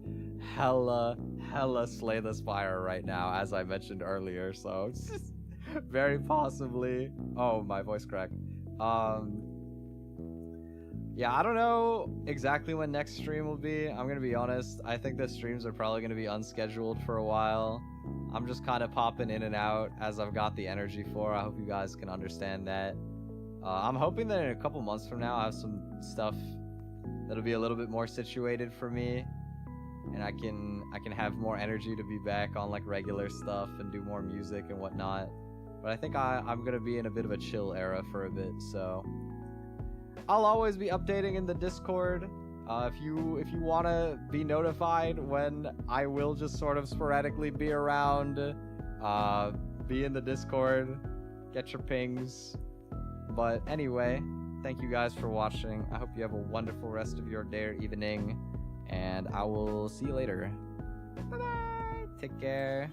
hella Slay the Spire right now, as I mentioned earlier, so it's just very possibly. Oh, my voice cracked. Yeah, I don't know exactly when next stream will be. I'm gonna be honest. I think the streams are probably gonna be unscheduled for a while. I'm just kind of popping in and out as I've got the energy for. I hope you guys can understand that. I'm hoping that in a couple months from now I have some stuff that'll be a little bit more situated for me, and I can have more energy to be back on like regular stuff and do more music and whatnot. But I think I'm gonna be in a bit of a chill era for a bit, so I'll always be updating in the Discord. If you want to be notified when I will just sort of sporadically be around, be in the Discord, get your pings. But anyway, thank you guys for watching. I hope you have a wonderful rest of your day or evening, and I will see you later. Bye-bye. Take care.